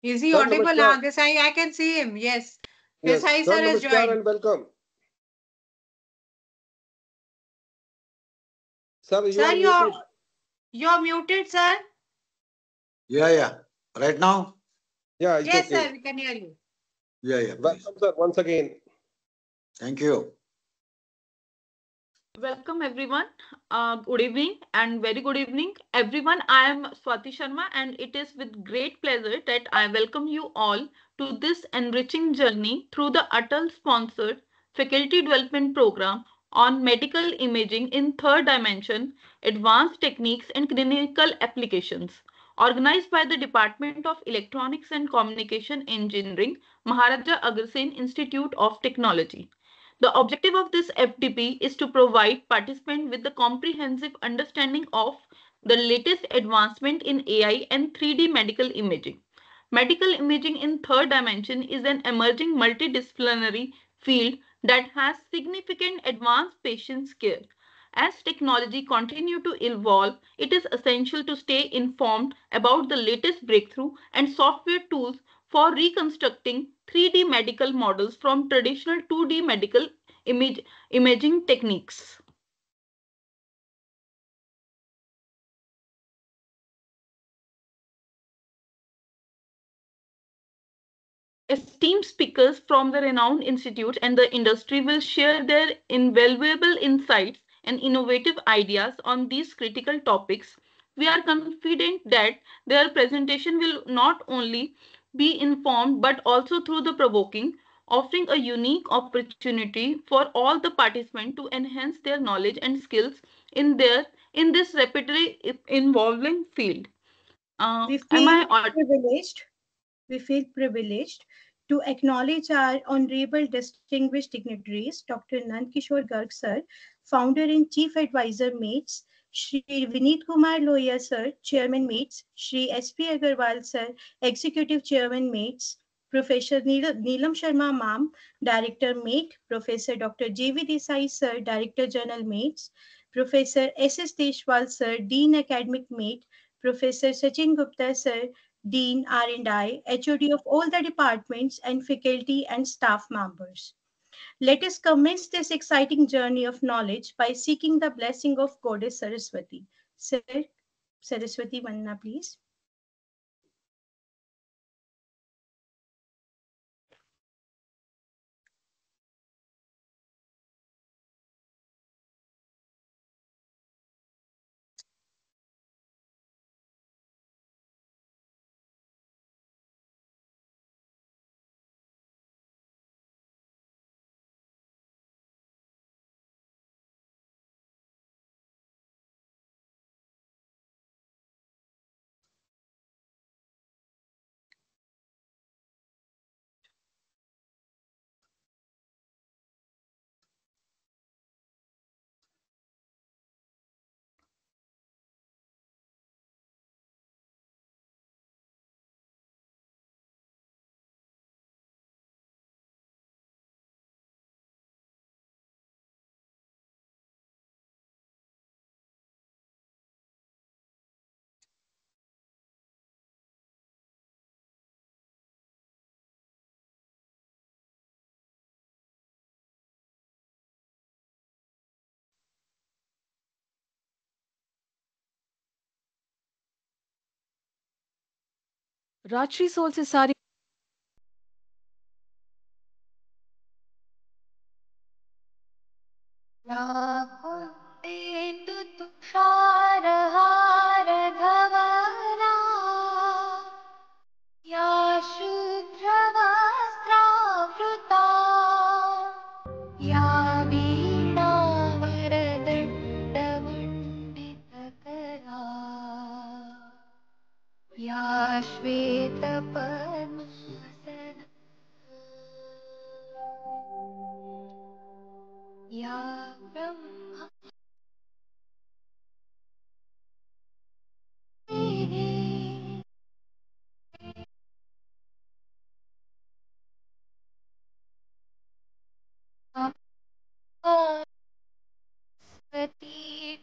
Is he Sir, audible? namaskar. Desai, I can see him. Yes. Yes, Desai sir, sir has namaskar joined. and welcome. Sir, you Sir, are muted. you're muted, sir. Yeah, yeah. Right now? Yeah, it's Yes, sir, okay. we can hear you. Yeah, yeah, please. Welcome, sir, once again. Thank you. Welcome everyone. Good evening and very good evening, everyone. I am Swati Sharma, and it is with great pleasure that I welcome you all to this enriching journey through the ATAL sponsored Faculty Development Program on Medical Imaging in Third Dimension, Advanced Techniques and Clinical Applications, organized by the Department of Electronics and Communication Engineering, Maharaja Agrasen Institute of Technology. The objective of this FDP is to provide participants with the comprehensive understanding of the latest advancement in AI and 3D medical imaging. Medical imaging in third dimension is an emerging multidisciplinary field that has significant advanced patient care. As technology continues to evolve, it is essential to stay informed about the latest breakthrough and software tools for reconstructing 3D medical models from traditional 2D medical image, imaging techniques. Esteemed speakers from the renowned institutes and the industry will share their invaluable insights and innovative ideas on these critical topics. We are confident that their presentation will not only be informed but also through the provoking, offering a unique opportunity for all the participants to enhance their knowledge and skills in this rapidly evolving field. We Am feel I privileged. We feel privileged to acknowledge our honorable distinguished dignitaries, Dr. Nandkishore Garg sir, founder and chief advisor MATES, Shri Vineet Kumar Lohia sir, chairman MATES, Shri S.P. Agarwal sir, executive chairman MATES, Professor Neelam Sharma ma'am, director MATE, Professor Dr. J.V. Desai sir, director general MATES, Professor S.S. Deshwal sir, dean academic MATE, Professor Sachin Gupta sir, Dean R&I, HOD of all the departments and faculty and staff members. Let us commence this exciting journey of knowledge by seeking the blessing of Goddess Saraswati. Sir, Saraswati Vanna, please. Rajshree सोल से सारी कुन्तेन्दु तुषारहार धवला या शुभ्रवस्त्रावृता या वीणावरदण्डमण्डितकरा या श्वेतपद्मासना या ब्रह्मा सरस्वती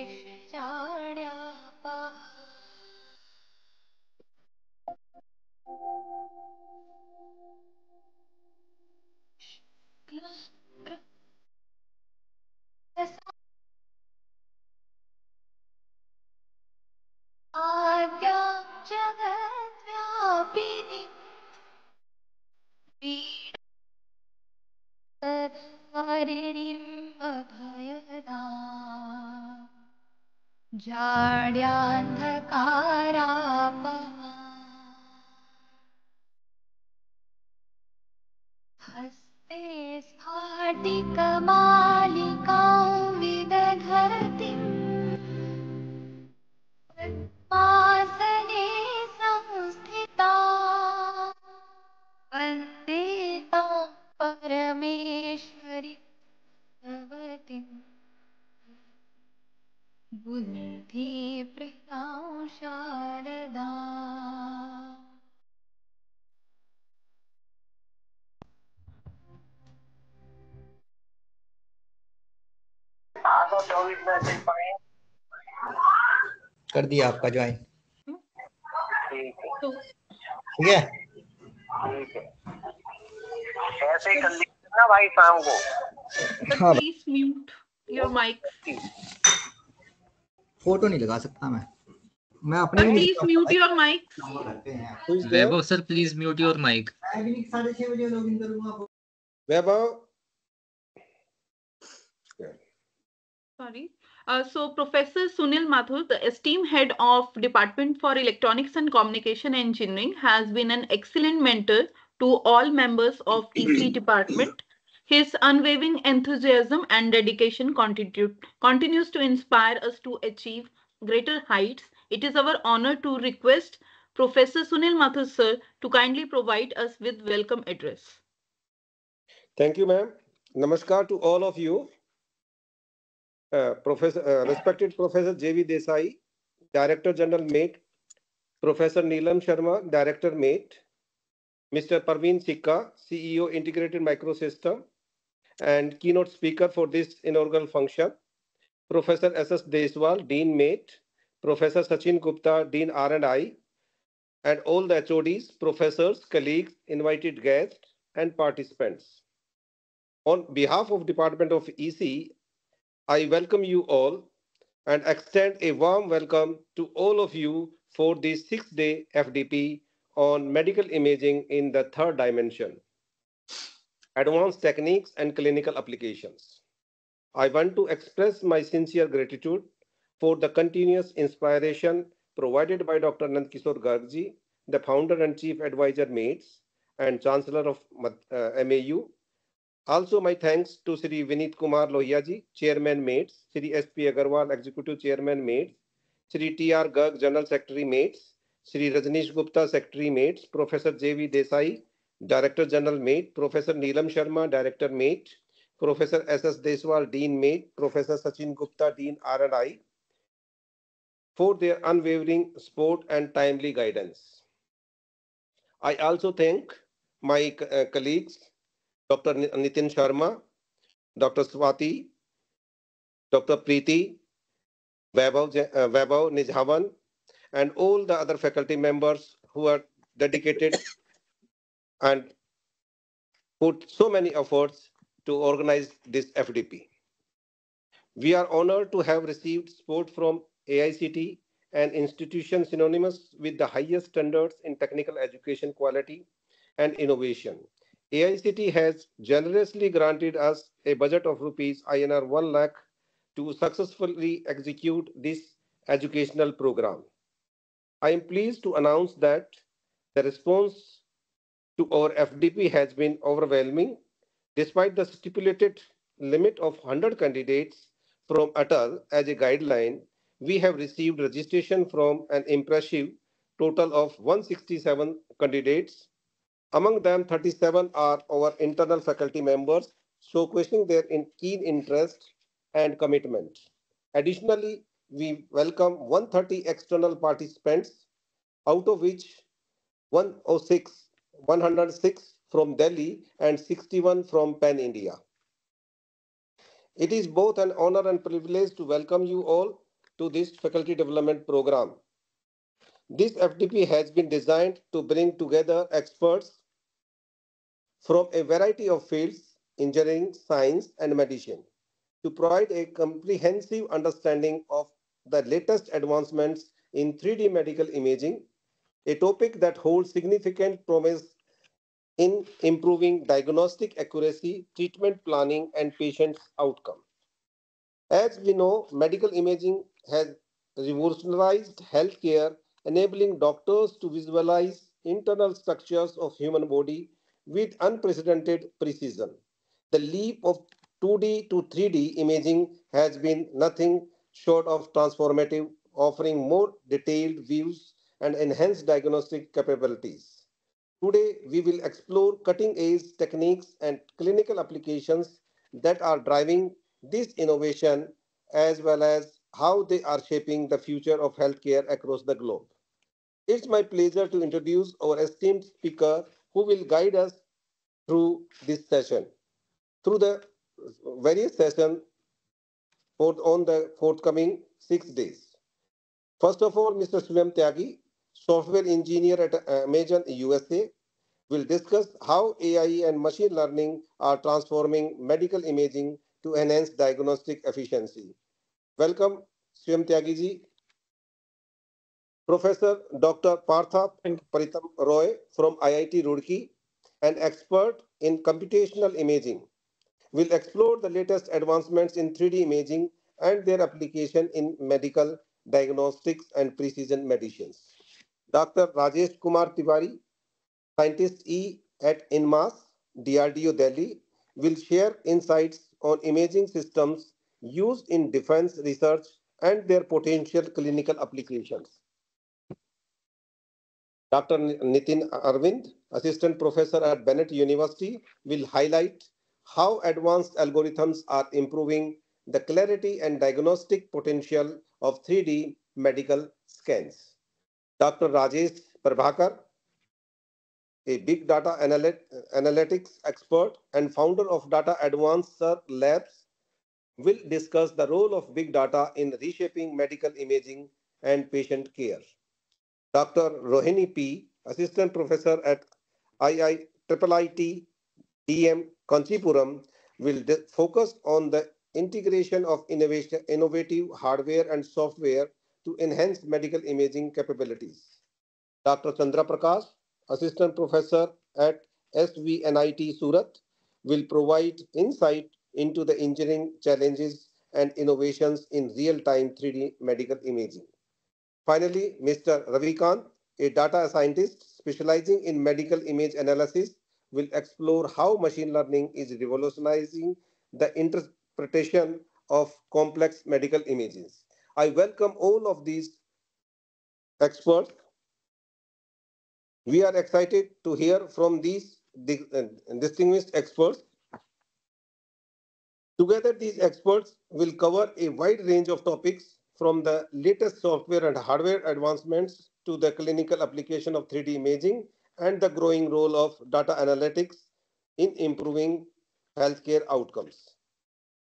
निःशेषजाड्या जाड्यान्धकारापहा हस्ते स्फाटिकमालिकां विदधतीम् पद्मासने संस्थिता वन्दे तां परमेश्वरि भगवतीम् बुद्धिप्रदां शारदा कर दिया आपका ज्वाइन। So, ठीक है, ऐसे ही कर लीजिए ना भाई शाम को। but हाँ please mute your mics. Photo नहीं लगा सकता मैं अपने But भी नहीं please लगा mute your mics. करते हैं। Who is there? Vaibhav sir, please mute your mic. मैं भी नहीं 6:30 बजे लॉगिन करूंगा। Vaibhav. Sorry. So Professor Sunil Mathur, the esteemed head of Department for Electronics and Communication Engineering, has been an excellent mentor to all members of EC department. His unwavering enthusiasm and dedication continues to inspire us to achieve greater heights. It is our honor to request Professor Sunil Mathur sir to kindly provide us with welcome address. Thank you, ma'am. Namaskar to all of you. Respected Professor J.V. Desai, Director General MATE, Professor Neelam Sharma, Director MATE, Mr. Parveen Sikka, CEO Integrated Microsystem, and keynote speaker for this inaugural function, Professor S.S. Deswal, Dean MATE, Professor Sachin Gupta, Dean R&I, and all the HODs, professors, colleagues, invited guests, and participants. On behalf of Department of EC, I welcome you all and extend a warm welcome to all of you for this 6-day FDP on medical imaging in the third dimension, advanced techniques and clinical applications. I want to express my sincere gratitude for the continuous inspiration provided by Dr. Nandkishore Gargji, the founder and chief advisor MATES and chancellor of MAU. Also, my thanks to Sri Vinit Kumar Lohiya Chairman MATES, Sri S.P. Agarwal, Executive Chairman MATES, Sri T.R. Garg, General Secretary MATES, Sri Rajneesh Gupta, Secretary MATES, Professor J.V. Desai, Director General MATE, Professor Neelam Sharma, Director MATE, Professor S.S. Deswal, Dean MATE, Professor Sachin Gupta, Dean R&I, for their unwavering support and timely guidance. I also thank my colleagues, Dr. Nitin Sharma, Dr. Swati, Dr. Preeti, Vaibhav Nijhavan, and all the other faculty members who are dedicated and put so many efforts to organize this FDP. We are honored to have received support from AICT, an institution synonymous with the highest standards in technical education quality and innovation. AICT has generously granted us a budget of rupees INR 1 lakh to successfully execute this educational program. I am pleased to announce that the response to our FDP has been overwhelming. Despite the stipulated limit of 100 candidates from ATAL as a guideline, we have received registration from an impressive total of 167 candidates. Among them, 37 are our internal faculty members, showcasing their keen interest and commitment. Additionally, we welcome 130 external participants, out of which 106 from Delhi and 61 from Pan India. It is both an honor and privilege to welcome you all to this faculty development program. This FDP has been designed to bring together experts from a variety of fields, engineering, science, and medicine, to provide a comprehensive understanding of the latest advancements in 3D medical imaging, a topic that holds significant promise in improving diagnostic accuracy, treatment planning, and patient's outcome. As we know, medical imaging has revolutionized healthcare, enabling doctors to visualize internal structures of human body with unprecedented precision. The leap of 2D to 3D imaging has been nothing short of transformative, offering more detailed views and enhanced diagnostic capabilities. Today, we will explore cutting edge techniques and clinical applications that are driving this innovation, as well as how they are shaping the future of healthcare across the globe. It's my pleasure to introduce our esteemed speaker who will guide us through this session, through the various sessions on the forthcoming 6 days. First of all, Mr. Swam Tyagi, software engineer at Amazon USA, will discuss how AI and machine learning are transforming medical imaging to enhance diagnostic efficiency. Welcome, Swam Tyagi ji. Professor Dr. Partha Paritam Roy from IIT Roorkee, an expert in computational imaging, will explore the latest advancements in 3D imaging and their application in medical diagnostics and precision medicines. Dr. Rajesh Kumar Tiwari, Scientist E at INMAS, DRDO Delhi, will share insights on imaging systems used in defense research and their potential clinical applications. Dr. Nitin Arvind, Assistant Professor at Bennett University, will highlight how advanced algorithms are improving the clarity and diagnostic potential of 3D medical scans. Dr. Rajesh Prabhakar, a big data analytics expert and founder of Data Advancer Labs, will discuss the role of big data in reshaping medical imaging and patient care. Dr. Rohini P., Assistant Professor at IIIT DM Kanchipuram, will focus on the integration of innovative hardware and software to enhance medical imaging capabilities. Dr. Chandra Prakash, Assistant Professor at SVNIT Surat, will provide insight into the engineering challenges and innovations in real-time 3D medical imaging. Finally, Mr. Ravikant, a data scientist specializing in medical image analysis, will explore how machine learning is revolutionizing the interpretation of complex medical images. I welcome all of these experts. We are excited to hear from these distinguished experts. Together, these experts will cover a wide range of topics from the latest software and hardware advancements to the clinical application of 3D imaging and the growing role of data analytics in improving healthcare outcomes.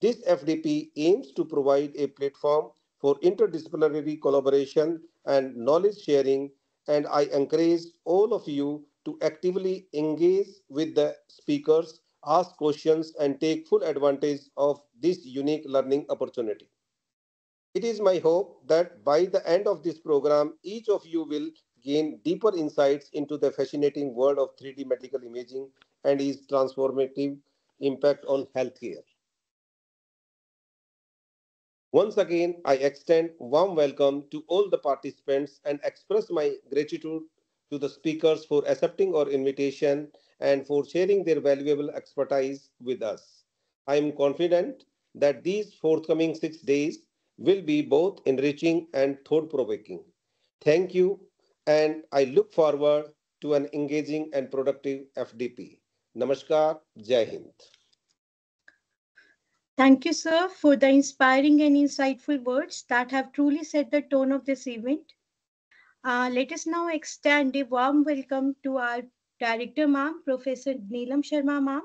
This FDP aims to provide a platform for interdisciplinary collaboration and knowledge sharing, and I encourage all of you to actively engage with the speakers, ask questions, and take full advantage of this unique learning opportunity. It is my hope that by the end of this program, each of you will gain deeper insights into the fascinating world of 3D medical imaging and its transformative impact on healthcare. Once again, I extend warm welcome to all the participants and express my gratitude to the speakers for accepting our invitation and for sharing their valuable expertise with us. I am confident that these forthcoming 6 days will be both enriching and thought-provoking. Thank you, and I look forward to an engaging and productive FDP. Namaskar, Jai Hind. Thank you, sir, for the inspiring and insightful words that have truly set the tone of this event. Let us now extend a warm welcome to our Director, ma'am, Professor Neelam Sharma, ma'am,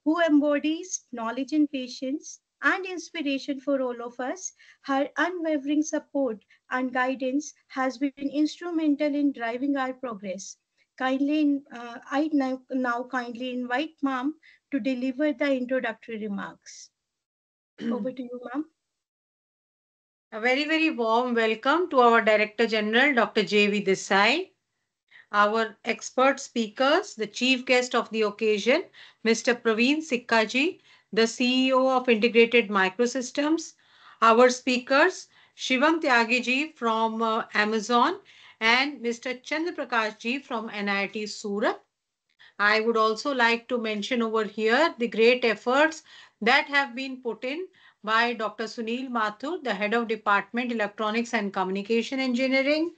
who embodies knowledge and patience and inspiration for all of us. Her unwavering support and guidance has been instrumental in driving our progress. I now kindly invite ma'am to deliver the introductory remarks. Over to you, ma'am. A very, very warm welcome to our Director General, Dr. J.V. Desai, our expert speakers, the chief guest of the occasion, Mr. Praveen Sikkaji, the CEO of Integrated Microsystems, our speakers, Shivam Tyagi ji from Amazon, and Mr. Chandra Prakash ji from NIT Surat. I would also like to mention over here the great efforts that have been put in by Dr. Sunil Mathur, the head of Department Electronics and Communication Engineering,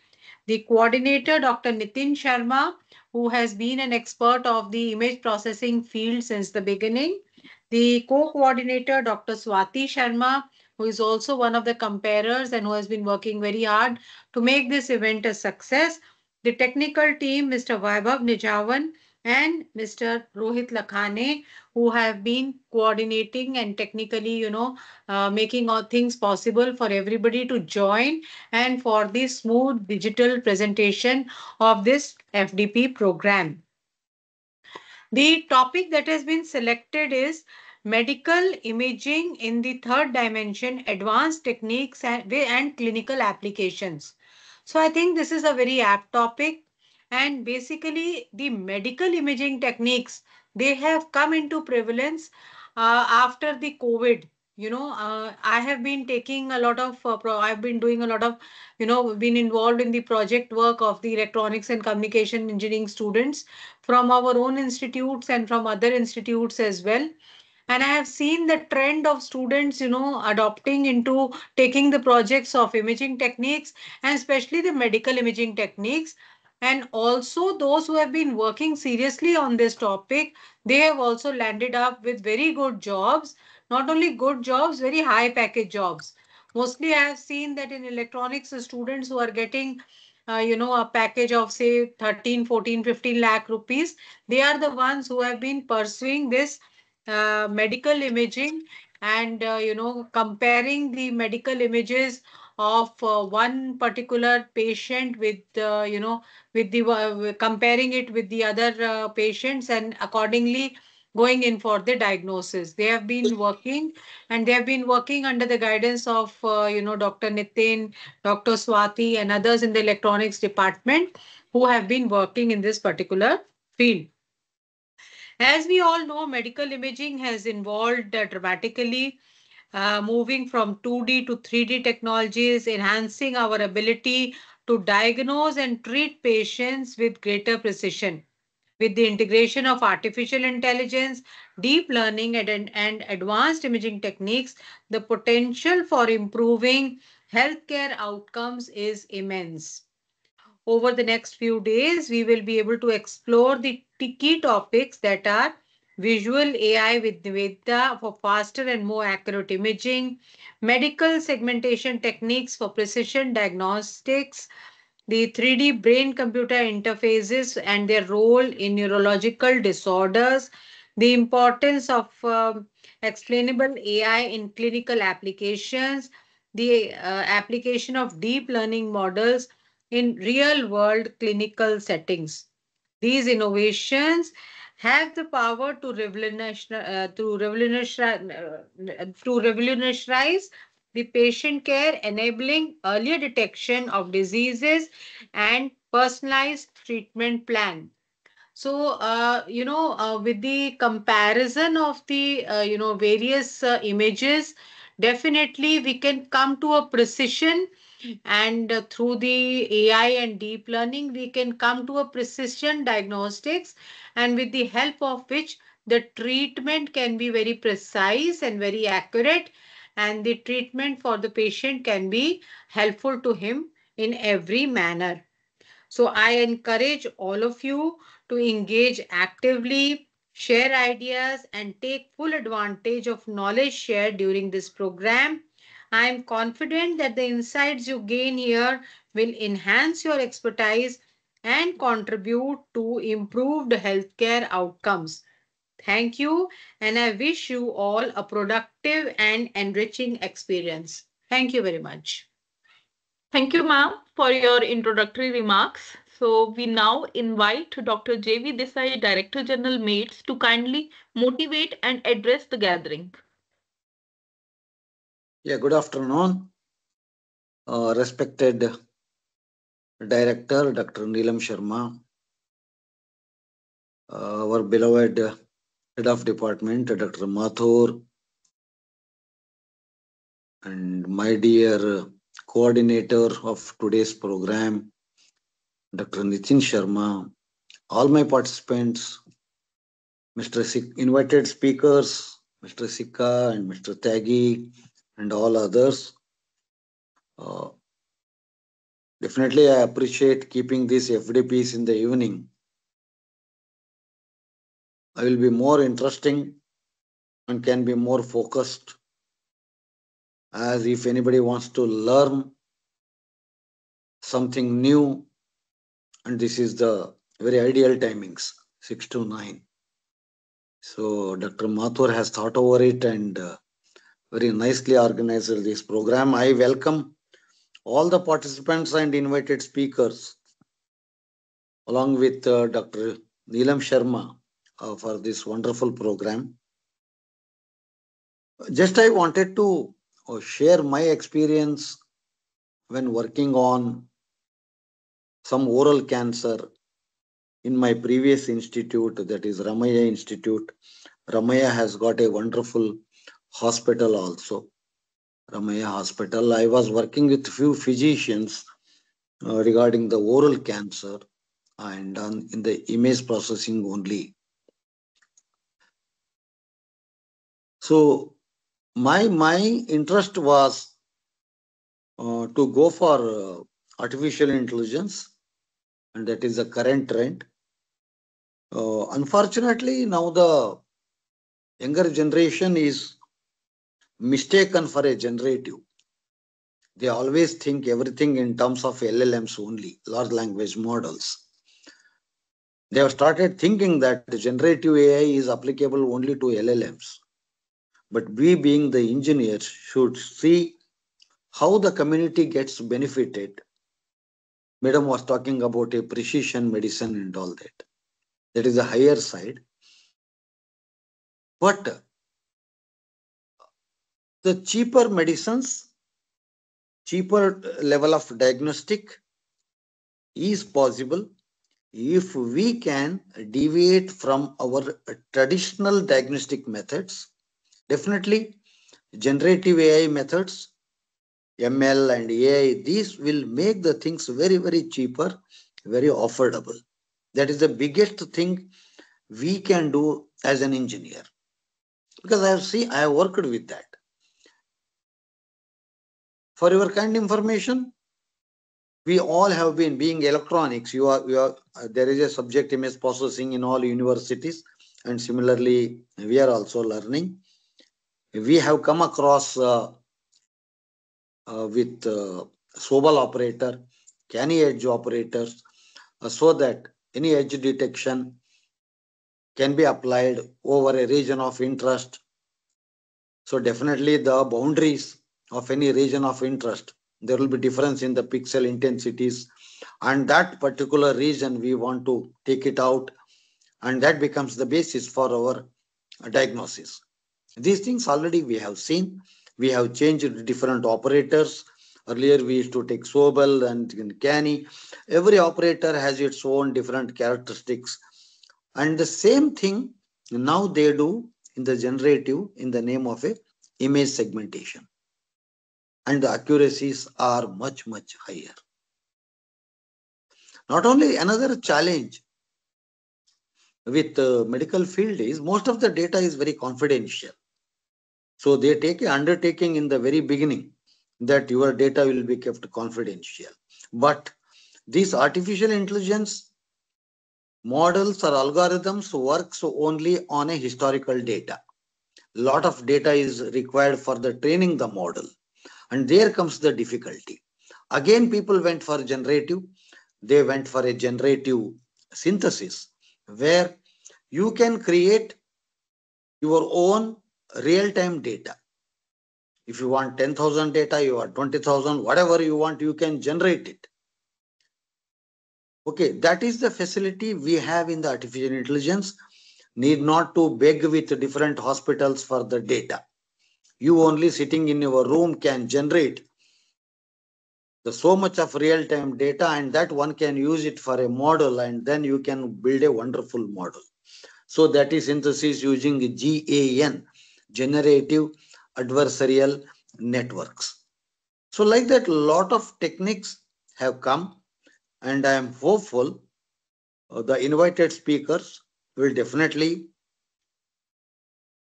the coordinator Dr. Nitin Sharma, who has been an expert of the image processing field since the beginning, the co-coordinator Dr. Swati Sharma, who is also one of the comparers and who has been working very hard to make this event a success, the technical team, Mr. Vaibhav Nijavan, and Mr. Rohit Lakhane, who have been coordinating and technically, making all things possible for everybody to join and for the smooth digital presentation of this FDP program. The topic that has been selected is medical imaging in the third dimension, advanced techniques and clinical applications. So I think this is a very apt topic, and basically the medical imaging techniques, they have come into prevalence after the COVID. I have been taking a lot of I've been doing a lot of, been involved in the project work of the electronics and communication engineering students from our own institutes and from other institutes as well. And I have seen the trend of students, adopting into taking the projects of imaging techniques, and especially the medical imaging techniques. And also those who have been working seriously on this topic, they have also landed up with very good jobs. Not only good jobs, very high package jobs. Mostly I have seen that in electronics, the students who are getting a package of say 13, 14, 15 lakh rupees, they are the ones who have been pursuing this medical imaging, and comparing the medical images of one particular patient with with the comparing it with the other patients, and accordingly going in for the diagnosis. They have been working, and they have been working under the guidance of Dr. Nitin, Dr. Swati, and others in the electronics department who have been working in this particular field. As we all know, medical imaging has evolved dramatically, moving from 2D to 3D technologies, enhancing our ability to diagnose and treat patients with greater precision. With the integration of artificial intelligence, deep learning, and advanced imaging techniques, the potential for improving healthcare outcomes is immense. Over the next few days, we will be able to explore the key topics that are visual AI with Nivedita for faster and more accurate imaging, medical segmentation techniques for precision diagnostics, the 3D brain computer interfaces and their role in neurological disorders, the importance of explainable AI in clinical applications, the application of deep learning models in real world clinical settings. These innovations have the power to revolutionize the patient care, enabling earlier detection of diseases and personalized treatment plan. So, with the comparison of the, various images, definitely we can come to a precision, and through the AI and deep learning, we can come to a precision diagnostics, and with the help of which the treatment can be very precise and very accurate, and the treatment for the patient can be helpful to him in every manner. So I encourage all of you to engage actively, share ideas, and take full advantage of knowledge shared during this program. I am confident that the insights you gain here will enhance your expertise and contribute to improved healthcare outcomes. Thank you, and I wish you all a productive and enriching experience. Thank you very much. Thank you, ma'am, for your introductory remarks. So we now invite Dr. J.V. Desai, Director General MATES, to kindly motivate and address the gathering. Yeah, good afternoon. Respected Director Dr. Neelam Sharma, our beloved Head of Department Dr. Mathur, and my dear coordinator of today's program, Dr. Nitin Sharma, all my participants, invited speakers, Mr. Sikka and Mr. Taggi, and all others. Uh, Definitely, I appreciate keeping these FDPs in the evening. I will be more interesting and can be more focused, as if anybody wants to learn something new, and this is the very ideal timings, 6 to 9. So Dr. Mathur has thought over it and very nicely organized this program. I welcome all the participants and invited speakers along with Dr. Neelam Sharma for this wonderful program. Just I wanted to share my experience when working on some oral cancer in my previous institute, that is Ramaya Institute. Ramaya has got a wonderful hospital also. Ramaya Hospital. I was working with few physicians regarding the oral cancer and in the image processing only. So my interest was to go for artificial intelligence, and that is the current trend. Unfortunately, now the younger generation is mistaken for a generative. They always think everything in terms of LLMs only, large language models. They have started thinking that generative AI is applicable only to LLMs. But we, being the engineers, should see how the community gets benefited. Madam was talking about a precision medicine and all that. That is the higher side. But the cheaper medicines, cheaper level of diagnostic is possible if we can deviate from our traditional diagnostic methods. Definitely, generative AI methods, ML and AI, these will make the things very, very cheaper, very affordable. That is the biggest thing we can do as an engineer. Because I have worked with that. For your kind information, we all have been, being electronics, there is a subject image processing in all universities, and similarly, we are also learning. We have come across with Sobel operator, canny edge operators, so that any edge detection can be applied over a region of interest. So definitely the boundaries of any region of interest, there will be difference in the pixel intensities, and that particular region we want to take it out, and that becomes the basis for our diagnosis. These things already we have seen. We have changed different operators. Earlier we used to take Sobel and canny. Every operator has its own different characteristics, and the same thing now they do in the generative in the name of a image segmentation, and the accuracies are much, much higher. Not only, another challenge with the medical field is most of the data is very confidential. So they take an undertaking in the very beginning that your data will be kept confidential. But these artificial intelligence models or algorithms works only on a historical data. Lot of data is required for the training the model. And there comes the difficulty. Again, people went for generative. They went for a generative synthesis where you can create your own real-time data. If you want 10,000 data, you want 20,000, whatever you want, you can generate it. Okay, that is the facility we have in the artificial intelligence. Need not to beg with different hospitals for the data. You only sitting in your room can generate so much of real-time data, and that one can use it for a model, and then you can build a wonderful model. So that is synthesis using GAN, generative adversarial networks. So like that, a lot of techniques have come, and I am hopeful the invited speakers will definitely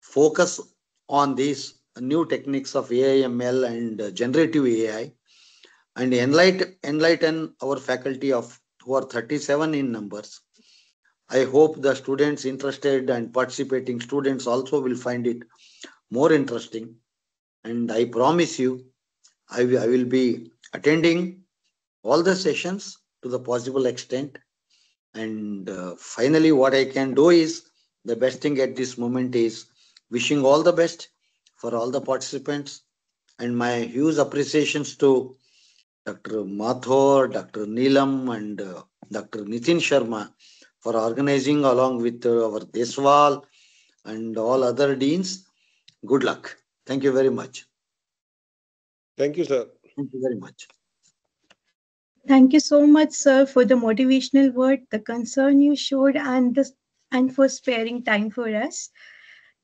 focus on these new techniques of AI, ML, and generative AI, and enlighten our faculty of who are 37 in numbers. I hope the students interested and participating students also will find it more interesting. And I promise you, I will be attending all the sessions to the possible extent. And finally, what I can do is the best thing at this moment is wishing all the best for all the participants, and my huge appreciations to Dr. Mathur, Dr. Neelam, and Dr. Nitin Sharma for organizing along with our Deswal and all other deans. Good luck. Thank you very much. Thank you, sir. Thank you very much. Thank you so much, sir, for the motivational word, the concern you showed, and for sparing time for us.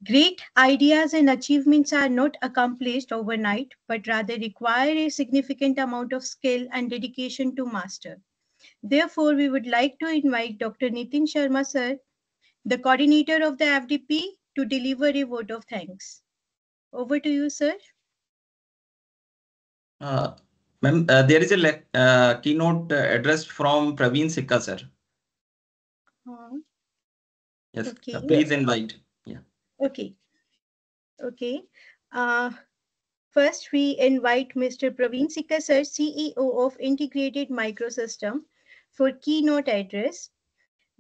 Great ideas and achievements are not accomplished overnight, but rather require a significant amount of skill and dedication to master. Therefore, we would like to invite Dr. Nitin Sharma, sir, the coordinator of the FDP, to deliver a vote of thanks. Over to you, sir. Uh, Ma'am, there is a keynote address from Praveen Sikka, sir. Uh, Yes, okay. please invite. Yeah. Okay. Okay. Uh, First, we invite Mr. Praveen Sikka, sir, CEO of Integrated Microsystem, for keynote address.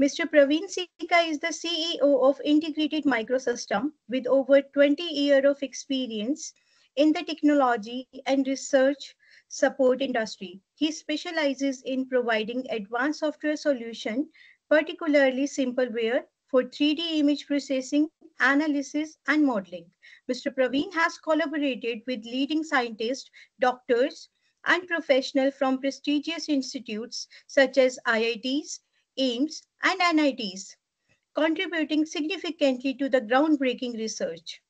Mr. Praveen Sikka is the CEO of Integrated Microsystem with over 20 years of experience in the technology and research support industry. He specializes in providing advanced software solutions, particularly simpleware for 3D image processing, analysis, and modeling. Mr. Praveen has collaborated with leading scientists, doctors, and professionals from prestigious institutes such as IITs, AIMS, and NITs, contributing significantly to the groundbreaking research.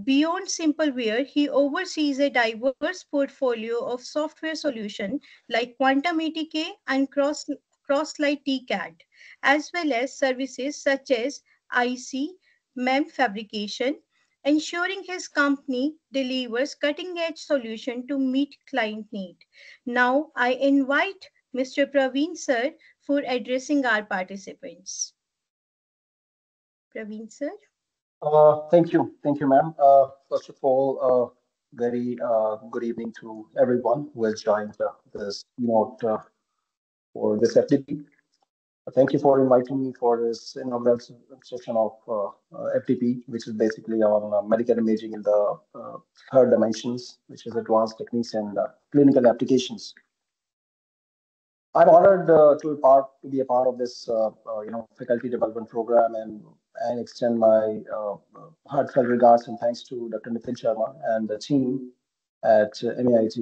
Beyond simpleware, he oversees a diverse portfolio of software solutions like Quantum ATK and Crosslight TCAD, as well as services such as IC, MEM fabrication, ensuring his company delivers cutting-edge solutions to meet client need. Now, I invite Mr. Praveen sir for addressing our participants. Praveen sir. Thank you, ma'am. First of all, very good evening to everyone who has joined this keynote for this FDP. Thank you for inviting me for this inaugural session of FDP, which is basically on medical imaging in the third dimensions, which is advanced techniques and clinical applications. I'm honored to be a part of this faculty development program and extend my heartfelt regards and thanks to Dr. Nitin Sharma and the team at MAIT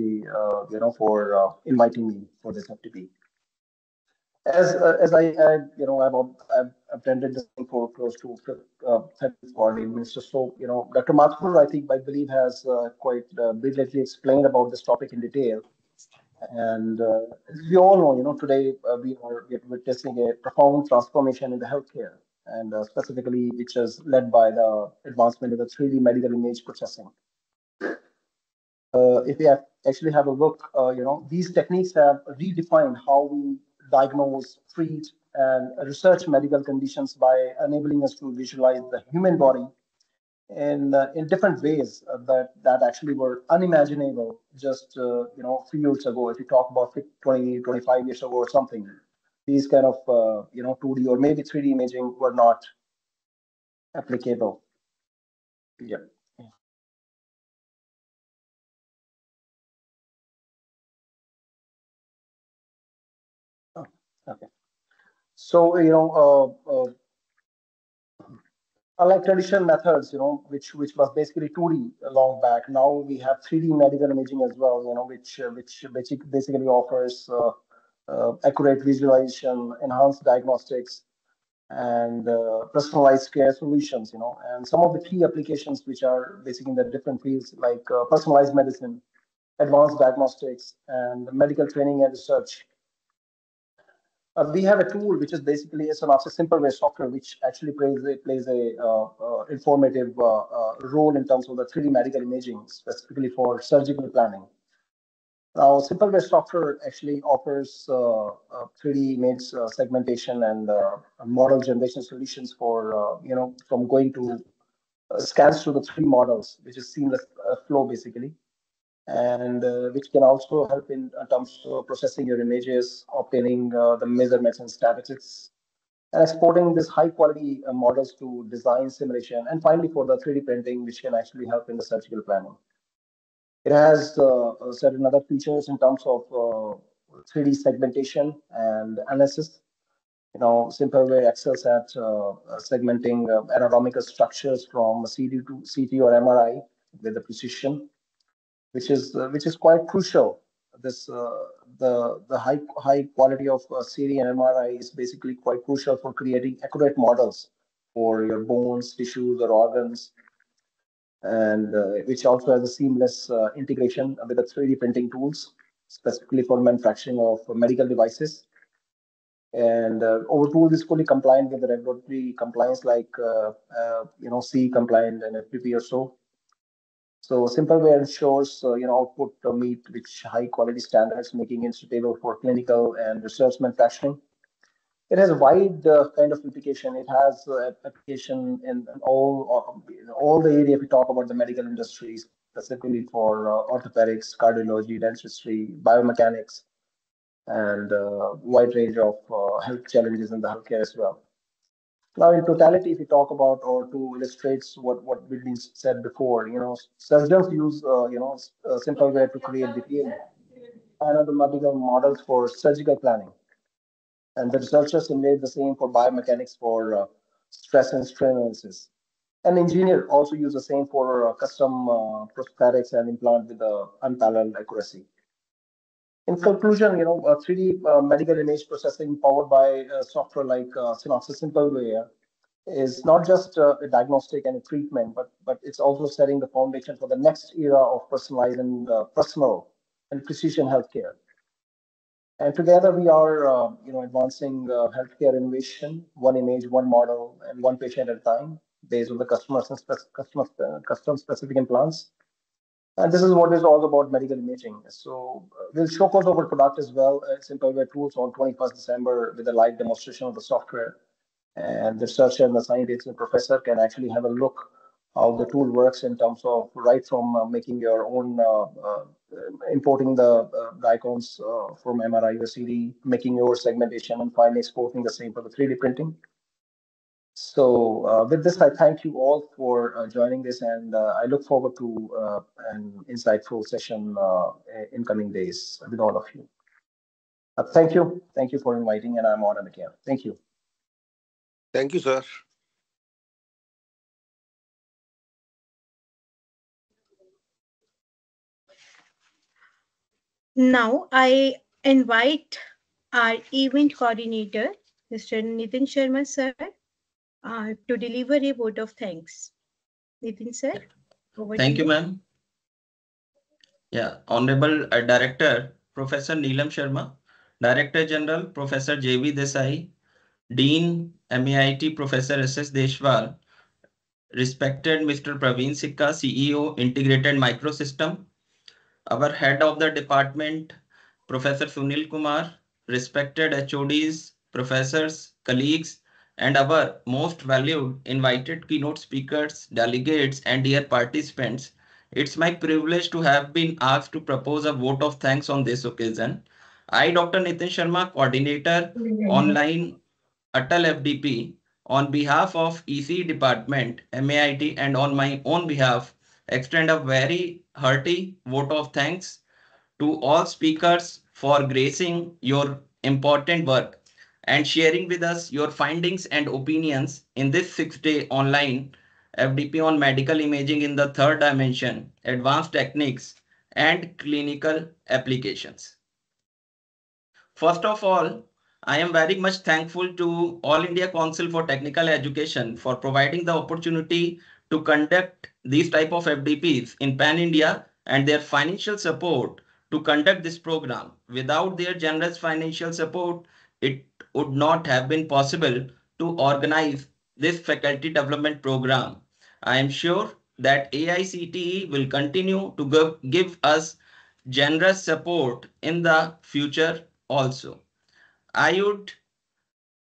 for inviting me for this FTP. As I've attended this thing for close to 30 40 minutes or so. Dr. Mathur, I believe, has quite brilliantly explained about this topic in detail. And as we all know, today we are witnessing a profound transformation in the healthcare, and specifically, which is led by the advancement of the 3D medical image processing. If we actually have a look, these techniques have redefined how we diagnose, treat, and research medical conditions by enabling us to visualize the human body in different ways that actually were unimaginable just a few years ago. If you talk about 20, 25 years ago or something, these kind of 2D or maybe 3D imaging were not applicable. Yeah. Oh, okay. So unlike traditional methods, which was basically 2D long back, now we have 3D medical imaging as well, which basically offers accurate visualization, enhanced diagnostics, and personalized care solutions. And some of the key applications which are basically in the different fields like personalized medicine, advanced diagnostics, and medical training and research. We have a tool which is basically a sort of a simpleware software, which actually plays a informative role in terms of the 3D medical imaging, specifically for surgical planning. Now, simpleware software actually offers 3D image segmentation and model generation solutions for from going to scans to the 3D models, which is seamless flow basically, and which can also help in terms of processing your images, obtaining the measurements and statistics, and exporting these high quality models to design simulation, and finally for the 3D printing, which can actually help in the surgical planning. It has certain other features in terms of 3D segmentation and analysis. Simpleware excels at segmenting anatomical structures from CT to CT or MRI with the precision, which is quite crucial. This the high quality of CT and MRI is basically quite crucial for creating accurate models for your bones, tissues, or organs, and which also has a seamless integration with the 3D printing tools, specifically for manufacturing of medical devices. And our tool is fully compliant with the regulatory compliance like CE compliant and FDP or so. So simpleware ensures output meet which high quality standards, making it suitable for clinical and research manufacturing. It has a wide kind of application. It has application in all the area. If we talk about the medical industry, specifically for orthopedics, cardiology, dentistry, biomechanics, and wide range of health challenges in the healthcare as well. Now, in totality, if we talk about or to illustrate what we've been said before, surgeons use simpleware to create detailed anatomical models for surgical planning, and the researchers simulate the same for biomechanics for stress and strain analysis. An engineer also use the same for custom prosthetics and implant with unparalleled accuracy. In conclusion, 3D medical image processing powered by software like Synopsys Simpleware is not just a diagnostic and a treatment, but it's also setting the foundation for the next era of personalized and personal and precision healthcare. And together we are, advancing healthcare innovation, one image, one model, and one patient at a time, based on the custom specific implants. And this is what is all about medical imaging. So we'll showcase our product as well, Simpleware tools on 21st December with a live demonstration of the software. And the researcher and the scientist and professor can actually have a look how the tool works in terms of right from making your own, importing the icons from MRI or CD, making your segmentation, and finally exporting the same for the 3D printing. So with this, I thank you all for joining this, and I look forward to an insightful session in coming days with all of you. Thank you. Thank you for inviting, and I'm honored again. Thank you. Thank you, sir. Now I invite our event coordinator, Mr. Nitin Sharma sir, to deliver a vote of thanks. Nitin sir, over Thank to you, ma'am. Yeah, Honorable Director, Professor Neelam Sharma, Director General, Professor J.V. Desai, Dean, MAIT, Professor S.S. Deshwal, respected Mr. Praveen Sikka, CEO, Integrated Microsystem, our Head of the Department, Professor Sunil Kumar, respected HODs, professors, colleagues, and our most valued invited keynote speakers, delegates, and dear participants. It's my privilege to have been asked to propose a vote of thanks on this occasion. I, Dr. Nitin Sharma, Coordinator, Online ATAL FDP, on behalf of EC Department, MAIT, and on my own behalf, extend a very hearty vote of thanks to all speakers for gracing your important work and sharing with us your findings and opinions in this 6-day online FDP on medical imaging in the third dimension, advanced techniques, and clinical applications. First of all, I am very much thankful to All India Council for Technical Education for providing the opportunity to conduct these type of FDPs in Pan India and their financial support to conduct this program. Without their generous financial support, it would not have been possible to organize this faculty development program. I am sure that AICTE will continue to give us generous support in the future also. I would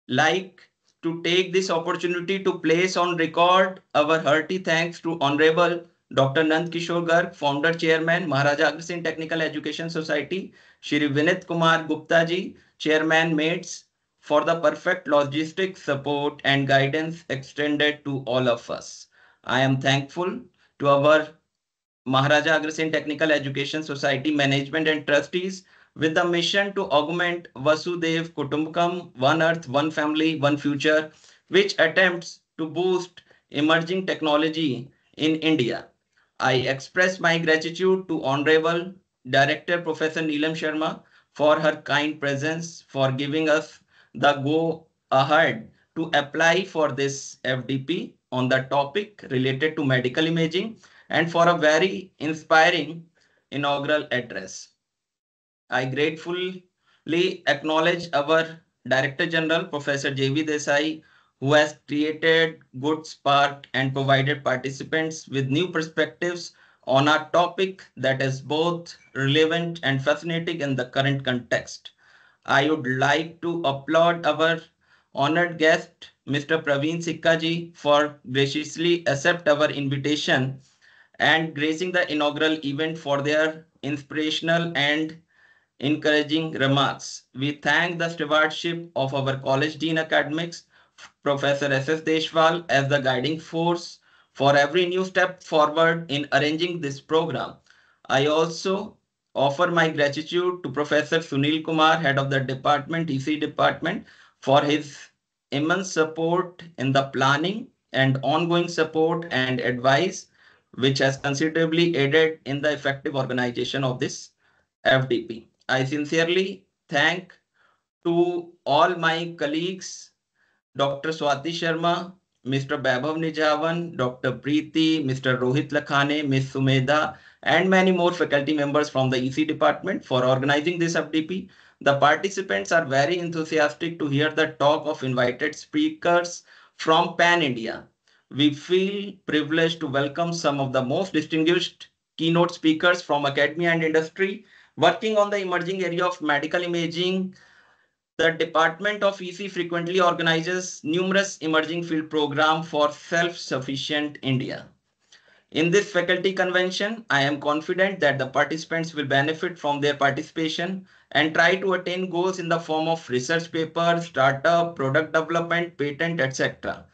like to take this opportunity to place on record our hearty thanks to Honorable Dr. Nand Kishore Garg, Founder Chairman, Maharaja Agri Singh Technical Education Society, Shri Vinit Kumar Gupta ji, Chairman Mates, for the perfect logistic support and guidance extended to all of us. I am thankful to our Maharaja Agrasen Technical Education Society management and trustees with the mission to augment Vasudev Kutumbakam, One Earth, One Family, One Future, which attempts to boost emerging technology in India. I express my gratitude to Honorable Director Professor Neelam Sharma for her kind presence, for giving us the go ahead to apply for this FDP on the topic related to medical imaging and for a very inspiring inaugural address. I gratefully acknowledge our Director General, Professor J.V. Desai, who has created good spark and provided participants with new perspectives on a topic that is both relevant and fascinating in the current context. I would like to applaud our honored guest, Mr. Praveen Sikkaji, for graciously accept our invitation and gracing the inaugural event for their inspirational and encouraging remarks. We thank the stewardship of our College Dean Academics, Professor S.S. Deshwal, as the guiding force for every new step forward in arranging this program. I also offer my gratitude to Professor Sunil Kumar, head of the department, EC department, for his immense support in the planning and ongoing support and advice, which has considerably aided in the effective organization of this FDP. I sincerely thank to all my colleagues, Dr. Swati Sharma, Mr. Vaibhav Nijavan, Dr. Preeti, Mr. Rohit Lakhane, Ms. Sumedha, and many more faculty members from the EC department for organizing this FDP. The participants are very enthusiastic to hear the talk of invited speakers from Pan India. We feel privileged to welcome some of the most distinguished keynote speakers from academia and industry working on the emerging area of medical imaging. The Department of EC frequently organizes numerous emerging field programs for self-sufficient India. In this faculty convention, I am confident that the participants will benefit from their participation and try to attain goals in the form of research papers, startup, product development, patent, etc.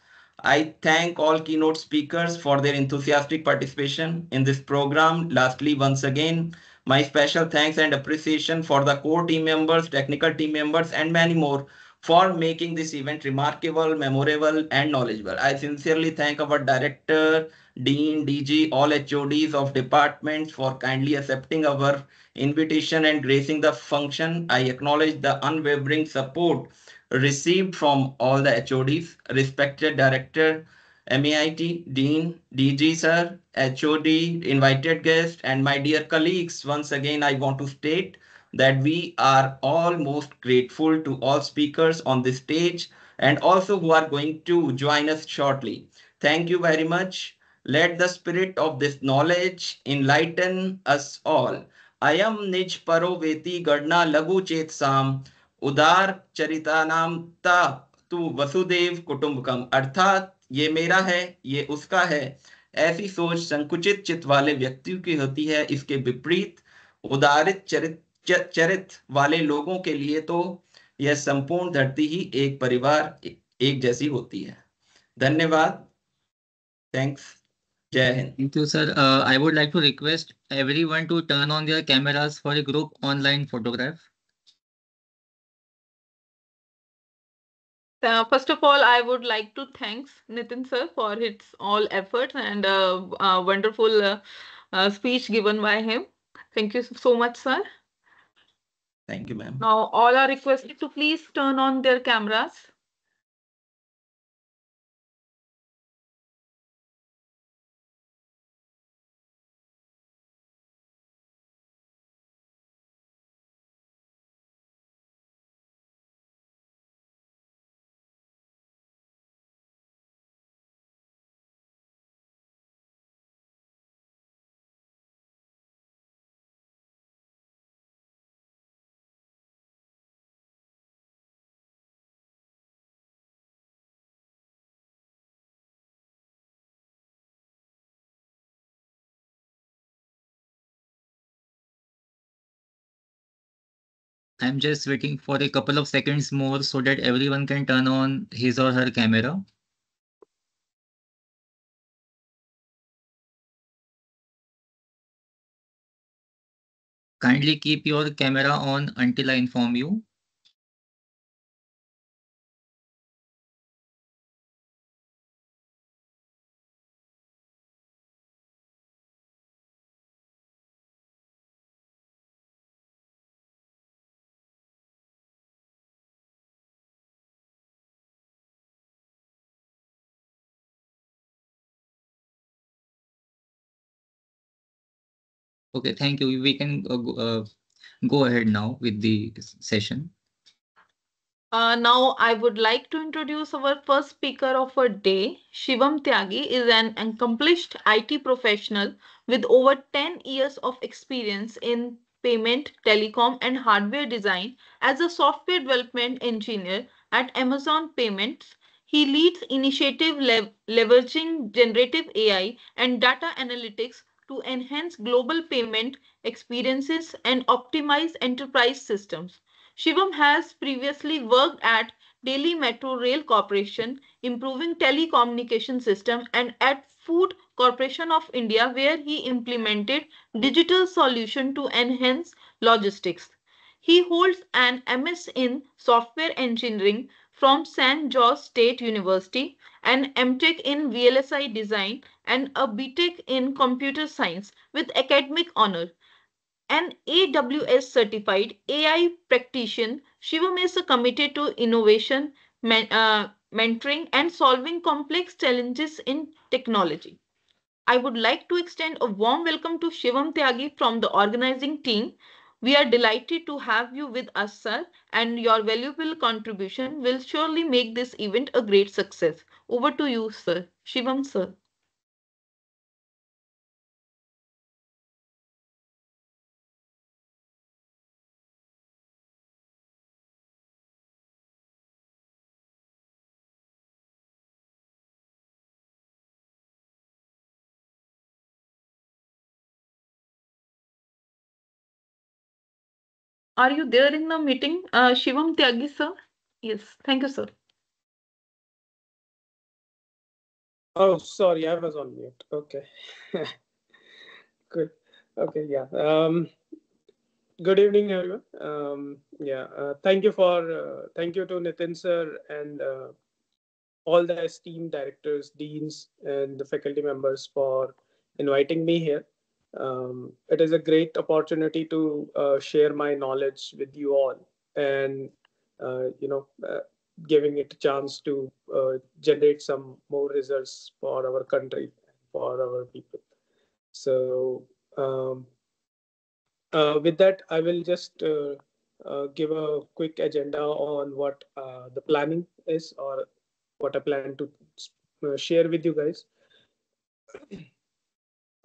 I thank all keynote speakers for their enthusiastic participation in this program. Lastly, once again, my special thanks and appreciation for the core team members, technical team members, and many more for making this event remarkable, memorable, and knowledgeable. I sincerely thank our director, Dean, DG, all HODs of departments for kindly accepting our invitation and gracing the function. I acknowledge the unwavering support received from all the HODs, respected director, MAIT, Dean, DG sir, HOD, invited guest, and my dear colleagues. Once again, I want to state that we are all most grateful to all speakers on this stage and also who are going to join us shortly. Thank you very much. Let the spirit of this knowledge enlighten us all. Ayam nij paro veti gadna lagu chet sam उदार चरितानाम ता तू वसुदेव कुटुंबकम, अर्थात ये मेरा है ये उसका है, ऐसी सोच संकुचित चित्त वाले व्यक्तियों की होती है। इसके विपरीत उदारित चरित वाले लोगों के लिए तो यह संपूर्ण धरती ही एक परिवार एक जैसी होती है। धन्यवाद। थैंक्स। जय Hind. Thank you, sir. I would like to request everyone to turn on their cameras for a group online photograph. First of all, I would like to thanks Nitin sir for his all efforts and wonderful speech given by him. Thank you so much, sir. Thank you, ma'am. Now, all are requested to please turn on their cameras. I'm just waiting for a couple of seconds more so that everyone can turn on his or her camera. Kindly keep your camera on until I inform you. Okay, thank you. We can go ahead now with the session. Now, I would like to introduce our first speaker of our day. Shivam Tyagi is an accomplished IT professional with over 10 years of experience in payment, telecom, and hardware design as a software development engineer at Amazon Payments. He leads initiative leveraging generative AI and data analytics to enhance global payment experiences and optimize enterprise systems. Shivam has previously worked at Delhi Metro Rail Corporation, improving telecommunication system, and at Food Corporation of India, where he implemented digital solution to enhance logistics. He holds an MS in software engineering from San Jose State University, an MTech in VLSI design, and a BTech in computer science with academic honor. An AWS certified AI practitioner, Shivam is committed to innovation, mentoring, and solving complex challenges in technology. I would like to extend a warm welcome to Shivam Tyagi from the organizing team. We are delighted to have you with us, sir, and your valuable contribution will surely make this event a great success. Over to you, sir. Shivam, sir. Are you there in the meeting, Shivam Tyagi, sir? Yes, thank you, sir. Oh, sorry, I was on mute. Okay. Good. Okay, yeah. Good evening, everyone. Thank you to Nitin sir and all the esteemed directors, deans, and the faculty members for inviting me here. It is a great opportunity to share my knowledge with you all, and giving it a chance to generate some more results for our country, for our people. So with that, I will just give a quick agenda on what the planning is, or what I plan to share with you guys.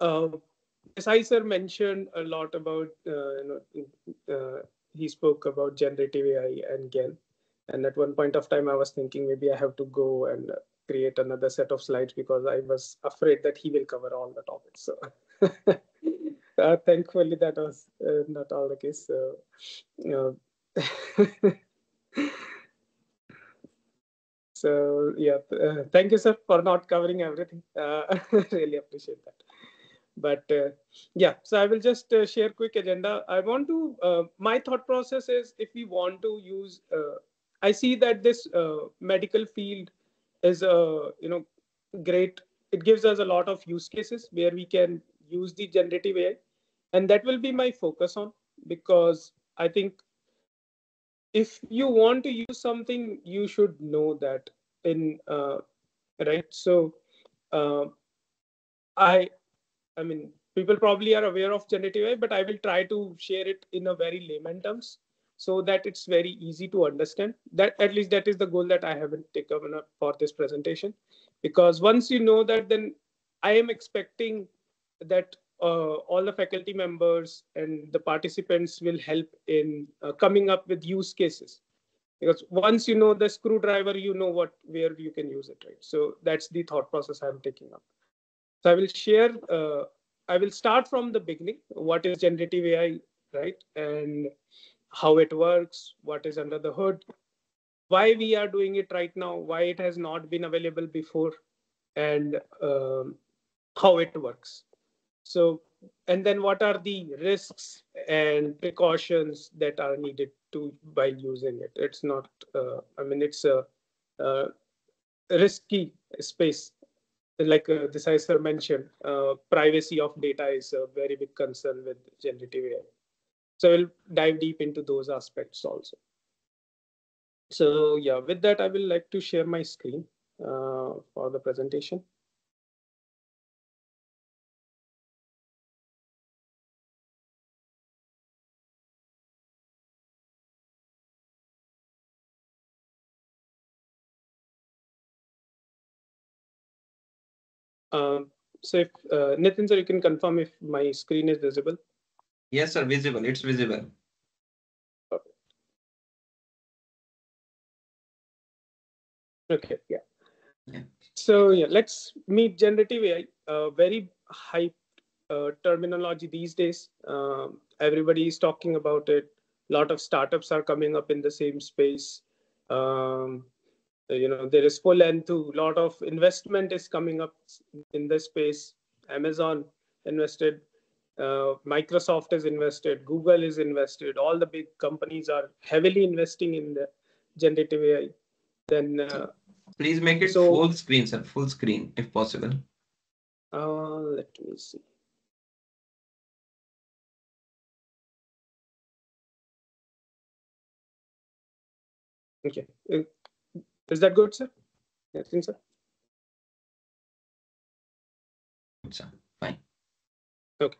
Uh, Sai sir mentioned a lot about, he spoke about generative AI and GAN. And at one point of time, I was thinking maybe I have to go and create another set of slides because I was afraid that he will cover all the topics. So thankfully, that was not all the case. So, so yeah, thank you, sir, for not covering everything. Really appreciate that. But yeah, so I will just share quick agenda. I want to, my thought process is, if we want to use, I see that this medical field is great. It gives us a lot of use cases where we can use the generative AI, and that will be my focus on, because I think if you want to use something, you should know that in right. So uh, I I mean, people probably are aware of generative AI, but I will try to share it in a very layman terms so that it's very easy to understand. That, at least that is the goal that I haven't taken up for this presentation. Because once you know that, then I am expecting that all the faculty members and the participants will help in coming up with use cases. Because once you know the screwdriver, you know where you can use it, right? So that's the thought process I'm taking up. So I will share, I will start from the beginning. What is generative AI, right? And how it works, what is under the hood, why we are doing it right now, why it has not been available before, and how it works. So, and then what are the risks and precautions that are needed to by using it? It's not, I mean, it's a risky space. Like this I sir mentioned, privacy of data is a very big concern with generative AI. So we'll dive deep into those aspects also. So yeah, with that, I will like to share my screen for the presentation. So if Nitin sir, you can confirm if my screen is visible. Yes, sir, visible. It's visible. Okay, yeah. So yeah, let's meet generative AI. Very hype terminology these days. Everybody is talking about it. A lot of startups are coming up in the same space. There is full end to a lot of investment is coming up in this space. Amazon invested, Microsoft is invested, Google is invested. All the big companies are heavily investing in the generative AI. Then please make it full screen, sir. Full screen, if possible. Let me see. Okay. Is that good, sir? I think so. Sir, fine. Okay.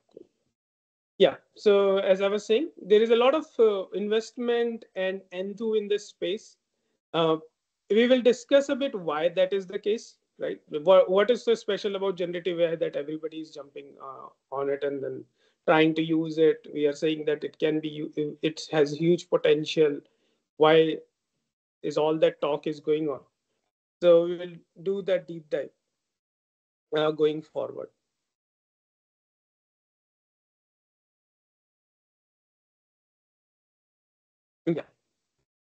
Yeah. So as I was saying, there is a lot of investment and enthu in this space. We will discuss a bit why that is the case, right? What is so special about generative AI that everybody is jumping on it and then trying to use it? We are saying that it can be, it has huge potential. Why is all that talk is going on? So we will do that deep dive going forward. Yeah.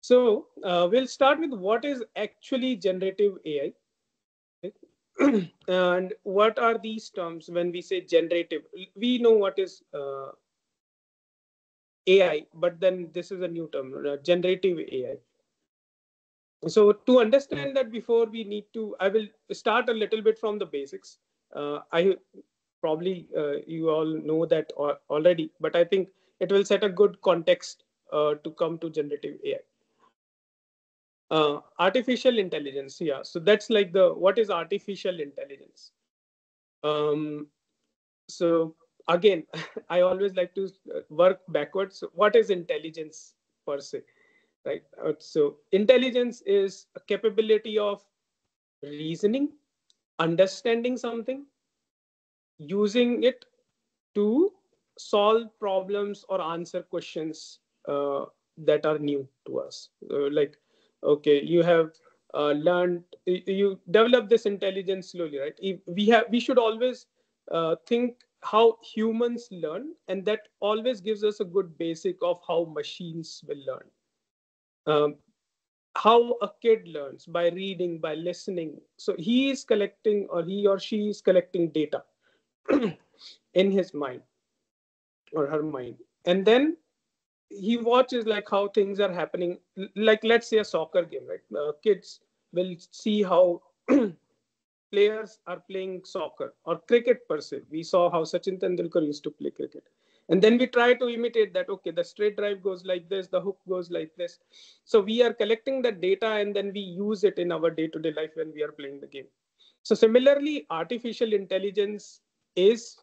So we'll start with what is actually generative AI. And what are these terms when we say generative? We know what is AI, but then this is a new term, generative AI. So to understand that, before we need to, I will start a little bit from the basics. I probably you all know that already, but I think it will set a good context to come to generative AI. Artificial intelligence, yeah. So that's like what is artificial intelligence? So again, I always like to work backwards. What is intelligence per se, right? So intelligence is a capability of reasoning, understanding something, using it to solve problems or answer questions that are new to us. Like, okay, you have learned, you develop this intelligence slowly, right? We should always think how humans learn, and that always gives us a good basic of how machines will learn. How a kid learns by reading, by listening. So he is collecting, or he or she is collecting data in his mind or her mind, and then he watches like how things are happening. Like, let's say a soccer game, right? Kids will see how players are playing soccer or cricket per se. We saw how Sachin Tendulkar used to play cricket, and then we try to imitate that. Okay, the straight drive goes like this, the hook goes like this. So we are collecting the data, and then we use it in our day-to-day life when we are playing the game. So similarly, artificial intelligence is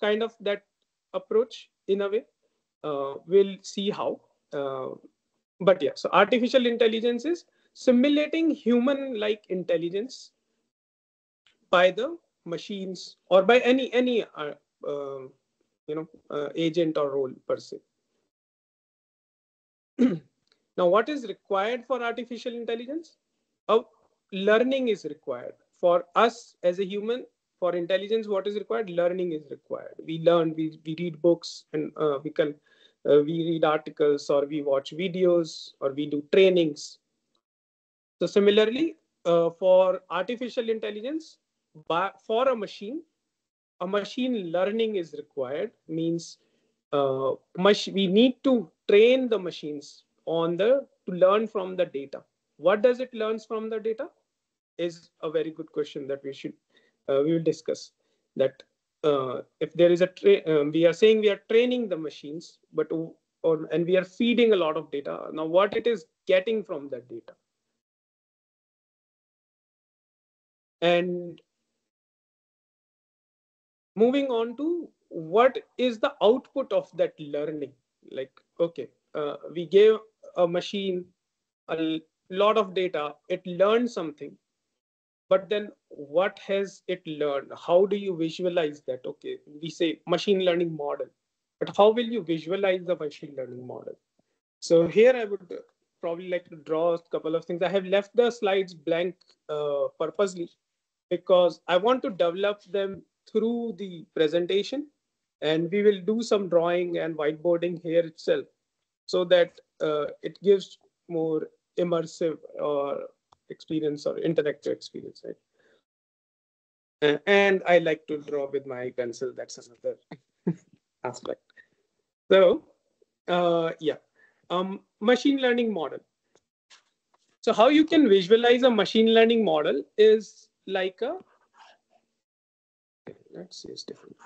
kind of that approach in a way. We'll see how. But yeah, so artificial intelligence is simulating human-like intelligence by the machines or by any agent or role per se. Now, what is required for artificial intelligence? Learning is required for us as a human. For intelligence, what is required? Learning is required. We learn, we read books, and we can we read articles, or we watch videos, or we do trainings. So similarly, for artificial intelligence, for a machine learning is required. Means we need to train the machines to learn from the data. What does it learn from the data is a very good question that we will discuss. That if there is we are saying we are training the machines, and we are feeding a lot of data. Now, what it is getting from that data, and moving on to what is the output of that learning. Like, okay, we gave a machine a lot of data, it learned something, but then what has it learned? How do you visualize that? Okay, we say machine learning model, but how will you visualize the machine learning model? So here I would probably like to draw a couple of things. I have left the slides blank purposely because I want to develop them through the presentation, and we will do some drawing and whiteboarding here itself, so that it gives more immersive or experience or interactive experience, right? And I like to draw with my pencil. That's another aspect. So yeah, machine learning model. So how you can visualize a machine learning model is like let's see, it's different.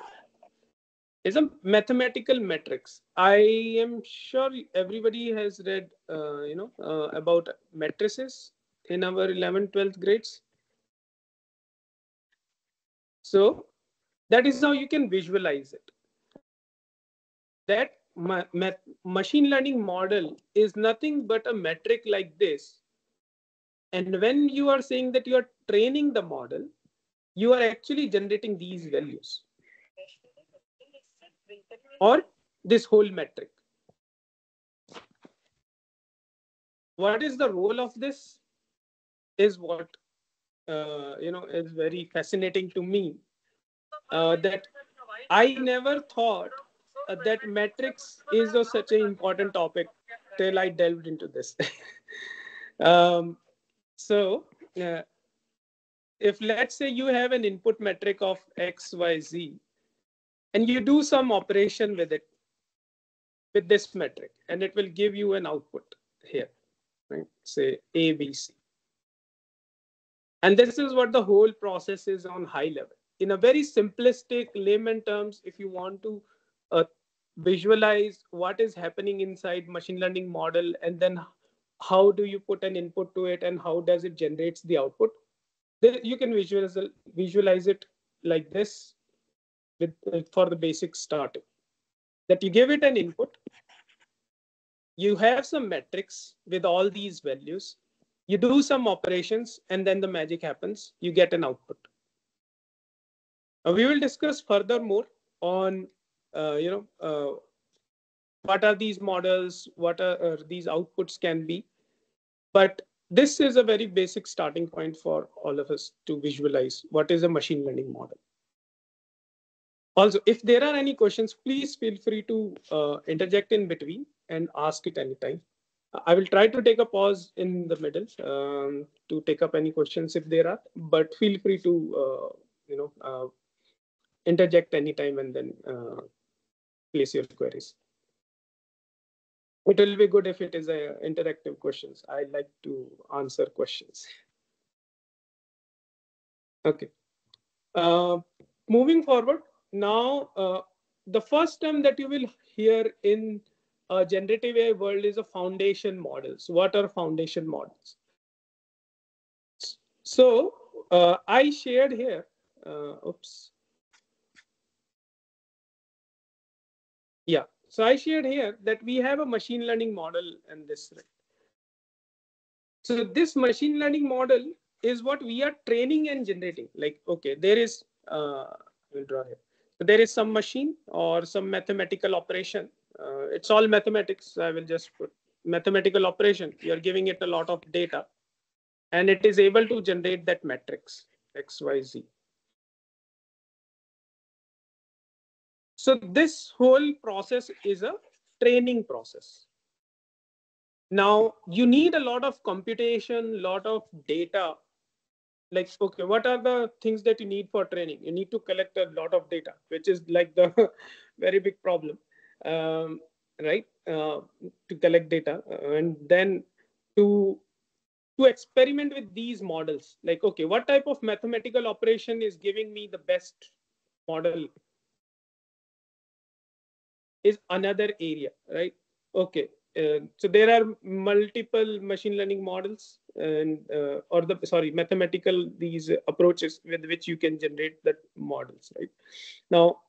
Is a mathematical matrix. I am sure everybody has read, about matrices in our 11th, 12th grades. So that is how you can visualize it. That machine learning model is nothing but a metric like this. And when you are saying that you are training the model, you are actually generating these values or this whole metric. What is the role of this is what is very fascinating to me. That I never thought that metrics is such an important topic till I delved into this. So if let's say you have an input metric of X, Y, Z, and you do some operation with it, with this metric, and it will give you an output here, right? Say A, B, C. And this is what the whole process is on high level. In a very simplistic layman terms, if you want to visualize what is happening inside machine learning model, and then how do you put an input to it and how does it generates the output, you can visualize it like this with for the basic starting. That you give it an input, you have some metrics with all these values, you do some operations, and then the magic happens, you get an output. We will discuss furthermore on what are these models, what are these outputs can be, but this is a very basic starting point for all of us to visualize what is a machine learning model. Also, if there are any questions, please feel free to interject in between and ask it anytime. I will try to take a pause in the middle to take up any questions if there are, but feel free to interject anytime and then place your queries. It will be good if it is a interactive questions. I like to answer questions. Okay. Moving forward, now the first term that you will hear in generative AI world is a foundation models. What are foundation models? So I shared here. Yeah. So I shared here that we have a machine learning model and this. So this machine learning model is what we are training and generating. Like, okay, there is, we'll draw here. So there is some machine or some mathematical operation. It's all mathematics. I will just put mathematical operation. You're giving it a lot of data and it is able to generate that matrix X, Y, Z. So this whole process is a training process. Now you need a lot of computation, lot of data. Like, okay, what are the things that you need for training? You need to collect a lot of data, which is like the very big problem, right? To collect data, and then to experiment with these models. Like, okay, what type of mathematical operation is giving me the best model is another area, right? Okay, so there are multiple machine learning models and mathematical these approaches with which you can generate the models, right? Now,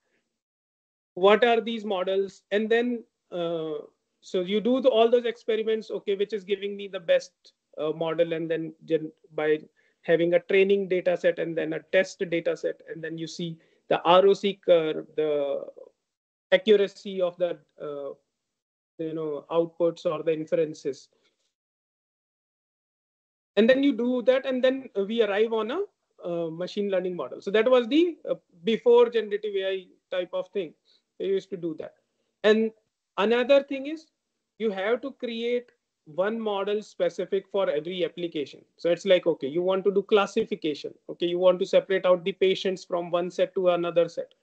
what are these models? And then so you do all those experiments, okay, which is giving me the best model, and then by having a training data set and then a test data set, and then you see the ROC curve, the accuracy of the outputs or the inferences, and then you do that, and then we arrive on a machine learning model. So that was the before generative AI type of thing. They used to do that. And another thing is you have to create one model specific for every application. So it's like, okay, you want to do classification. Okay, you want to separate out the patients from one set to another set,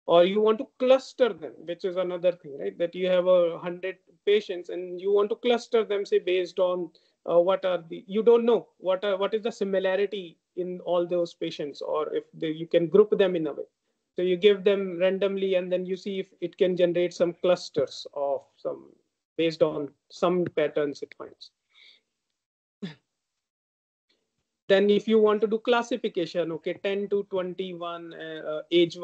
or you want to cluster them, which is another thing, right? That you have 100 patients and you want to cluster them, say, based on what are the, you don't know what is the similarity in all those patients, or if you can group them in a way. So you give them randomly, and then you see if it can generate some clusters of some based on some patterns it finds. Then if you want to do classification, okay, 10 to 21 age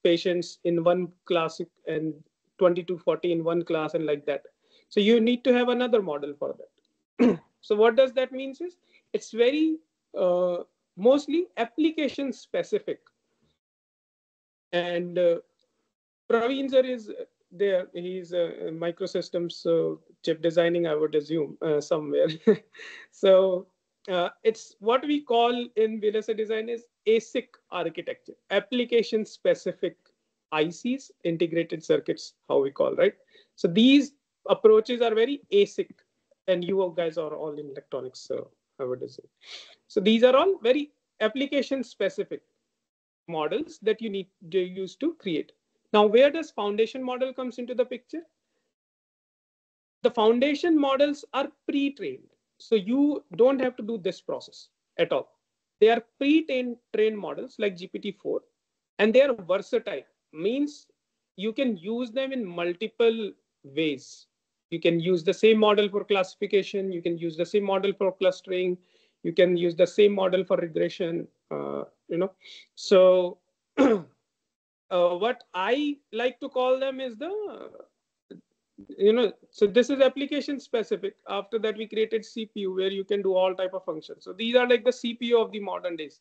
patients in one class and 20 to 40 in one class, and like that. So you need to have another model for that. So what does that mean is it's very mostly application specific. And Praveen sir is there. He's microsystems chip designing, I would assume, somewhere. So it's what we call in VLSI design is ASIC architecture, application specific ICs, integrated circuits, how we call, right? So these approaches are very ASIC, and you guys are all in electronics, so I would assume. So these are all very application specific models that you need to use to create. Now, where does foundation model comes into the picture? The foundation models are pre-trained. So you don't have to do this process at all. They are pre-trained models like GPT-4, and they are versatile. Means you can use them in multiple ways. You can use the same model for classification. You can use the same model for clustering. You can use the same model for regression. So what I like to call them is so this is application specific. After that, we created CPU where you can do all type of functions. So these are like the CPU of the modern days.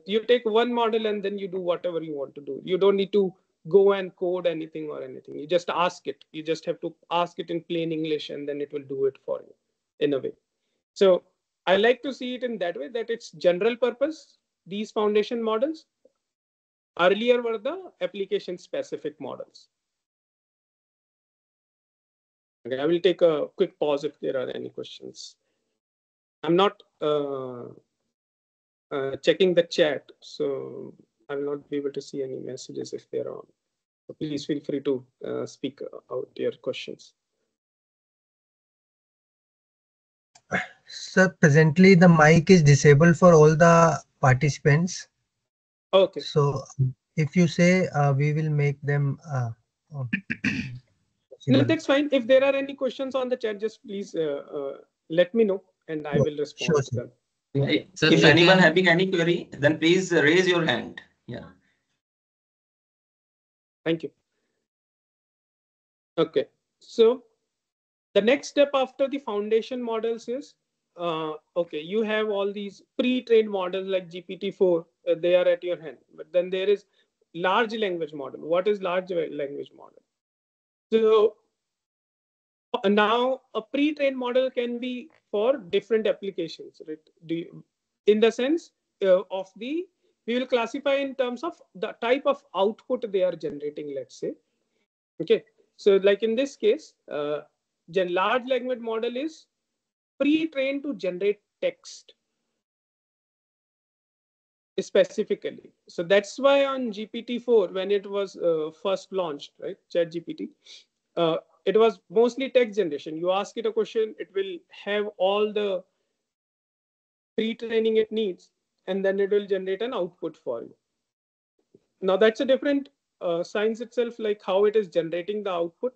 You take one model and then you do whatever you want to do. You don't need to go and code anything or anything. You just ask it. You just have to ask it in plain English, and then it will do it for you in a way. So I like to see it in that way, that it's general purpose. These foundation models earlier were the application specific models. Okay, I will take a quick pause if there are any questions. I'm not checking the chat, so I will not be able to see any messages if they're on. So please feel free to speak out your questions. Sir, presently the mic is disabled for all the participants. Okay. So if you say we will make them. No, that's fine. If there are any questions on the chat, just please let me know, and I will respond to them. So if anyone having any query, then please raise your hand. Yeah. Thank you. Okay. So the next step after the foundation models is, okay, you have all these pre-trained models like GPT-4, they are at your hand. But then there is large language model. What is large language model? So now a pre-trained model can be for different applications, right? In the sense of we will classify in terms of the type of output they are generating, let's say. Okay. So like in this case, large language model is pre-trained to generate text specifically. So that's why on GPT-4, when it was first launched, right, ChatGPT, it was mostly text generation. You ask it a question, it will have all the pre-training it needs, and then it will generate an output for you. Now that's a different science itself, like how it is generating the output.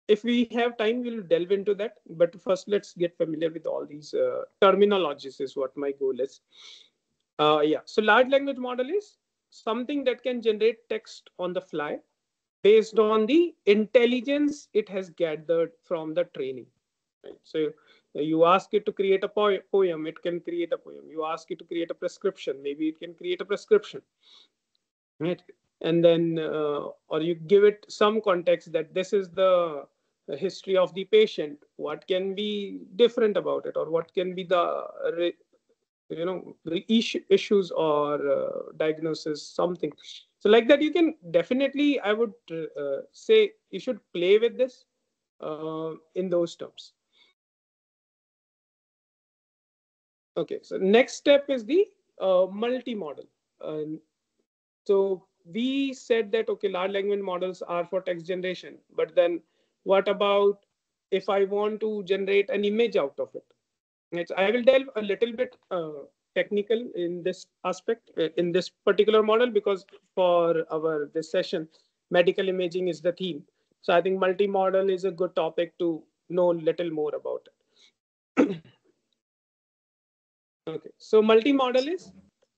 If we have time, we'll delve into that. But first, let's get familiar with all these terminologies is what my goal is. Yeah, so large language model is something that can generate text on the fly based on the intelligence it has gathered from the training. Right? So you ask it to create a poem, it can create a poem. You ask it to create a prescription, maybe it can create a prescription. Right? And then, or you give it some context that this is the history of the patient. What can be different about it, or what can be the issues or diagnosis, something. So like that, you can definitely, I would say you should play with this in those terms. Okay, so next step is the multi-model. So we said that, okay, large language models are for text generation, but then what about if I want to generate an image out of it? Right, so I will delve a little bit technical in this aspect, in this particular model, because for this session, medical imaging is the theme. So I think multi-model is a good topic to know a little more about it. Okay, so multi-model is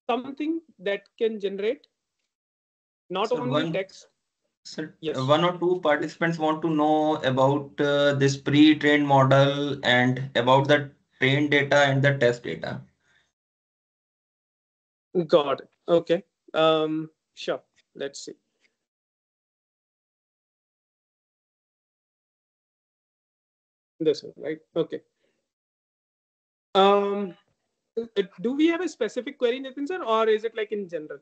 something that can generate not only text. So yes. One or two participants want to know about this pre-trained model and about the trained data and the test data. Got it. Okay. Sure. Let's see. This one, right? Okay. Do we have a specific query, Nitin sir, or is it like in general?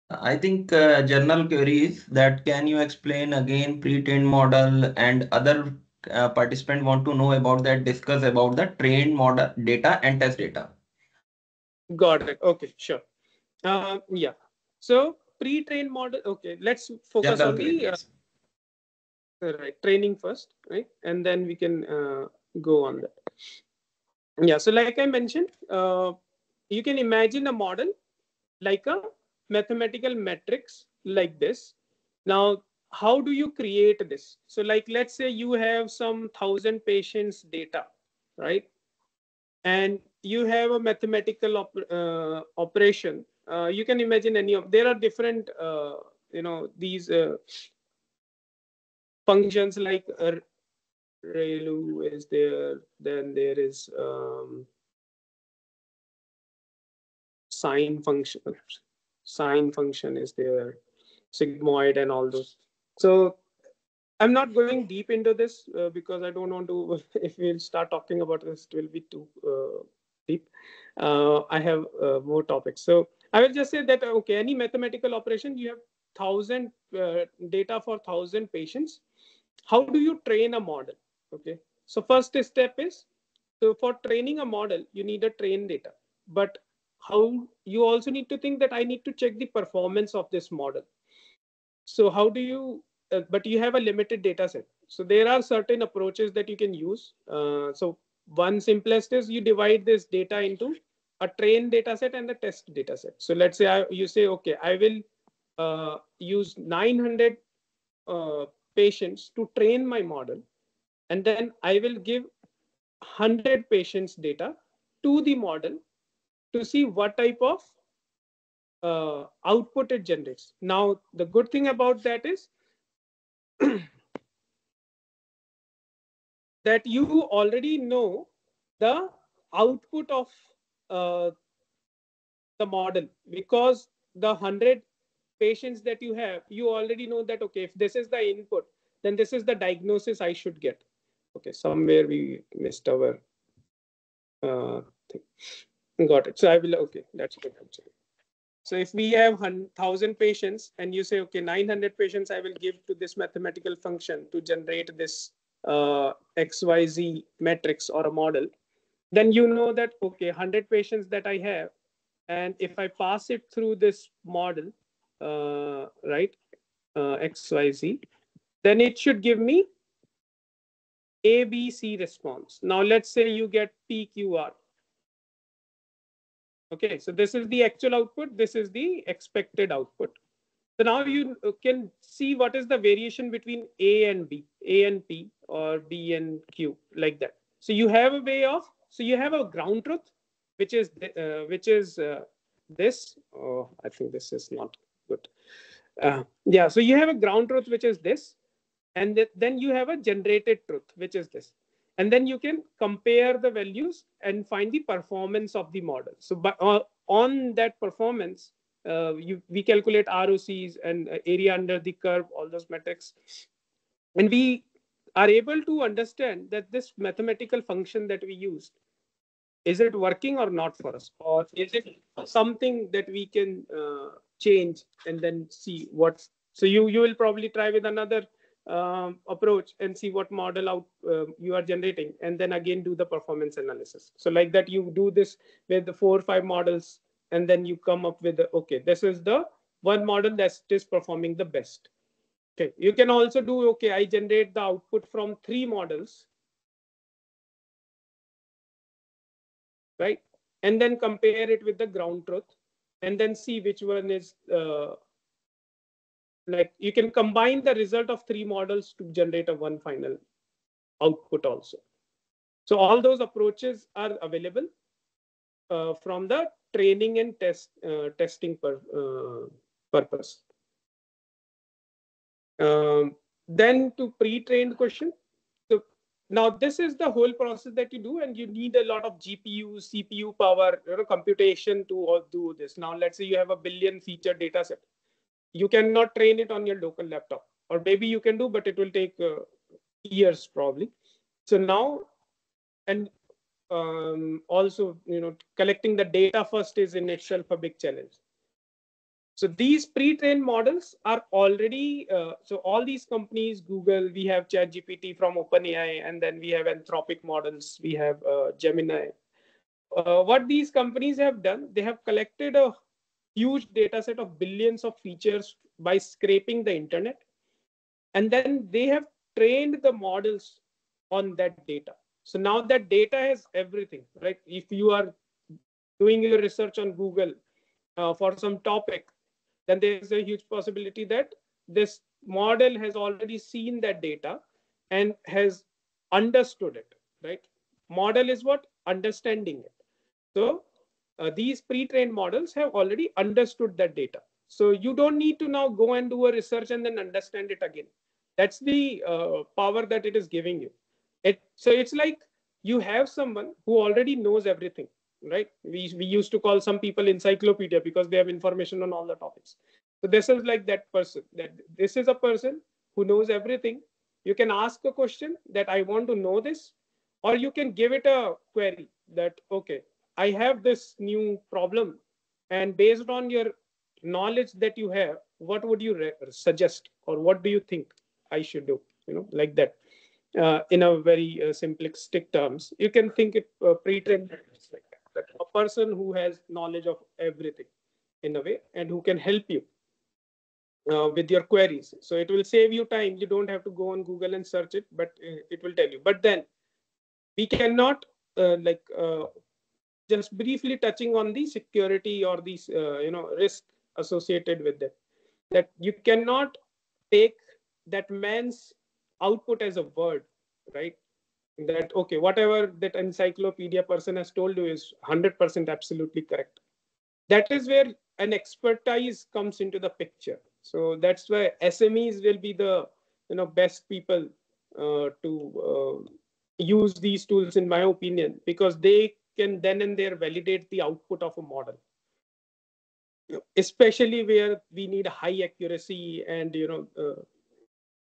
I think general queries that can you explain again pre-trained model, and other participant want to know about that, discuss about the trained model data and test data. Got it. Okay, sure. Yeah. So pre-trained model. Okay, let's focus General on the right training first, right, and then we can go on that. Yeah. So like I mentioned, you can imagine a model like a mathematical matrix like this. Now, how do you create this? So like, let's say you have some 1,000 patients data, right? And you have a mathematical operation. You can imagine any of, there are different, these functions like ReLU is there, then there is sine function is there, sigmoid and all those. So I'm not going deep into this because I don't want to, if we'll start talking about this, it will be too deep. I have more topics. So I will just say that, okay, any mathematical operation, you have 1,000 data for 1,000 patients. How do you train a model? Okay. So first step is, so for training a model, you need a train data. But how you also need to think that I need to check the performance of this model. So how do you, but you have a limited data set. So there are certain approaches that you can use. So one simplest is you divide this data into a train data set and a test data set. So let's say you say, okay, I will use 900 patients to train my model. And then I will give 100 patients data to the model to see what type of output it generates. Now, the good thing about that is that you already know the output of the model, because the 100 patients that you have, you already know that, okay, if this is the input, then this is the diagnosis I should get. Okay, somewhere we missed our thing. Got it. So I will, okay, that's good actually. So if we have 1,000 patients and you say, okay, 900 patients I will give to this mathematical function to generate this XYZ matrix or a model, then you know that, okay, 100 patients that I have, and if I pass it through this model, right, XYZ, then it should give me ABC response. Now let's say you get PQR. Okay, so this is the actual output. This is the expected output. So now you can see what is the variation between A and B, A and P, or B and Q, like that. So you have a way of, so you have a ground truth, which is this. Oh, I think this is not good. Yeah, so you have a ground truth, which is this, and then you have a generated truth, which is this. And then you can compare the values and find the performance of the model. So on that performance, we calculate ROCs and area under the curve, all those metrics. And we are able to understand that this mathematical function that we used, is it working or not for us? Or is it something that we can change and then see what? So you will probably try with another approach and see what model out you are generating, and then again do the performance analysis. So like that, you do this with the 4 or 5 models, and then you come up with the, okay, this is the one model that is performing the best. Okay, you can also do, okay, I generate the output from 3 models, right, and then compare it with the ground truth, and then see which one is like, you can combine the result of 3 models to generate a one final output also. So all those approaches are available from the training and testing purpose. Then to pre-trained question. So now this is the whole process that you do, and you need a lot of GPU, CPU power, computation to do this. Now let's say you have a billion feature data set. You cannot train it on your local laptop, or maybe you can do, but it will take years probably. So now, and also, collecting the data first is in itself a big challenge. So these pre-trained models are already, so all these companies, Google, we have ChatGPT from OpenAI, and then we have Anthropic models, we have Gemini. What these companies have done, they have collected a huge data set of billions of features by scraping the internet. And then they have trained the models on that data. So now that data has everything, right? If you are doing your research on Google for some topic, then there's a huge possibility that this model has already seen that data and has understood it, right? Model is what? Understanding it. So these pre-trained models have already understood that data. So you don't need to now go and do a research and then understand it again. That's the power that it is giving you. So it's like you have someone who already knows everything, right? We used to call some people encyclopedia because they have information on all the topics. So this is like that person. That this is a person who knows everything. You can ask a question that I want to know this, or you can give it a query that, okay, I have this new problem, and based on your knowledge that you have, what would you suggest, or what do you think I should do? Like that. In a very simplistic terms, you can think it pre-trained like that. A person who has knowledge of everything in a way, and who can help you with your queries. So it will save you time. You don't have to go on Google and search it, but it will tell you. But then we cannot just briefly touching on the security or these risk associated with that. That you cannot take that man's output as a word, right? That, okay, whatever that encyclopedia person has told you is 100% absolutely correct. That is where an expertise comes into the picture. So that's why SMEs will be the best people to use these tools, in my opinion, because they can then and there validate the output of a model, especially where we need high accuracy and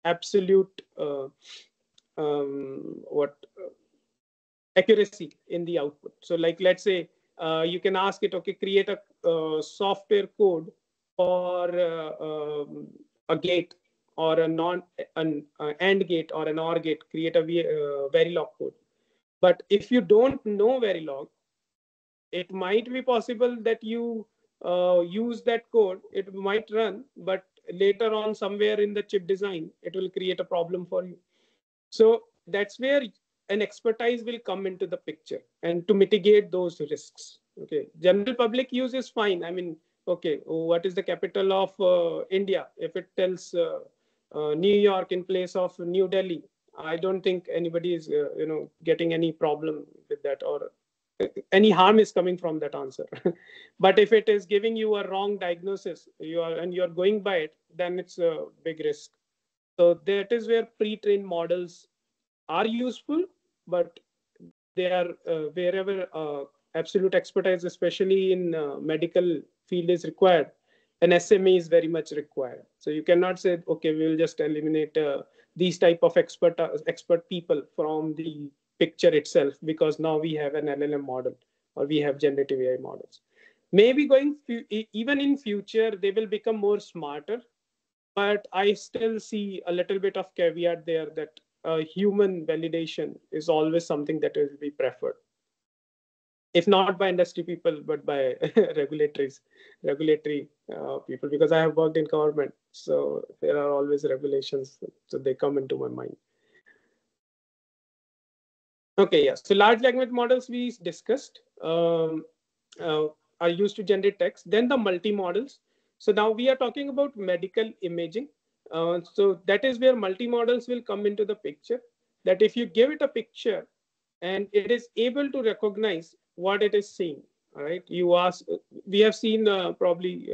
absolute accuracy in the output. So like, let's say you can ask it, okay, create a software code for a gate or a an AND gate or an OR gate, create a Verilog code. But if you don't know Verilog, it might be possible that you use that code, it might run, but later on somewhere in the chip design, it will create a problem for you. So that's where an expertise will come into the picture and to mitigate those risks. Okay, general public use is fine. I mean, okay, what is the capital of India? If it tells New York in place of New Delhi, I don't think anybody is getting any problem with that, or any harm is coming from that answer. But if it is giving you a wrong diagnosis, you're going by it, then it's a big risk. So that is where pre-trained models are useful, but they are wherever absolute expertise, especially in medical field, is required, an SME is very much required. So you cannot say, okay, we will just eliminate these type of expert people from the picture itself because now we have an LLM model or we have generative AI models. Maybe even in future, they will become more smarter, but I still see a little bit of caveat there that human validation is always something that will be preferred, if not by industry people, but by regulatory people, because I have worked in government. So there are always regulations. So they come into my mind. Okay, yeah. So large language models we discussed are used to generate text. Then the multi-models. So now we are talking about medical imaging. So that is where multi-models will come into the picture. That if you give it a picture and it is able to recognize what it is seeing, all right? You ask, we have seen probably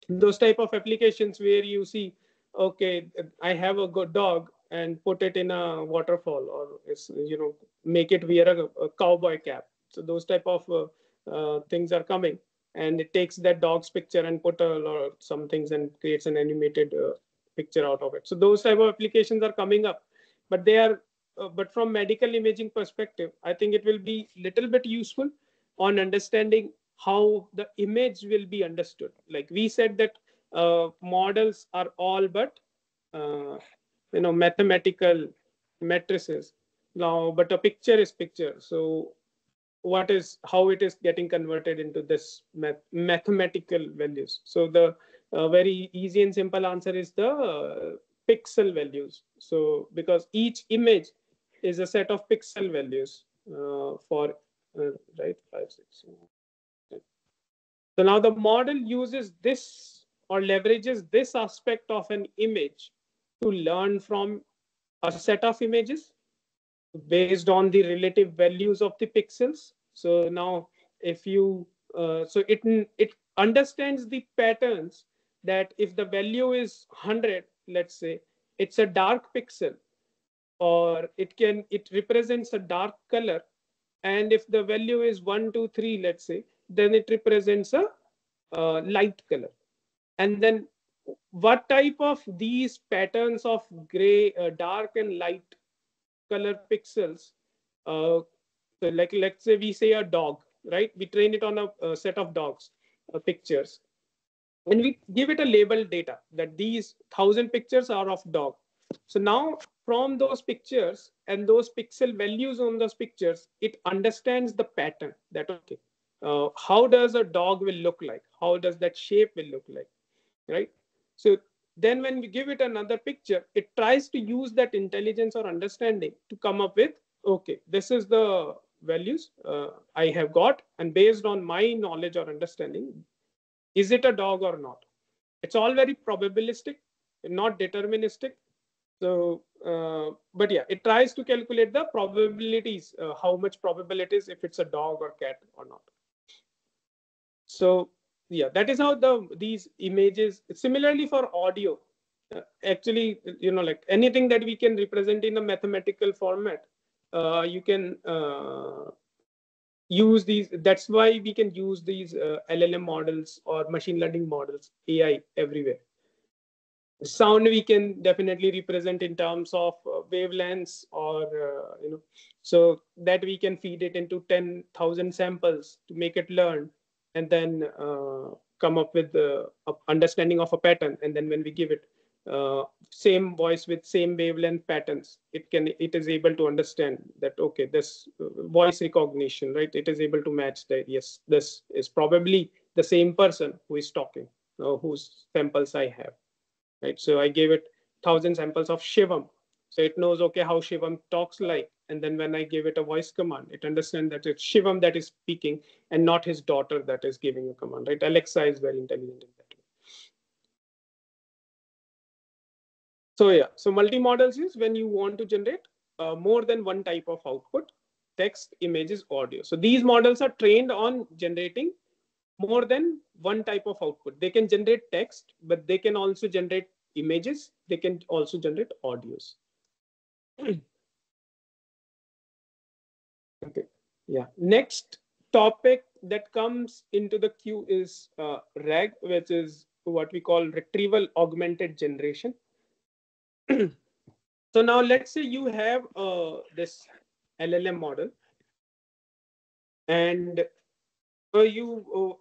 those type of applications where you see, okay, I have a good dog and put it in a waterfall, or make it wear a cowboy cap. So those type of things are coming, and it takes that dog's picture and put some things and creates an animated picture out of it. So those type of applications are coming up, but they are but from medical imaging perspective, I think it will be little bit useful on understanding how the image will be understood. Like we said that models are all but mathematical matrices now, but a picture is picture. So how it is getting converted into this mathematical values? So the very easy and simple answer is the pixel values. So because each image is a set of pixel values for right 5 6. So now the model uses this or leverages this aspect of an image to learn from a set of images based on the relative values of the pixels. So now if you so it understands the patterns, that if the value is 100, let's say, it's a dark pixel, or it represents a dark color. And if the value is 1 2 3, let's say, then it represents a light color. And then what type of these patterns of gray, dark and light color pixels, so like let's say we say a dog, right? We train it on a set of dogs pictures, and we give it a label data that these 1,000 pictures are of dog. So now from those pictures and those pixel values on those pictures, it understands the pattern that, okay, how does a dog will look like? How does that shape will look like, right? So then when we give it another picture, it tries to use that intelligence or understanding to come up with, okay, this is the values I have got, and based on my knowledge or understanding, is it a dog or not? It's all very probabilistic, not deterministic. So, but yeah, it tries to calculate the probabilities, how much probabilities if it's a dog or cat or not. So yeah, that is how these images. Similarly for audio, actually, like anything that we can represent in a mathematical format, you can use these. That's why we can use these LLM models or machine learning models, AI everywhere. Sound we can definitely represent in terms of wavelengths, or so that we can feed it into 10,000 samples to make it learn, and then come up with the understanding of a pattern. And then when we give it same voice with same wavelength patterns, it is able to understand that, okay, this voice recognition, right? It is able to match that, yes, this is probably the same person who is talking, whose samples I have. Right, so I gave it 1,000 samples of Shivam, so it knows, okay, how Shivam talks like. And then when I give it a voice command, it understands that it's Shivam that is speaking and not his daughter that is giving a command. Right, Alexa is very intelligent in that way. So yeah, so multi-modals is when you want to generate more than one type of output: text, images, audio. So these models are trained on generating more than one type of output. They can generate text, but they can also generate images. They can also generate audios. Okay. Yeah. Next topic that comes into the queue is RAG, which is what we call retrieval augmented generation. So now let's say you have this LLM model, and you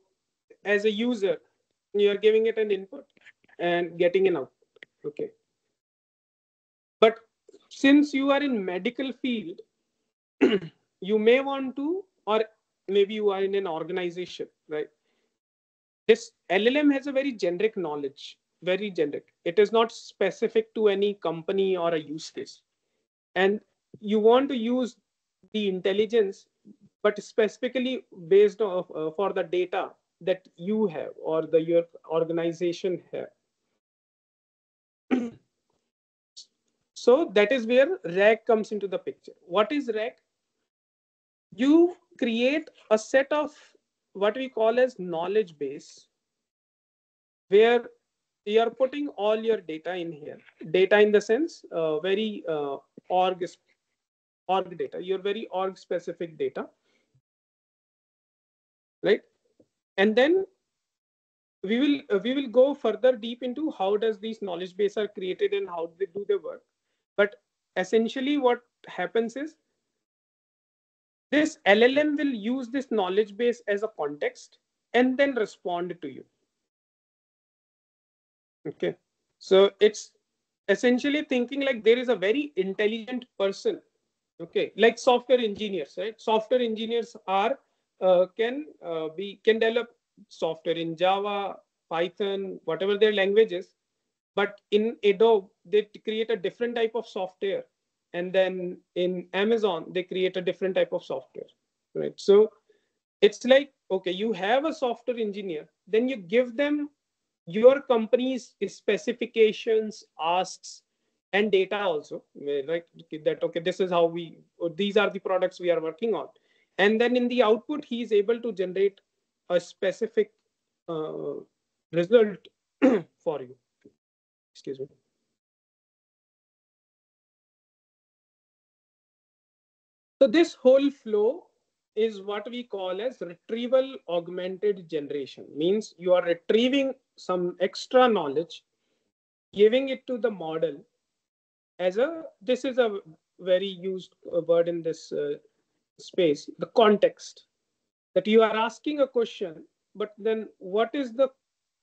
as a user, you are giving it an input and getting an output. Okay. But since you are in medical field, you may want to, or maybe you are in an organization, right? This LLM has a very generic knowledge, very generic. It is not specific to any company or a use case. And you want to use the intelligence, but specifically based on for the data that you have or your organization have. So that is where RAG comes into the picture. What is RAG? You create a set of what we call as knowledge base, where you are putting all your data in here. Data in the sense very org data, your very org specific data, right? And then we will go further deep into how does these knowledge base are created and how they do their work. But essentially what happens is this LLM will use this knowledge base as a context and then respond to you. Okay, so it's essentially thinking like there is a very intelligent person. Okay, like software engineers, right? Software engineers are can develop software in Java, Python, whatever their language is. But in Adobe, they create a different type of software, and then in Amazon, they create a different type of software, right? So it's like, okay, you have a software engineer, then you give them your company's specifications, asks, and data also, right? That, okay, this is how these are the products we are working on. And then in the output, he is able to generate a specific result for you. Excuse me. So this whole flow is what we call as retrieval augmented generation. Means you are retrieving some extra knowledge, giving it to the model as this is a very used word in this space, the context, that you are asking a question, but then what is the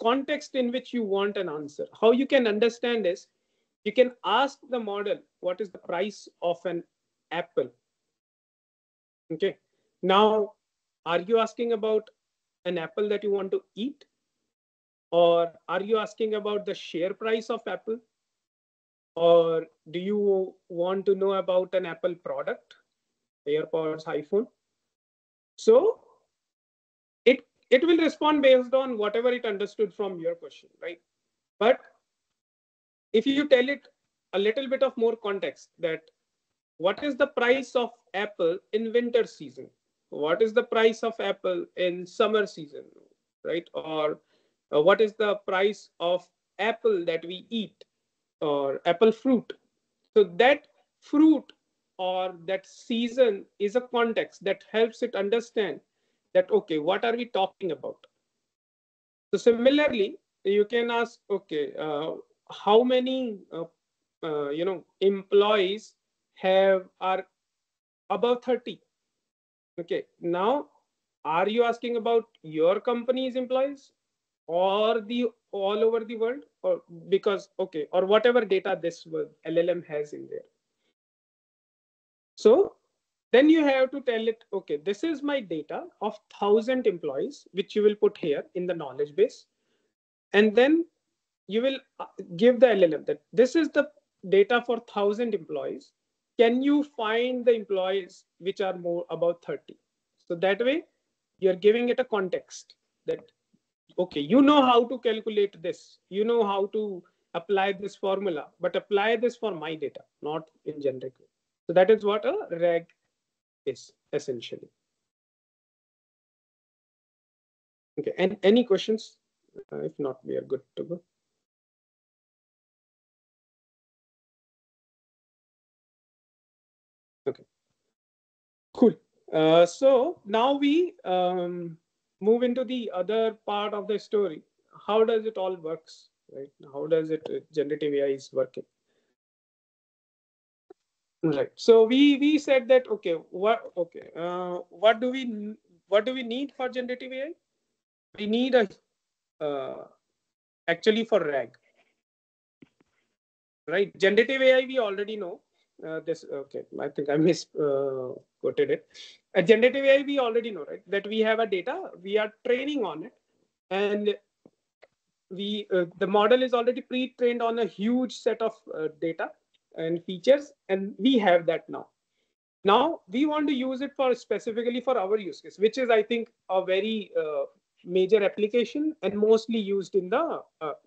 context in which you want an answer? How you can understand is you can ask the model, what is the price of an apple? Okay. Now, are you asking about an apple that you want to eat? Or are you asking about the share price of Apple? Or do you want to know about an Apple product, AirPods, iPhone? So it will respond based on whatever it understood from your question, right? But if you tell it a little bit of more context, that what is the price of Apple in winter season? What is the price of Apple in summer season, right? Or what is the price of apple that we eat, or apple fruit? So that fruit or that season is a context that helps it understand that, okay, what are we talking about? So similarly, you can ask, okay, how many employees are above 30. Okay, now are you asking about your company's employees or the all over the world, or because okay, or whatever data this LLM has in there? So then you have to tell it, okay, this is my data of 1,000 employees, which you will put here in the knowledge base. And then you will give the LLM that this is the data for 1,000 employees. Can you find the employees which are more about 30? So that way you're giving it a context that, okay, you know how to calculate this, you know how to apply this formula, but apply this for my data, not in generic. So that is what a RAG is essentially. Okay, and any questions? If not, we are good to go. Okay, cool. So now we move into the other part of the story. How does it all works, right? How does it generative AI is working? Right. So we said that what do we need for generative AI? We need a actually for RAG, right? Generative AI we already know. This okay, I think I misquoted it. Generative AI we already know, right? That we have a data, we are training on it, and the model is already pre-trained on a huge set of data and features, and we have that now. Now we want to use it for specifically for our use case, which is I think a very major application and mostly used in the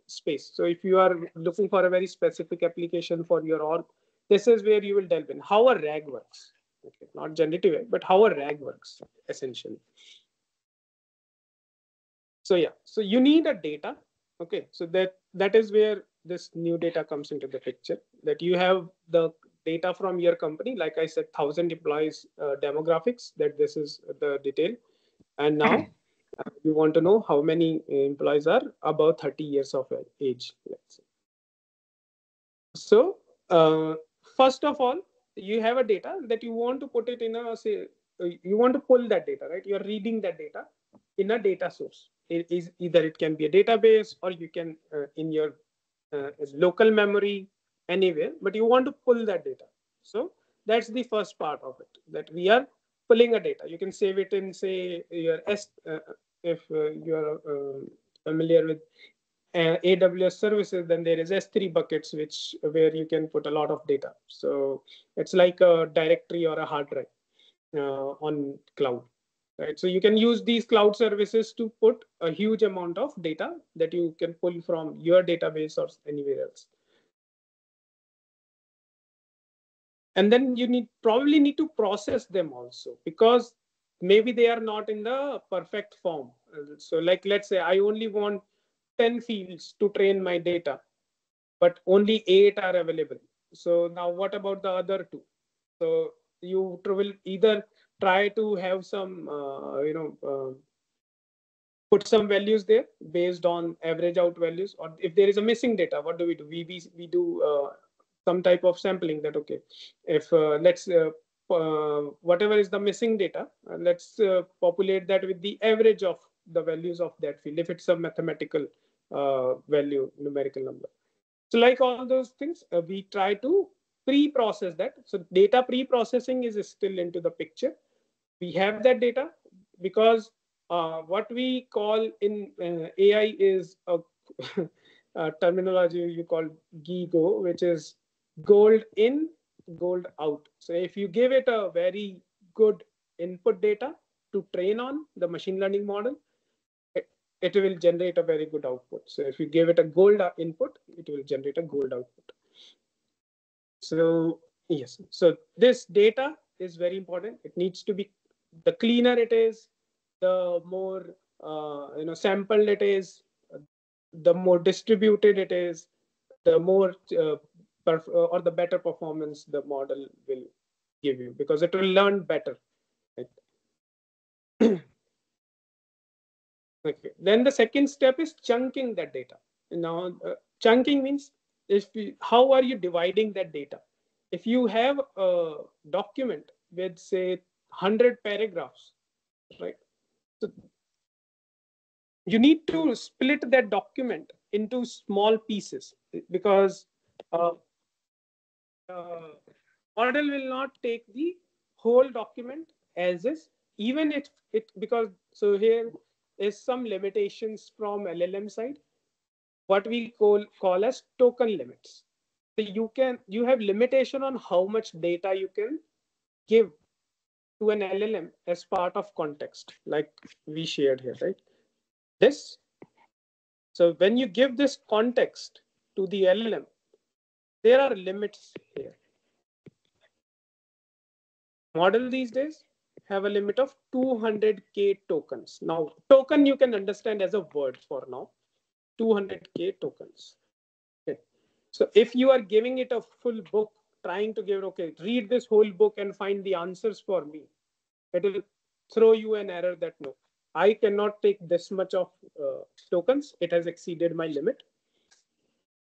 space. So if you are looking for a very specific application for your org, this is where you will delve in how a RAG works. Okay, not generative AI, but how a RAG works essentially. So yeah, so you need a data. Okay, so that is where this new data comes into the picture. That you have the data from your company, like I said, 1,000 employees demographics. That this is the detail, and now you want to know how many employees are above 30 years of age. Let's say. So first of all, you have a data that you want to put it in a say. You want to pull that data, right? You are reading that data in a data source. It is either it can be a database or you can in your local memory anywhere, but you want to pull that data. So that's the first part of it, that we are pulling a data. You can save it in say your if you are familiar with AWS services, then there is S3 buckets, where you can put a lot of data. So it's like a directory or a hard drive on cloud. Right. So you can use these cloud services to put a huge amount of data that you can pull from your database or anywhere else. And then you probably need to process them also, because maybe they are not in the perfect form. So like, let's say I only want 10 fields to train my data, but only 8 are available. So now what about the other 2? So you will either try to have some, put some values there based on average out values, or if there is a missing data, what do? We do some type of sampling that, okay, if let's whatever is the missing data, let's populate that with the average of the values of that field, if it's a mathematical value, numerical number. So like all those things, we try to pre-process that. So data pre-processing is still into the picture. We have that data because what we call in AI is a terminology you call GIGO, which is gold in, gold out. So if you give it a very good input data to train on the machine learning model, it will generate a very good output. So if you give it a gold input, it will generate a gold output. So yes, so this data is very important. It needs to be, the cleaner it is, the more sampled it is, the more distributed it is, the more or the better performance the model will give you, because it will learn better. Right? Okay. Then the second step is chunking that data. Now, chunking means how are you dividing that data? If you have a document with say 100 paragraphs, right? So you need to split that document into small pieces because model will not take the whole document as is, even if it, because so here is some limitations from LLM side, what we call as token limits. So you have limitation on how much data you can give to an LLM as part of context, like we shared here, right? This. So when you give this context to the LLM, there are limits here. Model these days have a limit of 200k tokens. Now, token you can understand as a word for now, 200k tokens. Okay. So if you are giving it a full book, trying to give, okay, read this whole book and find the answers for me, it will throw you an error that no, I cannot take this much of tokens. It has exceeded my limit.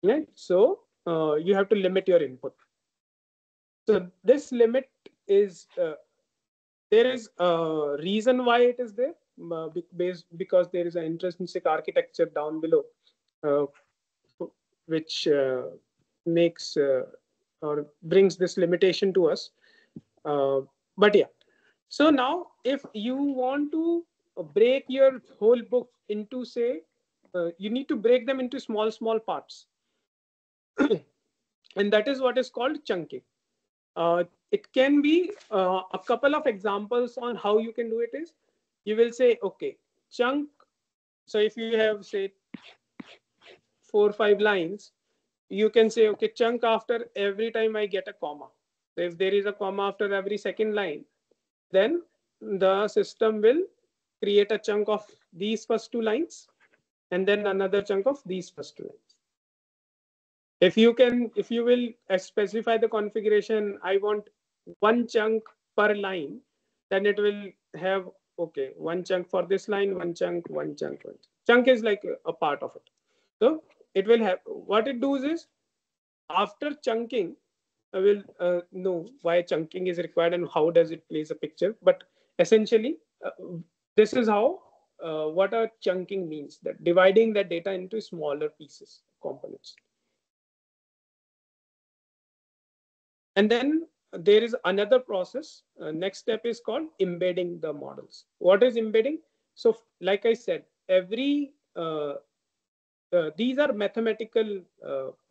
Right? So you have to limit your input. So this limit is there is a reason why it is there, because there is an intrinsic architecture down below, which makes or brings this limitation to us. But yeah, so now if you want to break your whole book into, say, you need to break them into small parts. And that is what is called chunking. It can be a couple of examples on how you can do it is, you will say, okay, chunk. So if you have, say, 4 or 5 lines, you can say, okay, chunk after every time I get a comma. So if there is a comma after every second line, then the system will create a chunk of these first 2 lines and then another chunk of these first 2 lines. If you will specify the configuration, I want 1 chunk per line, then it will have, okay, 1 chunk for this line, 1 chunk, 1 chunk, 1 chunk. Chunk is like a part of it. So it will have, what it does is, after chunking, I will know why chunking is required and how does it place a picture. But essentially, this is how what a chunking means, that dividing the data into smaller pieces, components. And then there is another process. Next step is called embedding the models. What is embedding? So like I said, every these are mathematical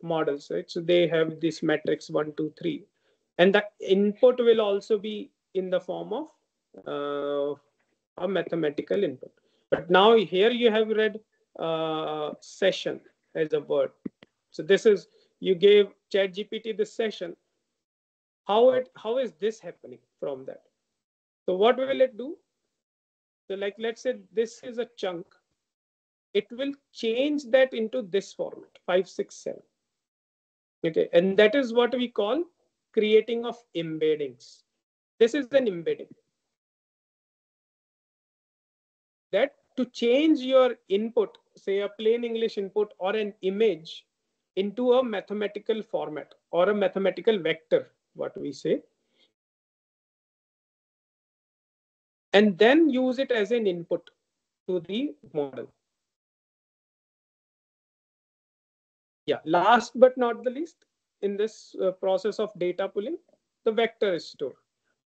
models, right? So they have this matrix 1, 2, 3, and the input will also be in the form of a mathematical input. But now here you have read session as a word. So this is, you gave ChatGPT this session. How is this happening from that? So what will it do? So like, let's say this is a chunk. It will change that into this format, 5, 6, 7. Okay, and that is what we call creating of embeddings. This is an embedding. That to change your input, say a plain English input or an image, into a mathematical format or a mathematical vector, what we say, and then use it as an input to the model. Yeah, last but not the least, in this process of data pulling, the vector store.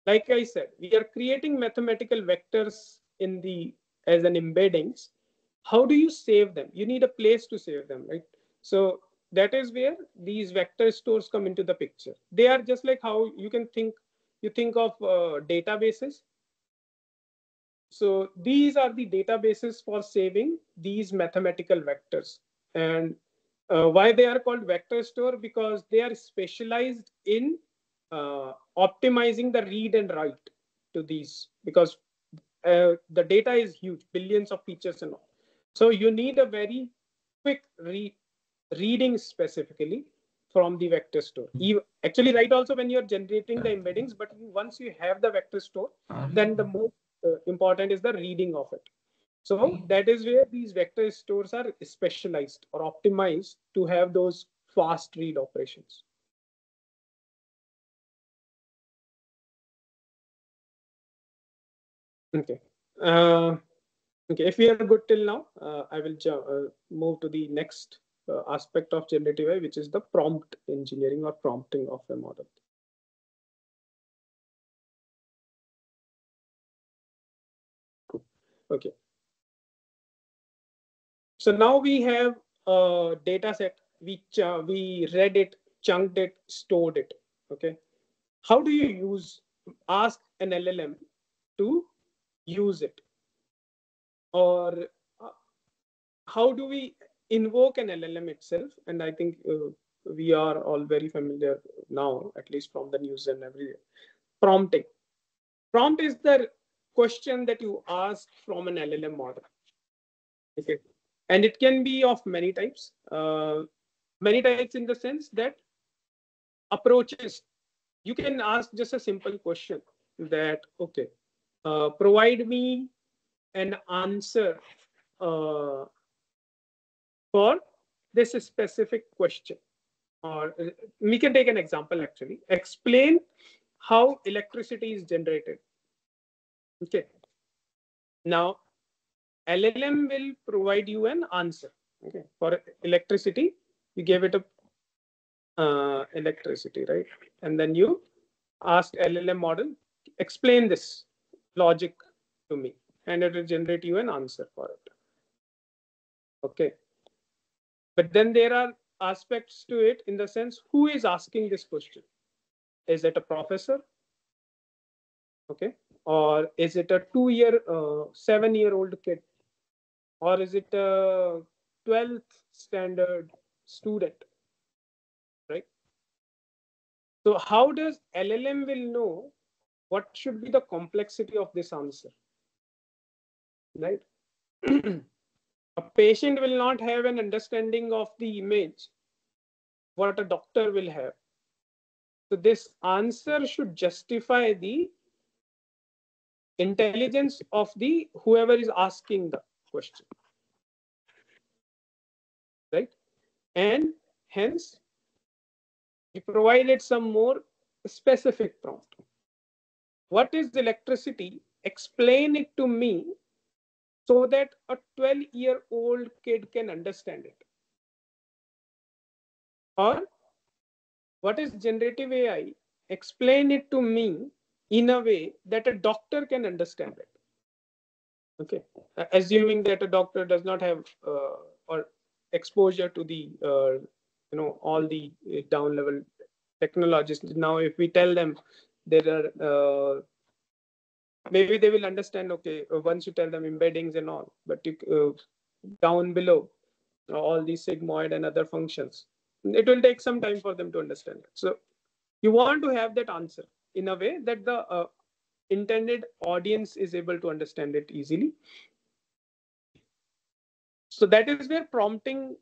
Like I said, we are creating mathematical vectors in the as an embeddings. How do you save them? You need a place to save them, right? So that is where these vector stores come into the picture. They are just like how you think of databases. So these are the databases for saving these mathematical vectors. And why they are called vector store? Because they are specialized in optimizing the read and write to these, because the data is huge, billions of features and all. So you need a very quick reading specifically from the vector store. You actually write also when you're generating the embeddings, but once you have the vector store, then the most important is the reading of it. So that is where these vector stores are specialized or optimized to have those fast read operations. Okay. Okay, if we are good till now, I will move to the next aspect of generative AI, which is the prompt engineering or prompting of a model. Cool. Okay. So now we have a data set, we read it, chunked it, stored it. Okay. How do you ask an LLM to use it? Or how do we invoke an LLM itself? And I think we are all very familiar now, at least from the news and everywhere. Prompting. Prompt is the question that you ask from an LLM model. Okay. And it can be of many types. Many types in the sense that approaches. You can ask just a simple question that, okay, provide me an answer for this specific question. Or we can take an example actually. Explain how electricity is generated. Okay. Now, LLM will provide you an answer. Okay. For electricity, you gave it a electricity, right? And then you ask LLM model, explain this logic to me, and it will generate you an answer for it. Okay. But then there are aspects to it in the sense, who is asking this question? Is it a professor? Okay. Or is it a 7-year-old kid? Or is it a 12th standard student? Right? So how does LLM will know what should be the complexity of this answer? Right? A patient will not have an understanding of the image what a doctor will have. So this answer should justify the intelligence of the whoever is asking the question. Right? And hence, we provided some more specific prompt. What is electricity? Explain it to me so that a 12-year-old kid can understand it. Or what is generative AI? Explain it to me in a way that a doctor can understand it. Okay, assuming that a doctor does not have or exposure to the all the down level technologies. Now, if we tell them there are maybe they will understand. Okay, once you tell them embeddings and all, but you, down below all these sigmoid and other functions, it will take some time for them to understand it. So you want to have that answer in a way that the intended audience is able to understand it easily. So that is where prompting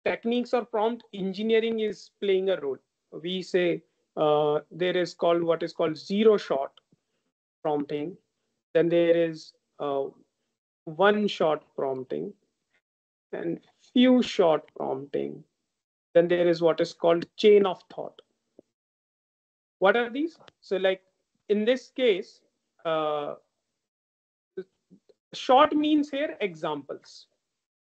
techniques or prompt engineering is playing a role. We say there is called what is called zero shot prompting. Then there is one shot prompting and few shot prompting. Then there is what is called chain of thought. What are these? So like in this case, short means here examples.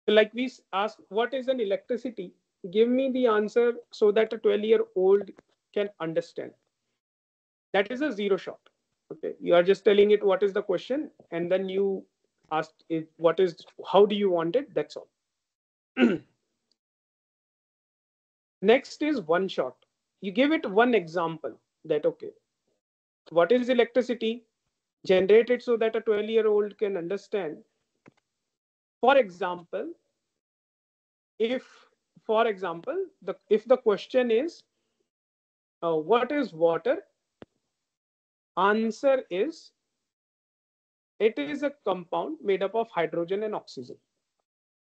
So like we ask, what is an electricity? Give me the answer so that a 12-year-old can understand. That is a zero shot. Okay, you are just telling it what is the question, and then you ask it what is, how do you want it? That's all. Next is one shot. You give it one example that, okay, what is electricity? Generate it so that a 12-year-old can understand. For example, if the question is what is water? Answer is it is a compound made up of hydrogen and oxygen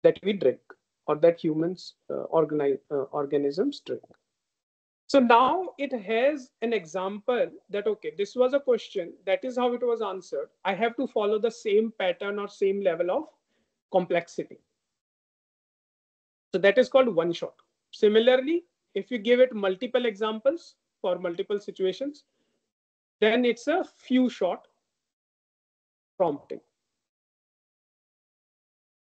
that we drink or that humans organisms drink. So now it has an example that, okay, this was a question, that is how it was answered. I have to follow the same pattern or same level of complexity. So that is called one shot. Similarly, if you give it multiple examples for multiple situations, then it's a few shot prompting.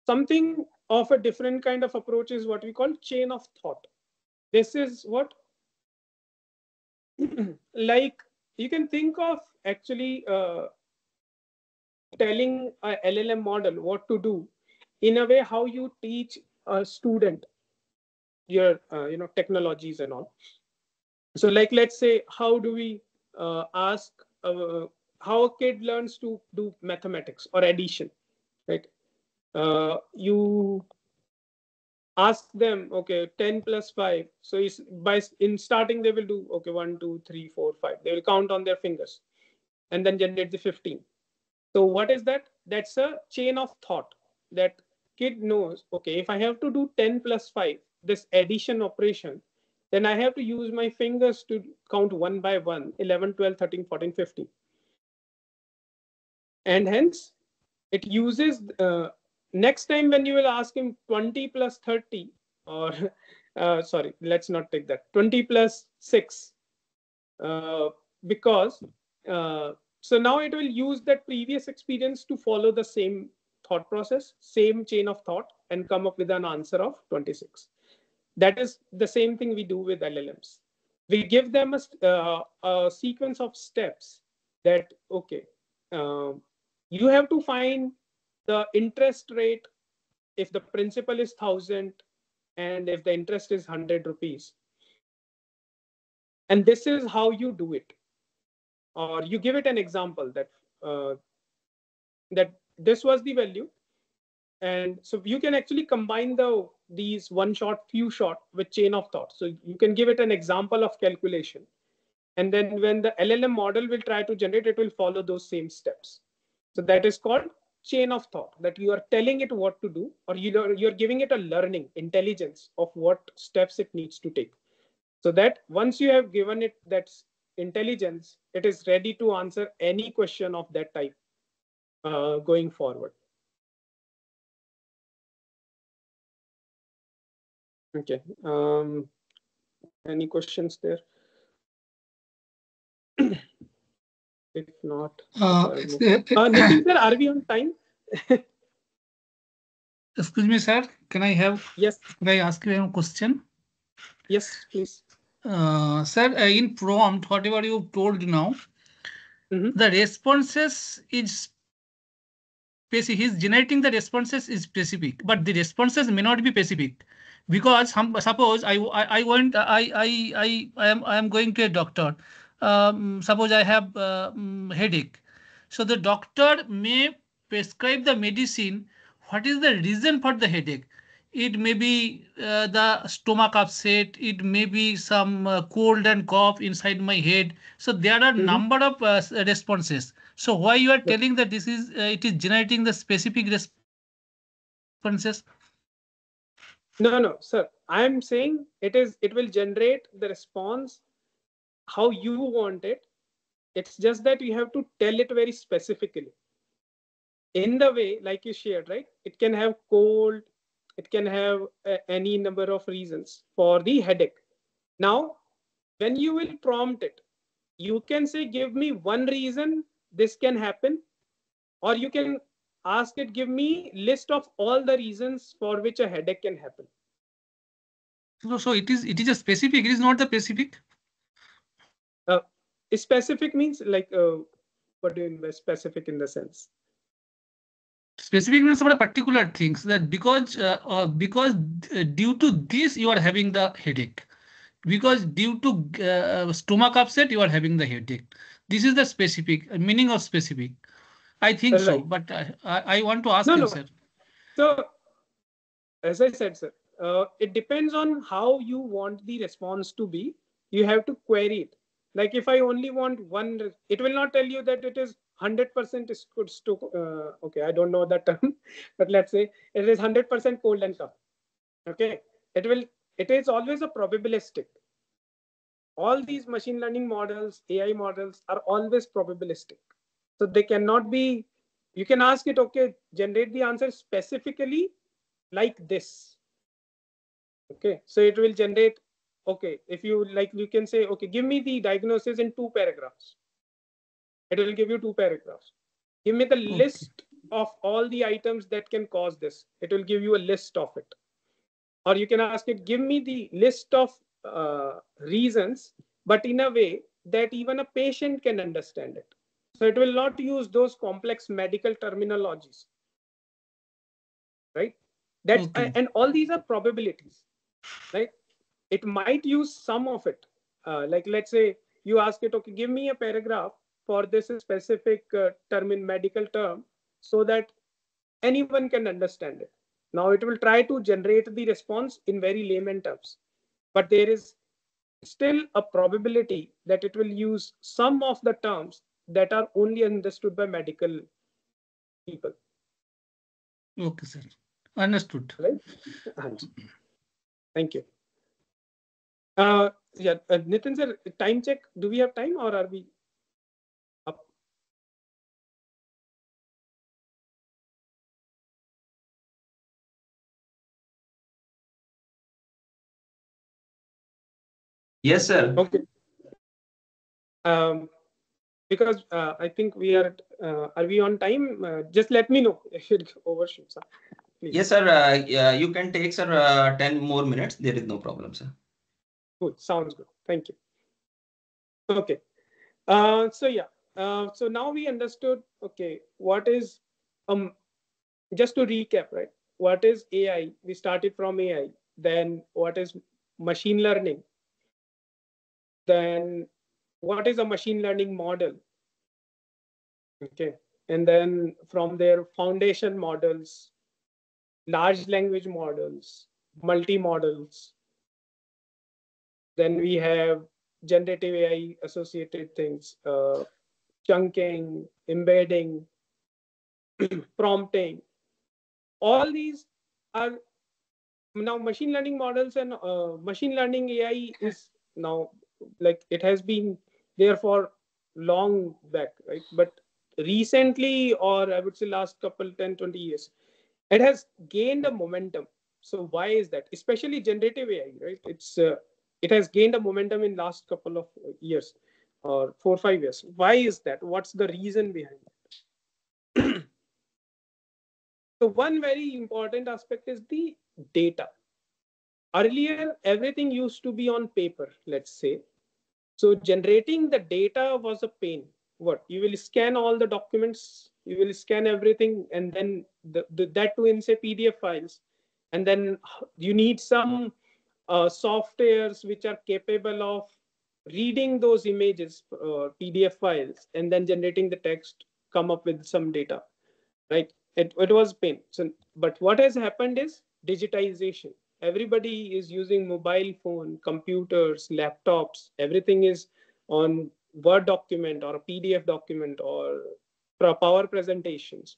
Something of a different kind of approach is what we call chain of thought. This is what like you can think of actually telling a LLM model what to do in a way how you teach a student your technologies and all. So like let's say how do we ask how a kid learns to do mathematics or addition, right? You ask them, okay, 10 plus 5. So in starting they will do, okay, 1 2 3 4 5. They will count on their fingers and then generate the 15. So what is that? That's a chain of thought that kid knows, okay, if I have to do 10 plus 5, this addition operation, then I have to use my fingers to count one by one, 11, 12, 13, 14, 15. And hence it uses, next time when you will ask him 20 plus 30, or sorry, let's not take that, 20 plus 6, because so now it will use that previous experience to follow the same thought process, same chain of thought, and come up with an answer of 26. That is the same thing we do with LLMs. We give them a sequence of steps that, okay, you have to find the interest rate if the principal is 1,000 and if the interest is 100 rupees. And this is how you do it. Or you give it an example that that this was the value. And so you can actually combine these one shot, few shot with chain of thought. So you can give it an example of calculation. And then when the LLM model will try to generate, it will follow those same steps. So that is called chain of thought, that you are telling it what to do, or you're giving it a learning intelligence of what steps it needs to take. So that once you have given it that intelligence, it is ready to answer any question of that type going forward. Okay. Any questions there? If not, Nitin sir, are we on time? Excuse me, sir. Can I ask you a question? Yes, please. Sir, in prompt, whatever you told now, the responses is specific. He's generating the responses is specific, but the responses may not be specific, because suppose I am going to a doctor. Suppose I have headache, so the doctor may prescribe the medicine. What is the reason for the headache? It may be the stomach upset. It may be some cold and cough inside my head. So there are number of responses. So why you are telling that this is it is generating the specific responses? No, sir. I am saying it will generate the response how you want it. It's just that you have to tell it very specifically. In the way, like you shared, right? It can have cold, it can have any number of reasons for the headache. Now, when you will prompt it, you can say, give me one reason this can happen, or you can ask it, give me list of all the reasons for which a headache can happen. So it is a specific. It is not the specific. Specific means like what do you mean by specific in the sense? Specific means about particular things, that because due to this you are having the headache, because due to stomach upset you are having the headache. This is the specific meaning of specific. I think so, but I want to ask you, sir. So as I said, sir, it depends on how you want the response to be. You have to query it. Like if I only want one, it will not tell you that it is 100% is good. Okay, I don't know that term, but let's say it is 100% cold and cough. Okay, it is always a probabilistic. All these machine learning models, AI models are always probabilistic. So they cannot be, you can ask it, okay, generate the answer specifically like this. Okay, so it will generate okay, if you like, you can say, okay, give me the diagnosis in 2 paragraphs. It will give you 2 paragraphs. Give me the list of all the items that can cause this. It will give you a list of it. Or you can ask it, give me the list of reasons, but in a way that even a patient can understand it. So it will not use those complex medical terminologies, right? That's and all these are probabilities, right? It might use some of it. Like let's say you ask it, okay, give me a paragraph for this specific term in medical term so that anyone can understand it. Now it will try to generate the response in very layman terms, but there is still a probability that it will use some of the terms that are only understood by medical people. Okay, sir. Understood. Right? Thank you. Yeah, Nitin sir, time check. Do we have time or are we up? Yes, sir. Okay. Because I think we are we on time? Just let me know if it overshoots. Please. Yes, sir. You can take, sir, 10 more minutes. There is no problem, sir. Good. Sounds good. Thank you. Okay. So yeah. So now we understood, okay, what is, just to recap, right? What is AI? We started from AI. Then what is machine learning? Then what is a machine learning model? Okay. And then from there, foundation models, large language models, multi-models. Then we have generative AI associated things, chunking, embedding, prompting. All these are now machine learning models, and machine learning AI is now, like, it has been there for long back, right? But recently, or I would say last couple 10-20 years, it has gained a momentum. So why is that? Especially generative AI, right? It has gained a momentum in last couple of years, or 4-5 years. Why is that? What's the reason behind it? So one very important aspect is the data. Earlier, everything used to be on paper, let's say. So generating the data was a pain. What? You will scan all the documents, you will scan everything, and then that too in, say, PDF files. And then you need some softwares which are capable of reading those images, PDF files, and then generating the text, come up with some data, right? It was pain. So, but what has happened is digitization. Everybody is using mobile phone, computers, laptops. Everything is on Word document or a PDF document or power presentations.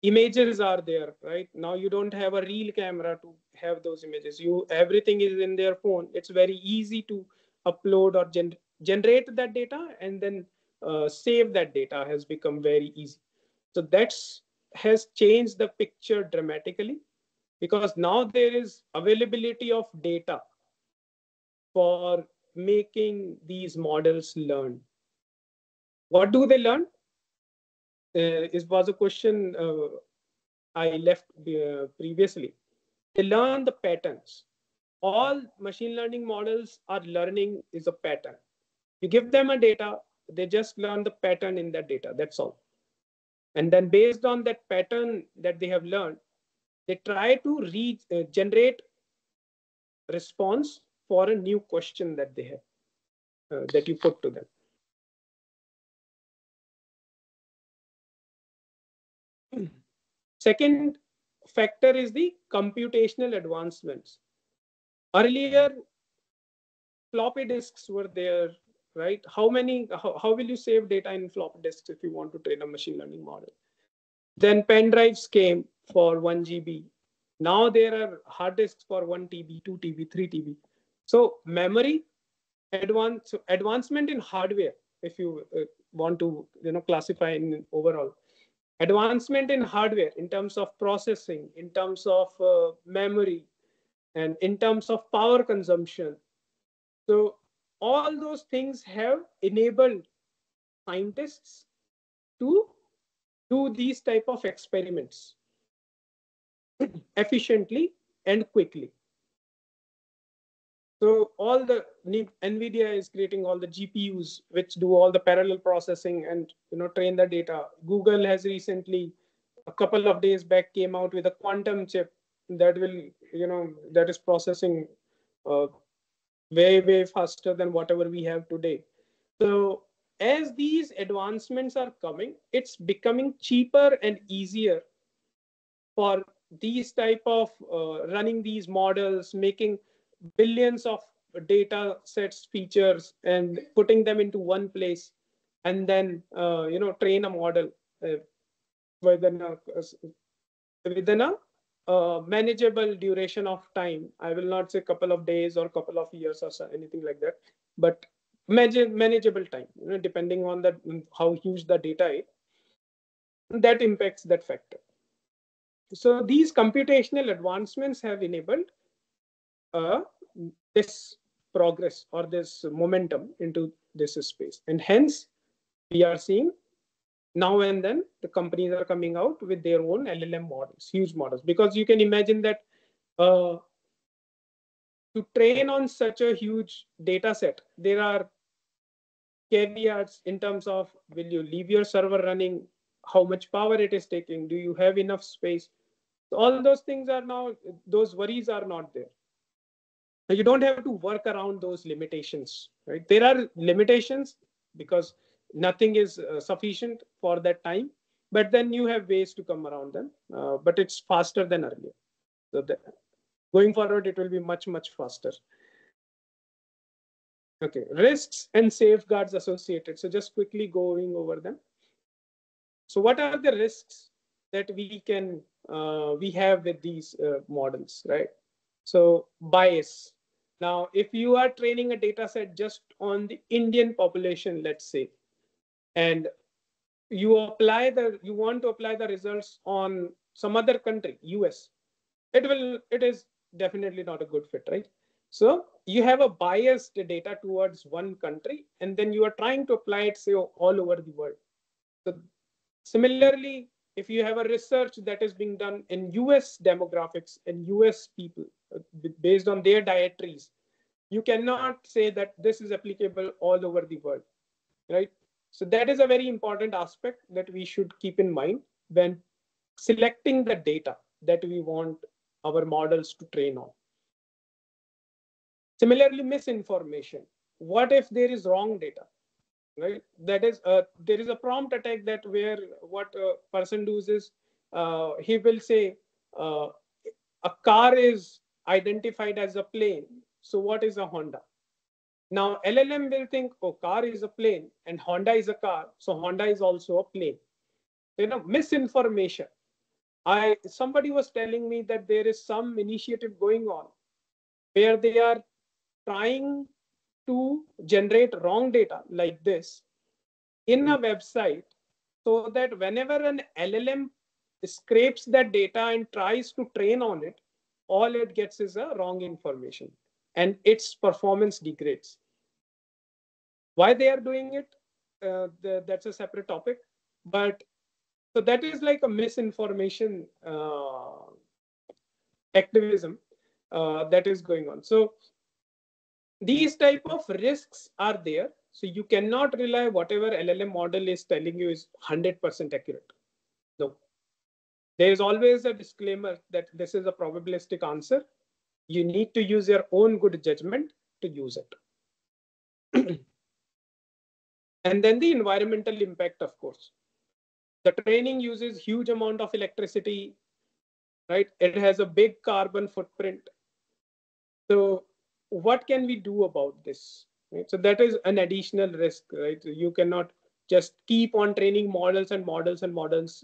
Images are there, right? Now you don't have a real camera to have those images. Everything is in their phone. It's very easy to upload or generate that data, and then save that data has become very easy. So that's has changed the picture dramatically, because now there is availability of data for making these models learn. What do they learn? It was a question I left previously. They learn the patterns. All machine learning models are learning is a pattern. You give them a data, they just learn the pattern in that data. That's all. And then based on that pattern that they have learned, they try to generate response for a new question that they have, that you put to them. Second factor is the computational advancements. Earlier, floppy disks were there, right? How will you save data in floppy disks if you want to train a machine learning model? Then pen drives came for 1 GB. Now there are hard disks for 1 TB, 2 TB, 3 TB. So memory advancement in hardware, if you want to classify in overall, advancement in hardware in terms of processing, in terms of memory, and in terms of power consumption. So all those things have enabled scientists to do these type of experiments efficiently and quickly. So all the NVIDIA is creating all the GPUs which do all the parallel processing and train the data. Google has recently, a couple of days back, came out with a quantum chip that will that is processing way faster than whatever we have today. So as these advancements are coming, it's becoming cheaper and easier for these type of running these models, making billions of data sets, features, and putting them into one place, and then train a model uh, within a manageable duration of time. I will not say couple of days or couple of years or anything like that, but manageable time, depending on how huge the data is, that impacts that factor. So these computational advancements have enabled this progress or this momentum into this space, and hence we are seeing now and then the companies are coming out with their own LLM models, huge models, because you can imagine that to train on such a huge data set, there are caveats in terms of, will you leave your server running, how much power it is taking, do you have enough space? All those things are now, those worries are not there. You don't have to work around those limitations, right? There are limitations because nothing is sufficient for that time, but then you have ways to come around them, but it's faster than earlier. So going forward, it will be much faster. Okay, risks and safeguards associated. So just quickly going over them. So what are the risks that we have with these models, right? So bias. Now, if you are training a data set just on the Indian population, let's say, and you want to apply the results on some other country, US, it is definitely not a good fit, right? So you have a biased data towards one country, and then you are trying to apply it, say, all over the world. So similarly, if you have a research that is being done in US demographics and US people based on their dietaries, you cannot say that this is applicable all over the world, right? So that is a very important aspect that we should keep in mind when selecting the data that we want our models to train on. Similarly, misinformation. What if there is wrong data? Right, that is there is a prompt attack that where what a person does is he will say a car is identified as a plane, so what is a Honda? Now LLM will think, oh, car is a plane and Honda is a car, so Honda is also a plane. Misinformation. Somebody was telling me that there is some initiative going on where they are trying to generate wrong data like this in a website, so that whenever an LLM scrapes that data and tries to train on it, all it gets is a wrong information and its performance degrades. Why they are doing it, that's a separate topic. But so that is like a misinformation activism that is going on. So these type of risks are there. So you cannot rely whatever LLM model is telling you is 100% accurate. No. There is always a disclaimer that this is a probabilistic answer. You need to use your own good judgment to use it. And then the environmental impact, of course. The training uses huge amount of electricity, right? It has a big carbon footprint. So what can we do about this? Right? So that is an additional risk, right? So you cannot just keep on training models and models and models,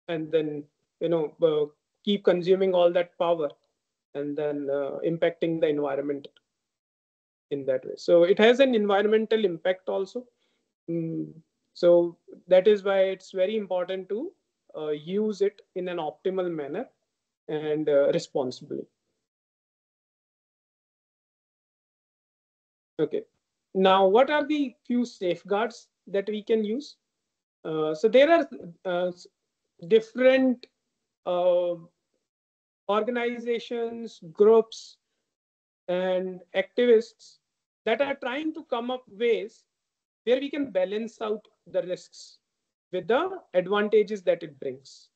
and then keep consuming all that power and then impacting the environment in that way. So it has an environmental impact also. So that is why it's very important to use it in an optimal manner and responsibly. Okay. Now, what are the few safeguards that we can use? So there are different uh, organizations, groups, and activists that are trying to come up ways where we can balance out the risks with the advantages that it brings.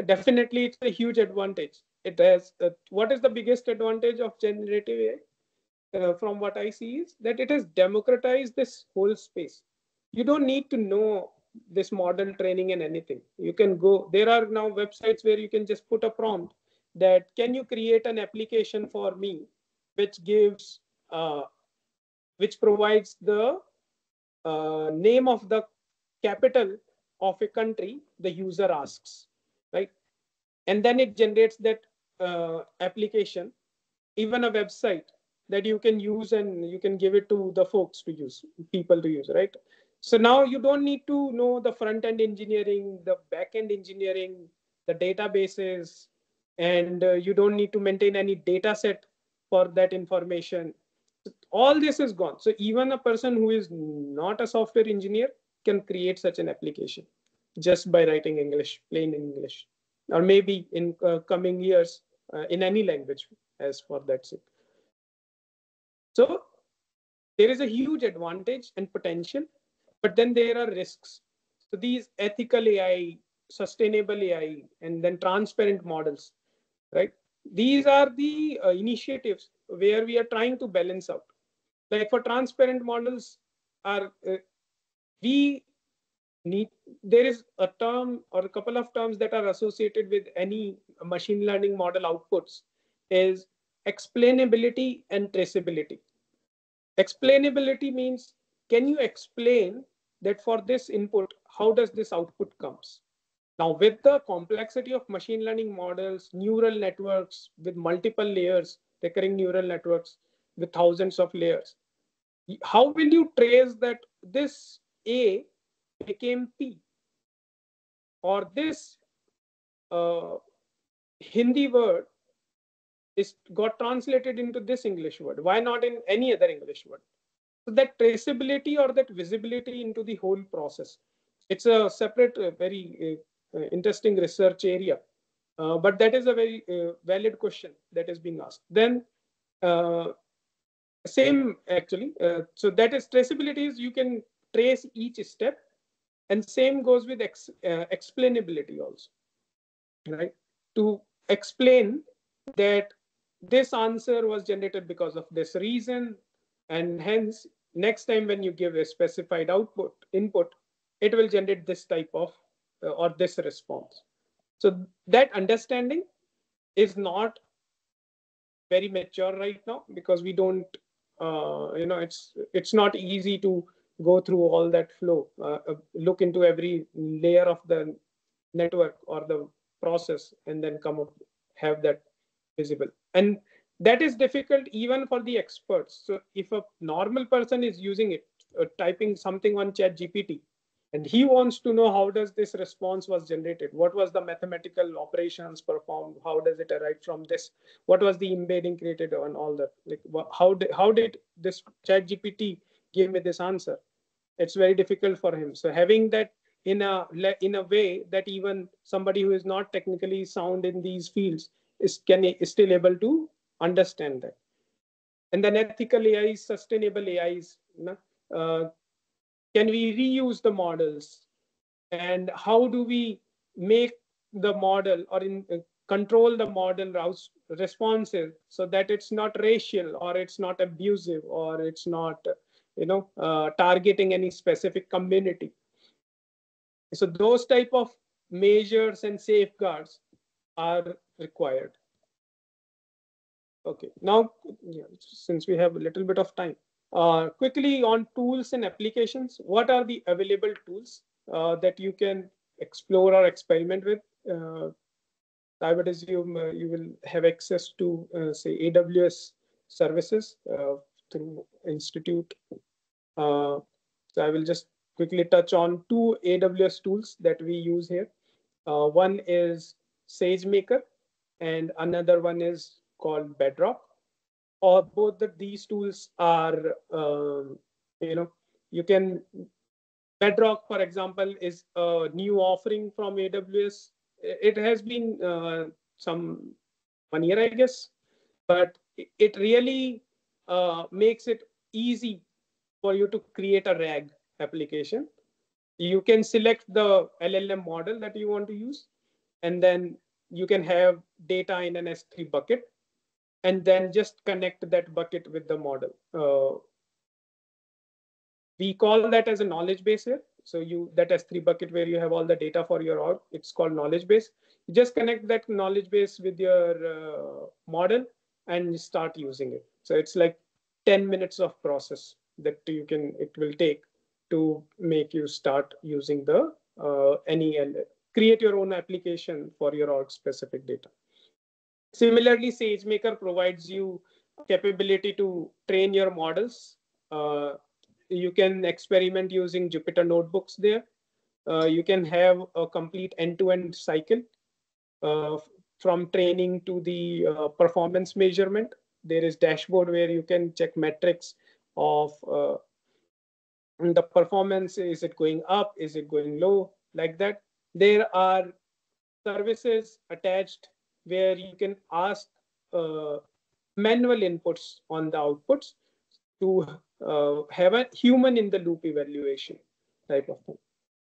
Definitely, it's a huge advantage. It has what is the biggest advantage of generative AI? From what I see is that it has democratized this whole space. You don't need to know this model training and anything. You can go, there are now websites where you can just put a prompt that can you create an application for me which gives, which provides the name of the capital of a country the user asks, right? And then it generates that application, even a website that you can use, and you can give it to the folks to use, people to use, right? So now you don't need to know the front end engineering, the back end engineering, the databases, and you don't need to maintain any data set for that information. All this is gone. So even a person who is not a software engineer can create such an application just by writing English, plain English, or maybe in coming years in any language as for that sake. So there is a huge advantage and potential, but then there are risks. So these ethical AI, sustainable AI, and then transparent models, right? These are the initiatives where we are trying to balance out. Like for transparent models, are we need, there is a term or a couple of terms that are associated with any machine learning model outputs is explainability and traceability. Explainability means, can you explain that for this input, how does this output comes? Now, with the complexity of machine learning models, neural networks with multiple layers, recurring neural networks with thousands of layers, how will you trace that this A became P, or this uh, Hindi word is got translated into this English word? Why not in any other English word? So that traceability or that visibility into the whole process, it's a separate, very interesting research area. But that is a very valid question that is being asked. Then same actually. So that is traceability is you can trace each step, and same goes with explainability also, right? To explain that this answer was generated because of this reason, and hence next time when you give a specified input, it will generate this type of or this response. So that understanding is not very mature right now, because we don't it's not easy to go through all that flow, look into every layer of the network or the process, and then come up, have that visible. And that is difficult even for the experts. So if a normal person is using it, typing something on chat gpt, and he wants to know how does this response was generated, what was the mathematical operations performed, how does it arrive from this, what was the embedding created, and all that, like how did this chat gpt give me this answer, it's very difficult for him. So having that in a way that even somebody who is not technically sound in these fields is still able to understand that. And then ethical AIs, sustainable AIs, uh, can we reuse the models, and how do we make the model or control the model responsive, so that it's not racial, or it's not abusive, or it's not targeting any specific community. So those type of measures and safeguards are required. Okay, now, yeah, since we have a little bit of time, quickly on tools and applications, what are the available tools that you can explore or experiment with? I would assume you will have access to, say, AWS services through Institute. So I will just quickly touch on two AWS tools that we use here. One is SageMaker, and another one is called Bedrock. or both these tools are, you can, Bedrock, for example, is a new offering from AWS. It has been some 1 year, I guess, but it really makes it easy for you to create a RAG application. You can select the LLM model that you want to use, and then you can have data in an S3 bucket, and then just connect that bucket with the model. We call that as a knowledge base here. So that S3 bucket where you have all the data for your org, it's called knowledge base. You just connect that knowledge base with your model and start using it. So it's like 10 minutes of process that it will take to make you start using the create your own application for your org specific data. Similarly, SageMaker provides you capability to train your models. You can experiment using Jupyter notebooks there. You can have a complete end-to-end cycle from training to the performance measurement. There is dashboard where you can check metrics of the performance. Is it going up? Is it going low? Like that. There are services attached where you can ask manual inputs on the outputs to have a human in the loop evaluation type of thing.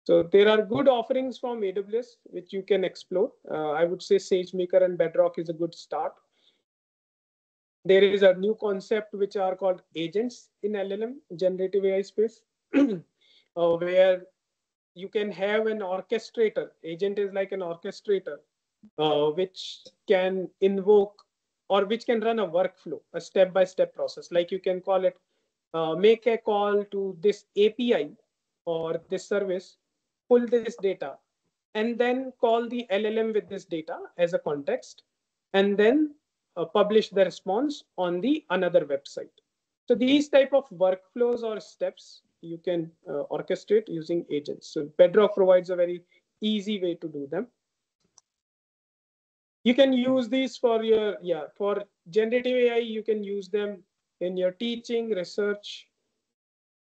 So there are good offerings from AWS which you can explore. I would say SageMaker and Bedrock is a good start. There is a new concept which are called agents in LLM, generative AI space, where you can have an orchestrator. Agent is like an orchestrator, which can invoke or which can run a workflow, a step-by-step process. Like you can call it, make a call to this API or this service, pull this data, and then call the LLM with this data as a context, and then publish the response on the another website. So these type of workflows or steps you can orchestrate using agents. So Bedrock provides a very easy way to do them. You can use these for for generative AI. You can use them in your teaching, research,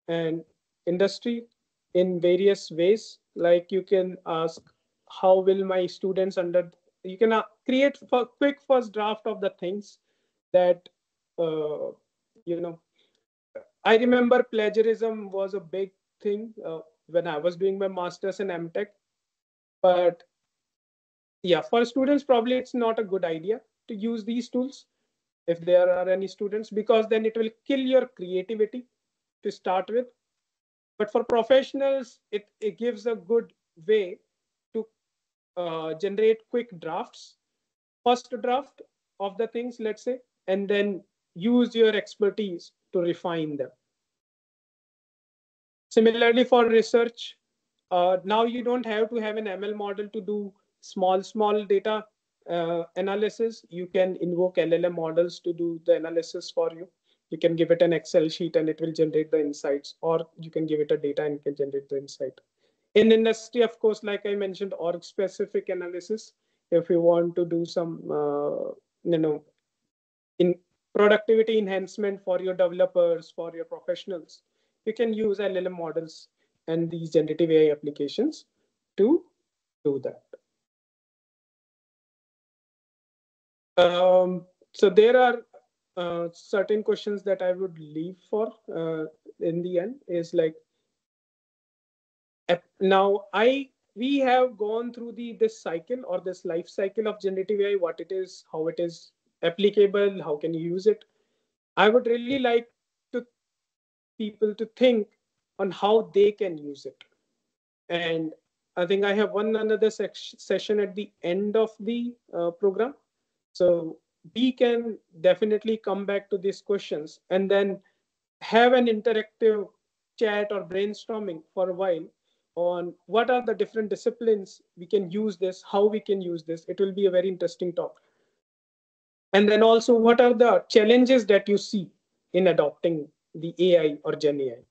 and industry in various ways. Like you can ask, how will my students you can create a quick first draft of the things that, I remember plagiarism was a big thing when I was doing my master's in MTech. But yeah, for students, probably it's not a good idea to use these tools if there are any students, because then it will kill your creativity to start with. But for professionals, it gives a good way to generate quick drafts, first draft of the things, let's say, and then use your expertise to refine them. Similarly, for research, now you don't have to have an ML model to do small data analysis. You can invoke LLM models to do the analysis for you. You can give it an Excel sheet and it will generate the insights, or you can give it a data and it can generate the insight. In industry, of course, like I mentioned, org specific analysis. If you want to do some, in productivity enhancement for your developers, for your professionals, you can use LLM models and these generative AI applications to do that. So there are certain questions that I would leave for in the end is like, now we have gone through this cycle or this life cycle of generative AI, what it is, how it is applicable, how can you use it. I would really like to people to think on how they can use it. And I think I have another session at the end of the program. So we can definitely come back to these questions and then have an interactive chat or brainstorming for a while on what are the different disciplines we can use this, how we can use this. It will be a very interesting talk. And then also, what are the challenges that you see in adopting the AI or Gen AI?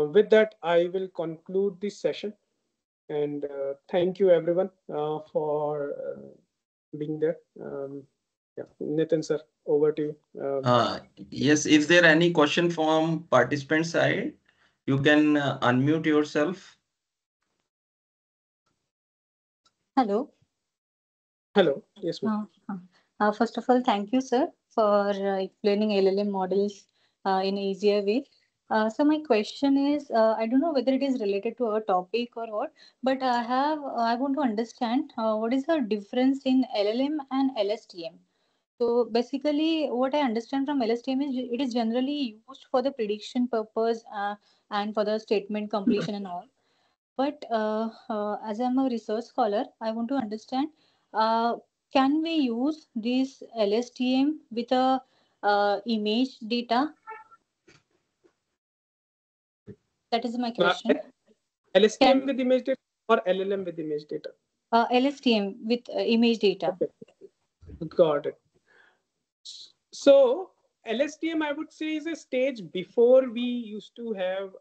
With that, I will conclude this session. And thank you, everyone, for being there. Yeah, Nitin sir, over to you. Yes, is there any question from participant side? You can unmute yourself. Hello. Hello. Yes, ma'am. First of all, thank you, sir, for explaining LLM models in easier way. So my question is, I don't know whether it is related to our topic or what, but I want to understand what is the difference in LLM and LSTM. So basically, what I understand from LSTM is it is generally used for the prediction purpose and for the statement completion and all. But as I'm a research scholar, I want to understand, uh, can we use this LSTM with a image data? That is my question. LSTM with image data or LLM with image data? LSTM with image data. Okay. Got it. So LSTM, I would say, is a stage before we used to have,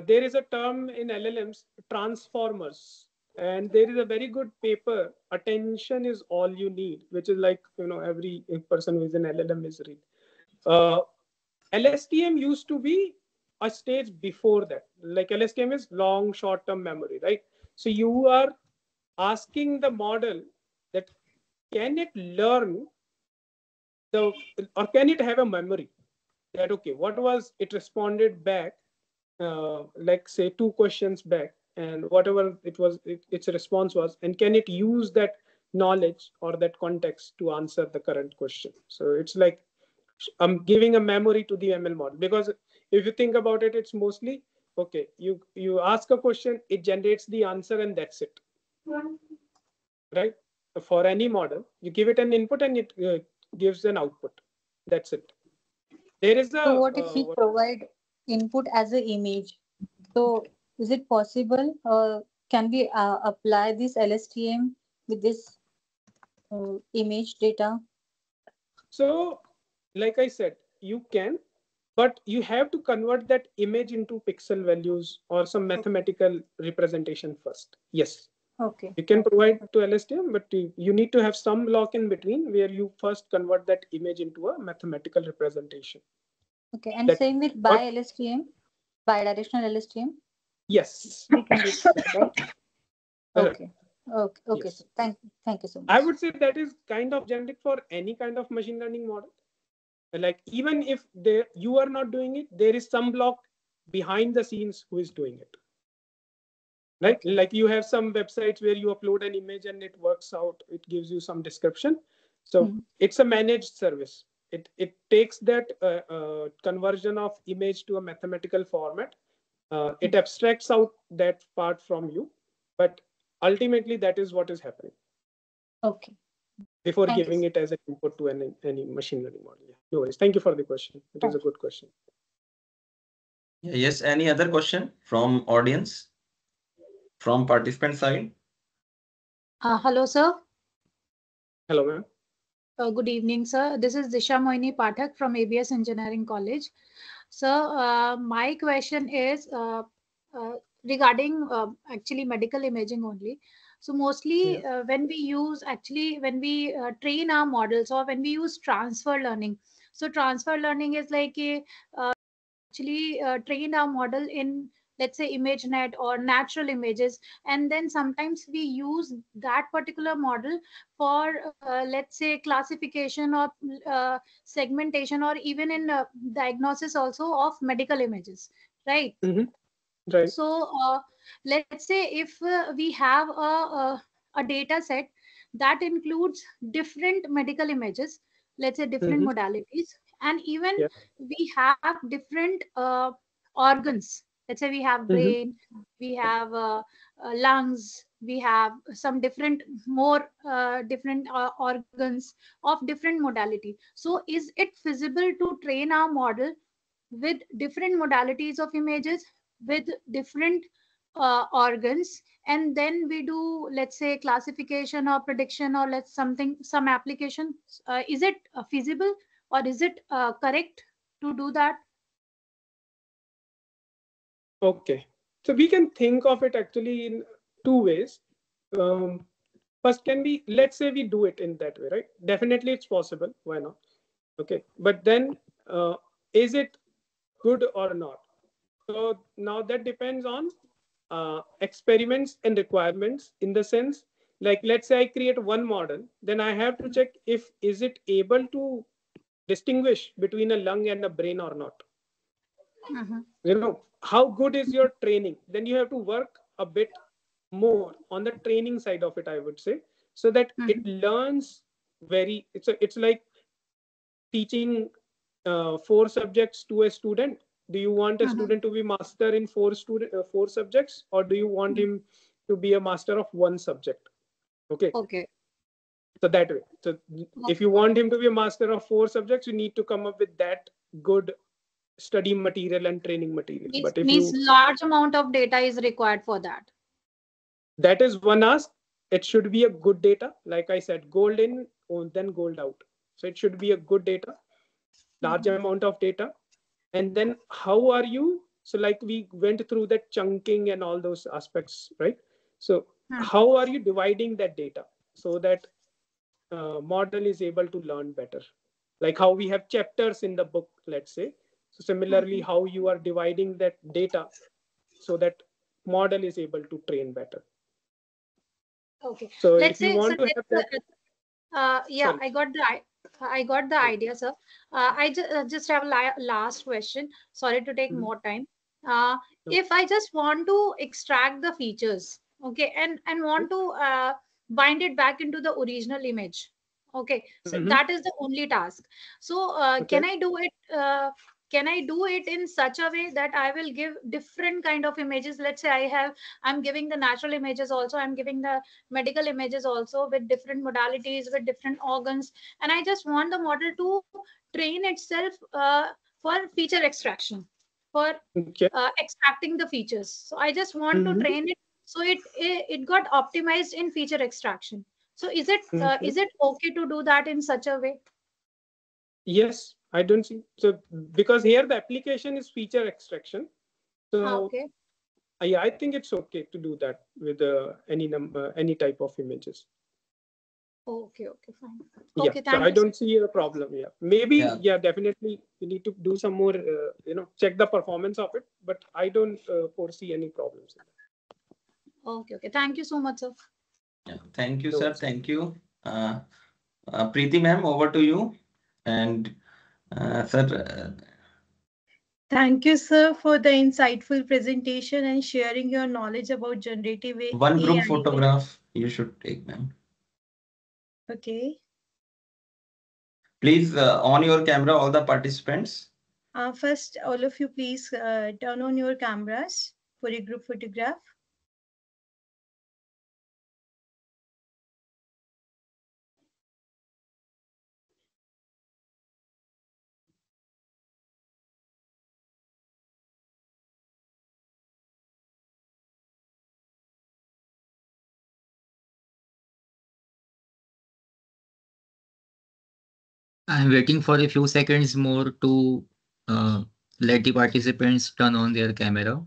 there is a term in LLMs, transformers. And there is a very good paper, Attention is All You Need, which is like, every person who is an LLM is read. LSTM used to be a stage before that. Like LSTM is long short-term memory, right? So you are asking the model that can it learn or can it have a memory that, okay, what was it responded back, like say 2 questions back, and whatever it was, its response was, and can it use that knowledge or that context to answer the current question? So it's like I'm giving a memory to the ML model, because if you think about it, it's mostly, okay, you ask a question, it generates the answer, and that's it, right? For any model, you give it an input and it gives an output. That's it. There is a. So what if we provide input as an image? So is it possible? Can we apply this LSTM with this image data? So, like I said, you can, but you have to convert that image into pixel values or some mathematical representation first. Yes. Okay. You can provide to LSTM, but you need to have some block in between where you first convert that image into a mathematical representation. Okay, and same with LSTM, bidirectional LSTM? Yes. We can do that, right? Okay. Okay, Yes. so thank you so much. I would say that is kind of generic for any kind of machine learning model. Like even if you are not doing it, there is some block behind the scenes who is doing it. Right? Okay. Like you have some websites where you upload an image and it works out, it gives you some description. So it's a managed service. It takes that conversion of image to a mathematical format. It abstracts out that part from you, but ultimately that is what is happening. Okay. Before giving it as an input to any machine learning model. Yeah. No worries. Thank you for the question. It is a good question. Yes, any other question from audience? From participant side? Hello, sir. Hello, ma'am. Good evening, sir. This is Disha Moini Pathak from ABS Engineering College. Sir, my question is regarding actually medical imaging only. So mostly when we use when we train our models or when we use transfer learning. So transfer learning is like train our model in, let's say, ImageNet or natural images, and then sometimes we use that particular model for let's say classification or segmentation, or even in diagnosis also of medical images, right? Right. So let's say if we have a data set that includes different medical images, let's say different modalities, and even we have different organs. Let's say we have brain, we have lungs, we have some different more different organs of different modality. So is it feasible to train our model with different modalities of images with different organs, and then we do, let's say, classification or prediction, or let's some application? Is it feasible, or is it correct to do that? Okay, so we can think of it actually in 2 ways. First, can we, let's say we do it in that way, right? Definitely it's possible. Why not? Okay. But then, is it good or not? So now that depends on experiments and requirements, in the sense, like, let's say I create one model, then I have to check if is it able to distinguish between a lung and a brain or not. You know, how good is your training? Then you have to work a bit more on the training side of it, I would say, so that it learns very, it's like teaching 4 subjects to a student. Do you want a student to be master in 4 subjects, or do you want him to be a master of 1 subject? Okay. Okay. So that way. So if you want him to be a master of 4 subjects, you need to come up with that good study material and training material. Means, But if means you, large amount of data is required for that. that is one ask. It should be a good data. Like I said, gold in, then gold out. So it should be a good data, large amount of data. And then how are you? So like we went through that chunking and all those aspects, right? So how are you dividing that data so that model is able to learn better? Like how we have chapters in the book, let's say. So similarly, how you are dividing that data so that model is able to train better. Okay. So Let's if you say, want to have that, yeah, sorry. I got the idea, sir. I just have a last question. Sorry to take more time. If I just want to extract the features, okay, and want to bind it back into the original image, okay, so that is the only task. So can I do it? Can I do it in such a way that I will give different kind of images? Let's say I'm giving the natural images also, I'm giving the medical images also, with different modalities, with different organs, and I just want the model to train itself for feature extraction, for extracting the features. So I just want to train it, so it got optimized in feature extraction. So is it okay to do that in such a way? Yes, I don't see. So because here the application is feature extraction. So Okay. yeah, I think it's okay to do that with any type of images. Okay, fine. Yeah, Okay, so thank I you, don't see a problem. Yeah, maybe, yeah, definitely you need to do some more, check the performance of it, but I don't foresee any problems in that. Okay, thank you so much, sir. Yeah, thank you, sir. Thank you. Preeti ma'am, over to you. And sir. Thank you, sir, for the insightful presentation and sharing your knowledge about generative AI. One group photograph you should take, ma'am. Okay. Please on your camera, all the participants. First, all of you, please turn on your cameras for a group photograph. I'm waiting for a few seconds more to let the participants turn on their camera.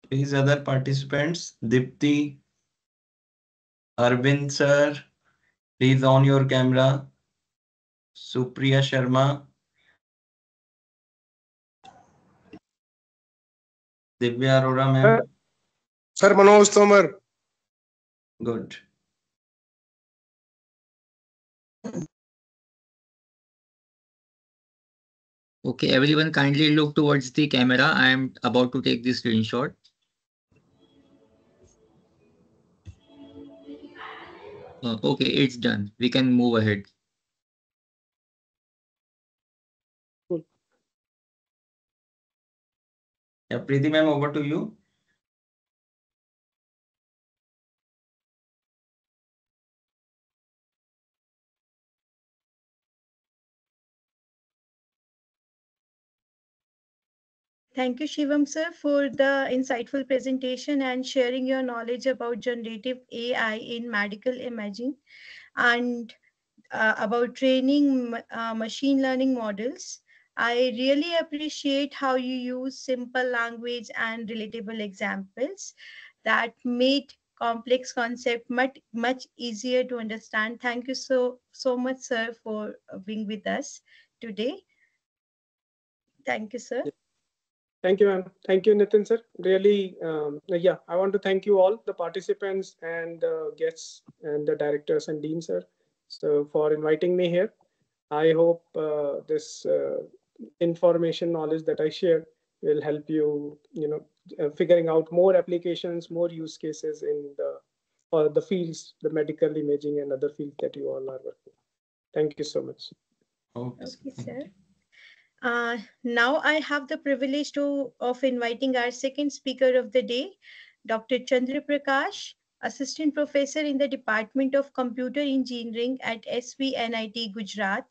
Please, other participants, Dipti, Arvind sir, please on your camera. Supriya Sharma, Divya Arora ma'am. Sir Manoj Tomar. Good. Okay, everyone kindly look towards the camera. I am about to take this screenshot. Okay, it's done. We can move ahead. Cool. Yeah, Preeti ma'am, over to you. Thank you, Shivam sir, for the insightful presentation and sharing your knowledge about generative AI in medical imaging and about training machine learning models. I really appreciate how you use simple language and relatable examples that made complex concept much easier to understand. Thank you so much, sir, for being with us today. Thank you, sir. Thank you, ma'am. Thank you, Nitin, sir. Really, yeah, I want to thank you all, the participants and guests and the directors and deans, sir, so for inviting me here. I hope this information knowledge that I shared will help you, figuring out more applications, more use cases in the fields, the medical imaging and other fields that you all are working. Thank you so much. Okay, sir. Now I have the privilege of inviting our second speaker of the day, Dr. Chandra Prakash, Assistant Professor in the Department of Computer Engineering at SVNIT, Gujarat.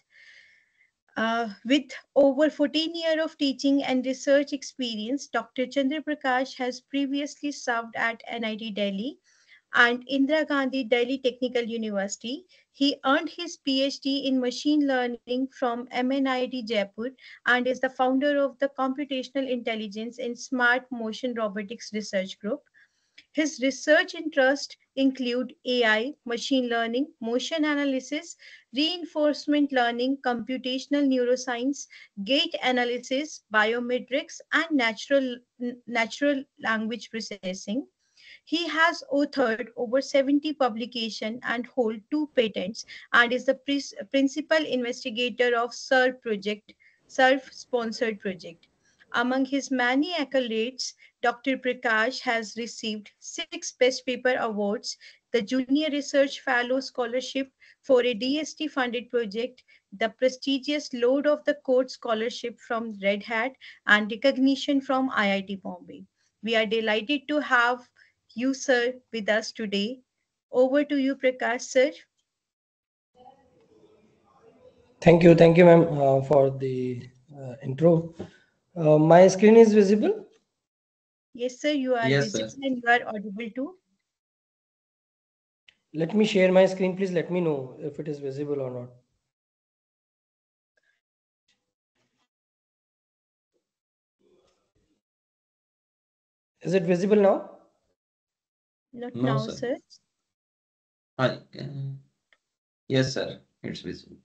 With over 14 years of teaching and research experience, Dr. Chandra Prakash has previously served at NIT Delhi and Indira Gandhi Delhi Technical University. He earned his PhD in machine learning from MNIT Jaipur and is the founder of the Computational Intelligence in Smart Motion Robotics Research Group. His research interests include AI, machine learning, motion analysis, reinforcement learning, computational neuroscience, gait analysis, biometrics, and natural language processing. He has authored over 70 publications and holds 2 patents and is the principal investigator of SURF-sponsored project. Among his many accolades, Dr. Prakash has received 6 Best Paper Awards, the Junior Research Fellow Scholarship for a DST-funded project, the prestigious Lord of the Court Scholarship from Red Hat, and recognition from IIT Bombay. We are delighted to have you, sir, with us today. Over to you, Prakash, sir. Thank you, ma'am, for the intro. My screen is visible? Yes, sir, you are Yes, sir. visible and you are audible too. Let me share my screen. Please let me know if it is visible or not. Is it visible now? Not No, now, sir. sir. Hi. Yes, sir. It's visible.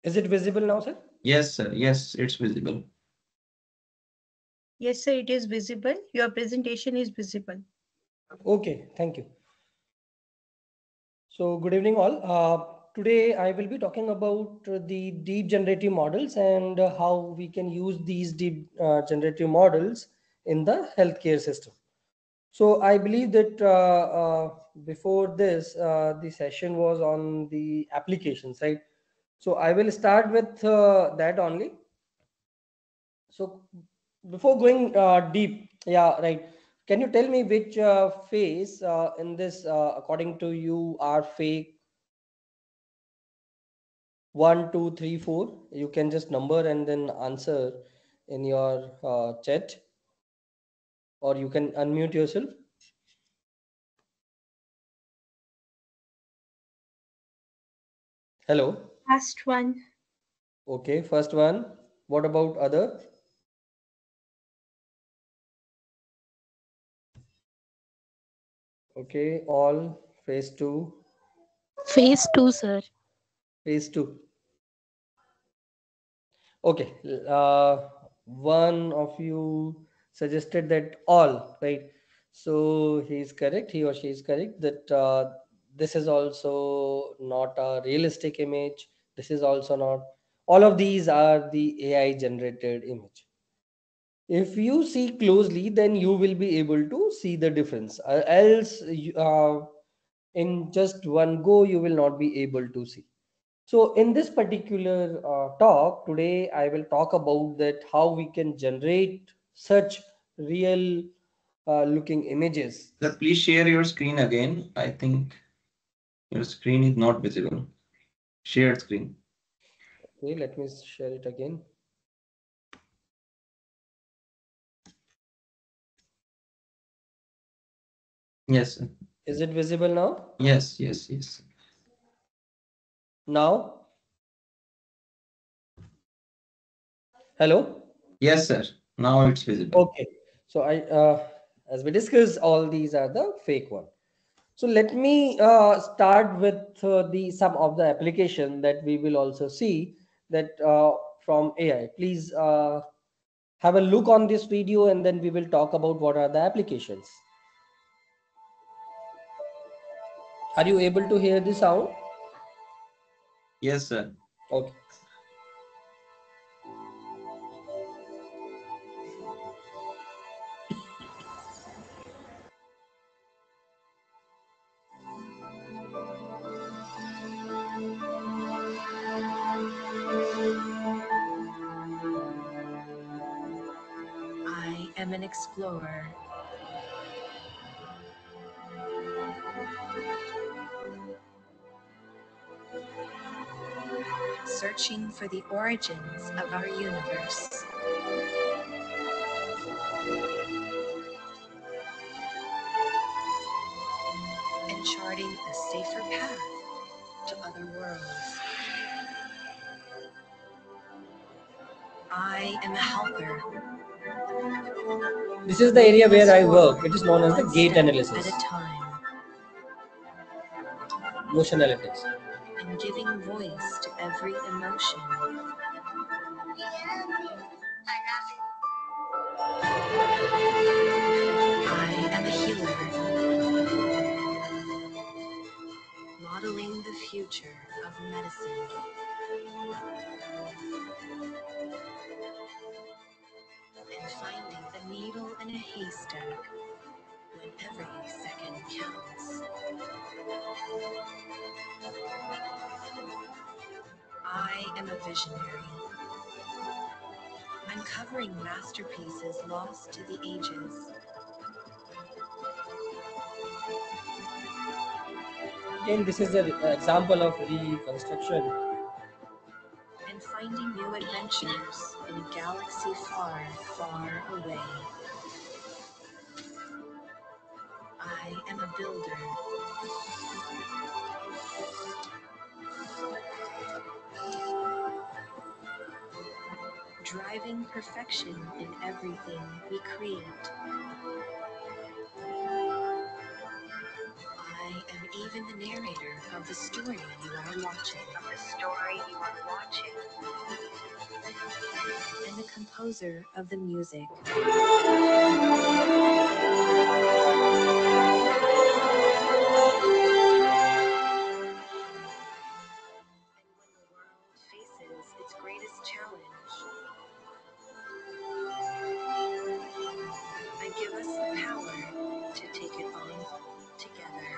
Is it visible now, sir? Yes, sir. Yes, it's visible. Yes, sir, it is visible. Your presentation is visible. Okay, thank you. So good evening all. Today I will be talking about the deep generative models and how we can use these deep generative models in the healthcare system. So I believe that before this, the session was on the applications, right? So I will start with that only. So before going deep, yeah, right. Can you tell me which phase in this, according to you, are fake? 1, 2, 3, 4. You can just number and then answer in your chat, or you can unmute yourself. Hello. Last one. Okay, first one. What about other? Okay, all phase 2. Phase 2, sir. Phase 2. Okay, one of you suggested that all, right? So he is correct, he or she is correct that this is also not a realistic image. This is also not. All of these are the AI generated image. If you see closely, then you will be able to see the difference. Else, in just one go, you will not be able to see. So in this particular talk today, I will talk about that how we can generate such real looking images. Sir, please share your screen again. I think your screen is not visible. Share screen. Okay, let me share it again. Yes, sir. Is it visible now? Yes, yes, yes. Now? Hello? Yes, sir. Now it's visible. Okay. So as we discussed, all these are the fake one. So let me start with some of the application that we will also see that from AI. Please have a look on this video, and then we will talk about what are the applications. Are you able to hear the sound? Yes, sir. Okay. I am an explorer. Searching for the origins of our universe. And charting a safer path to other worlds. I am a helper. This is the area where I work. It is known as the gate analysis. At a time. Motion analytics. And giving voice to every emotion. I am a healer. Modeling the future of medicine. And finding a needle in a haystack when every second counts. I am a visionary. Uncovering masterpieces lost to the ages. Again, this is an example of reconstruction. And finding new adventures in a galaxy far, far away. I am a builder. Driving perfection in everything we create. I am even the narrator of the story you are watching. And the composer of the music. Faces its greatest challenge. I give us the power to take it on together.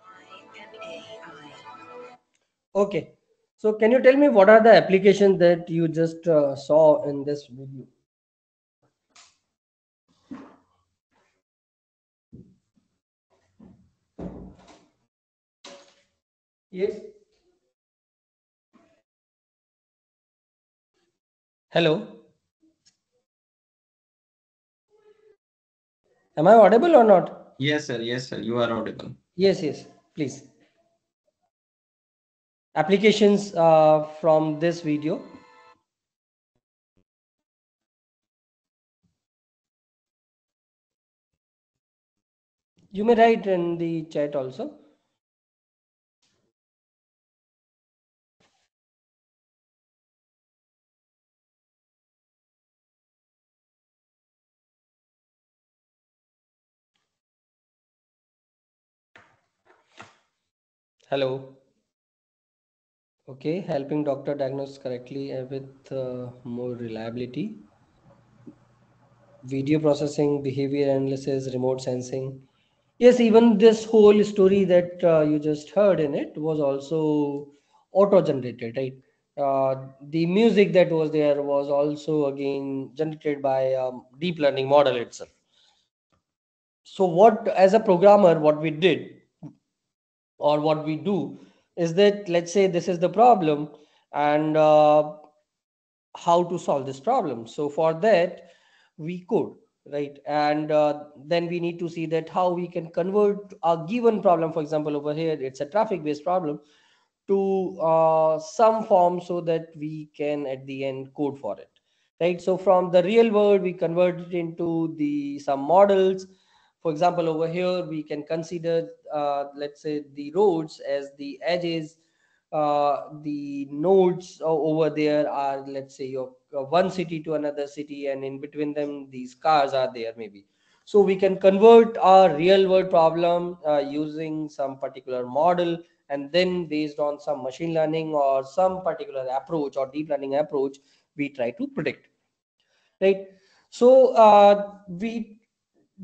I am AI. Okay. So can you tell me what are the applications that you just saw in this video? Yes. Hello. Am I audible or not? Yes, sir. Yes, sir. You are audible. Yes, yes. Please. Applications from this video. You may write in the chat also. Hello. Okay, helping doctor diagnose correctly with more reliability. Video processing, behavior analysis, remote sensing. Yes, even this whole story that you just heard in it was also auto-generated, right? The music that was there was also again generated by deep learning model itself. So what, as a programmer, what we did or what we do is that, let's say this is the problem and how to solve this problem. So for that we code, right? And then we need to see that how we can convert a given problem. For example, over here it's a traffic based problem, to some form so that we can at the end code for it, right? So from the real world we convert it into the some models. For example, over here we can consider let's say the roads as the edges. The nodes over there are, let's say, your one city to another city, and in between them these cars are there maybe. So we can convert our real world problem using some particular model, and then based on some machine learning or some particular approach or deep learning approach, we try to predict, right? So we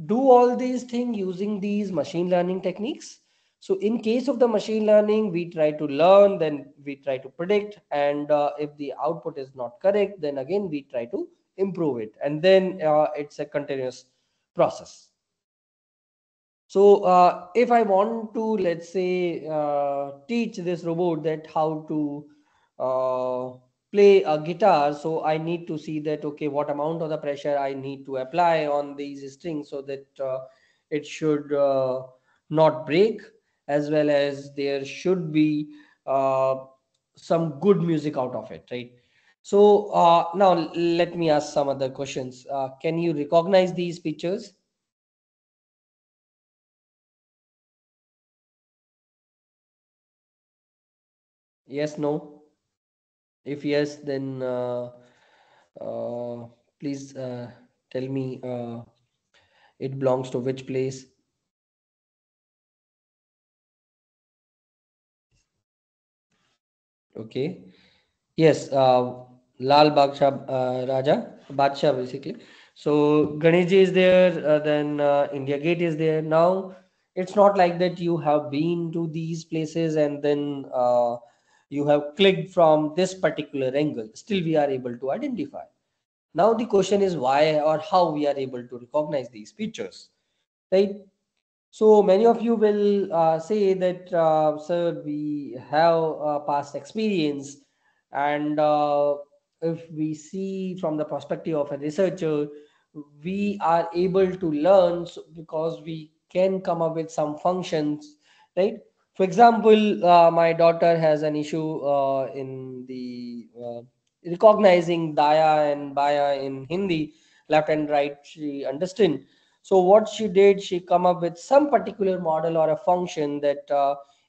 do all these things using these machine learning techniques. So in case of the machine learning, we try to learn, then we try to predict, and if the output is not correct, then again we try to improve it, and then it's a continuous process. So if I want to, let's say, teach this robot that how to play a guitar, so I need to see that, okay, what amount of the pressure I need to apply on these strings so that it should not break, as well as there should be some good music out of it, right? So now let me ask some other questions. Can you recognize these pictures? Yes, no? If yes, then please tell me it belongs to which place. Okay. Yes, Lal Bagsha Raja, Badshah basically. So Ganeshji is there, then India Gate is there. Now, it's not like that you have been to these places and then you have clicked from this particular angle. Still, we are able to identify. Now, the question is why or how we are able to recognize these features, right? So many of you will say that, sir, we have past experience, and if we see from the perspective of a researcher, we are able to learn because we can come up with some functions, right? For example, my daughter has an issue in the recognizing daya and baya in Hindi, left and right. She understand. So what she did, she come up with some particular model or a function that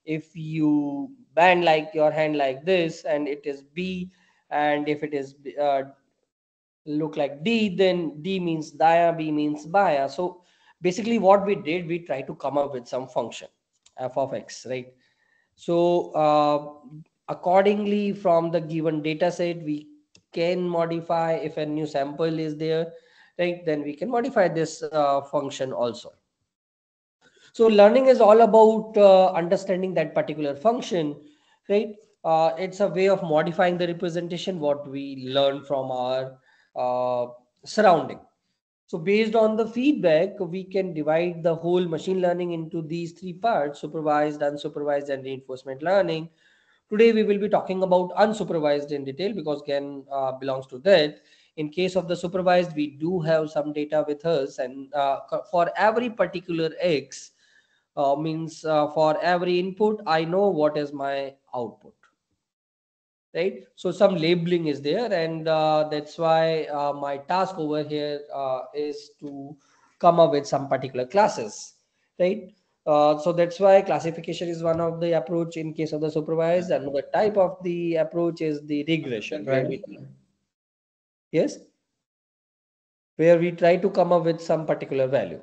if you bend like your hand like this and it is B, and if it is look like D, then D means dia, B means baya. So basically what we did, we try to come up with some function f of x, right? So accordingly from the given data set, we can modify if a new sample is there, right? Then we can modify this function also. So learning is all about understanding that particular function, right? It's a way of modifying the representation what we learn from our surrounding. So based on the feedback, we can divide the whole machine learning into these three parts: supervised, unsupervised, and reinforcement learning. Today we will be talking about unsupervised in detail because GAN belongs to that. In case of the supervised, we do have some data with us, and for every particular X, means for every input, I know what is my output, right? So some labeling is there, and that's why my task over here is to come up with some particular classes, right? So that's why classification is one of the approach in case of the supervised. Another type of the approach is the regression, where we, yes, where we try to come up with some particular value,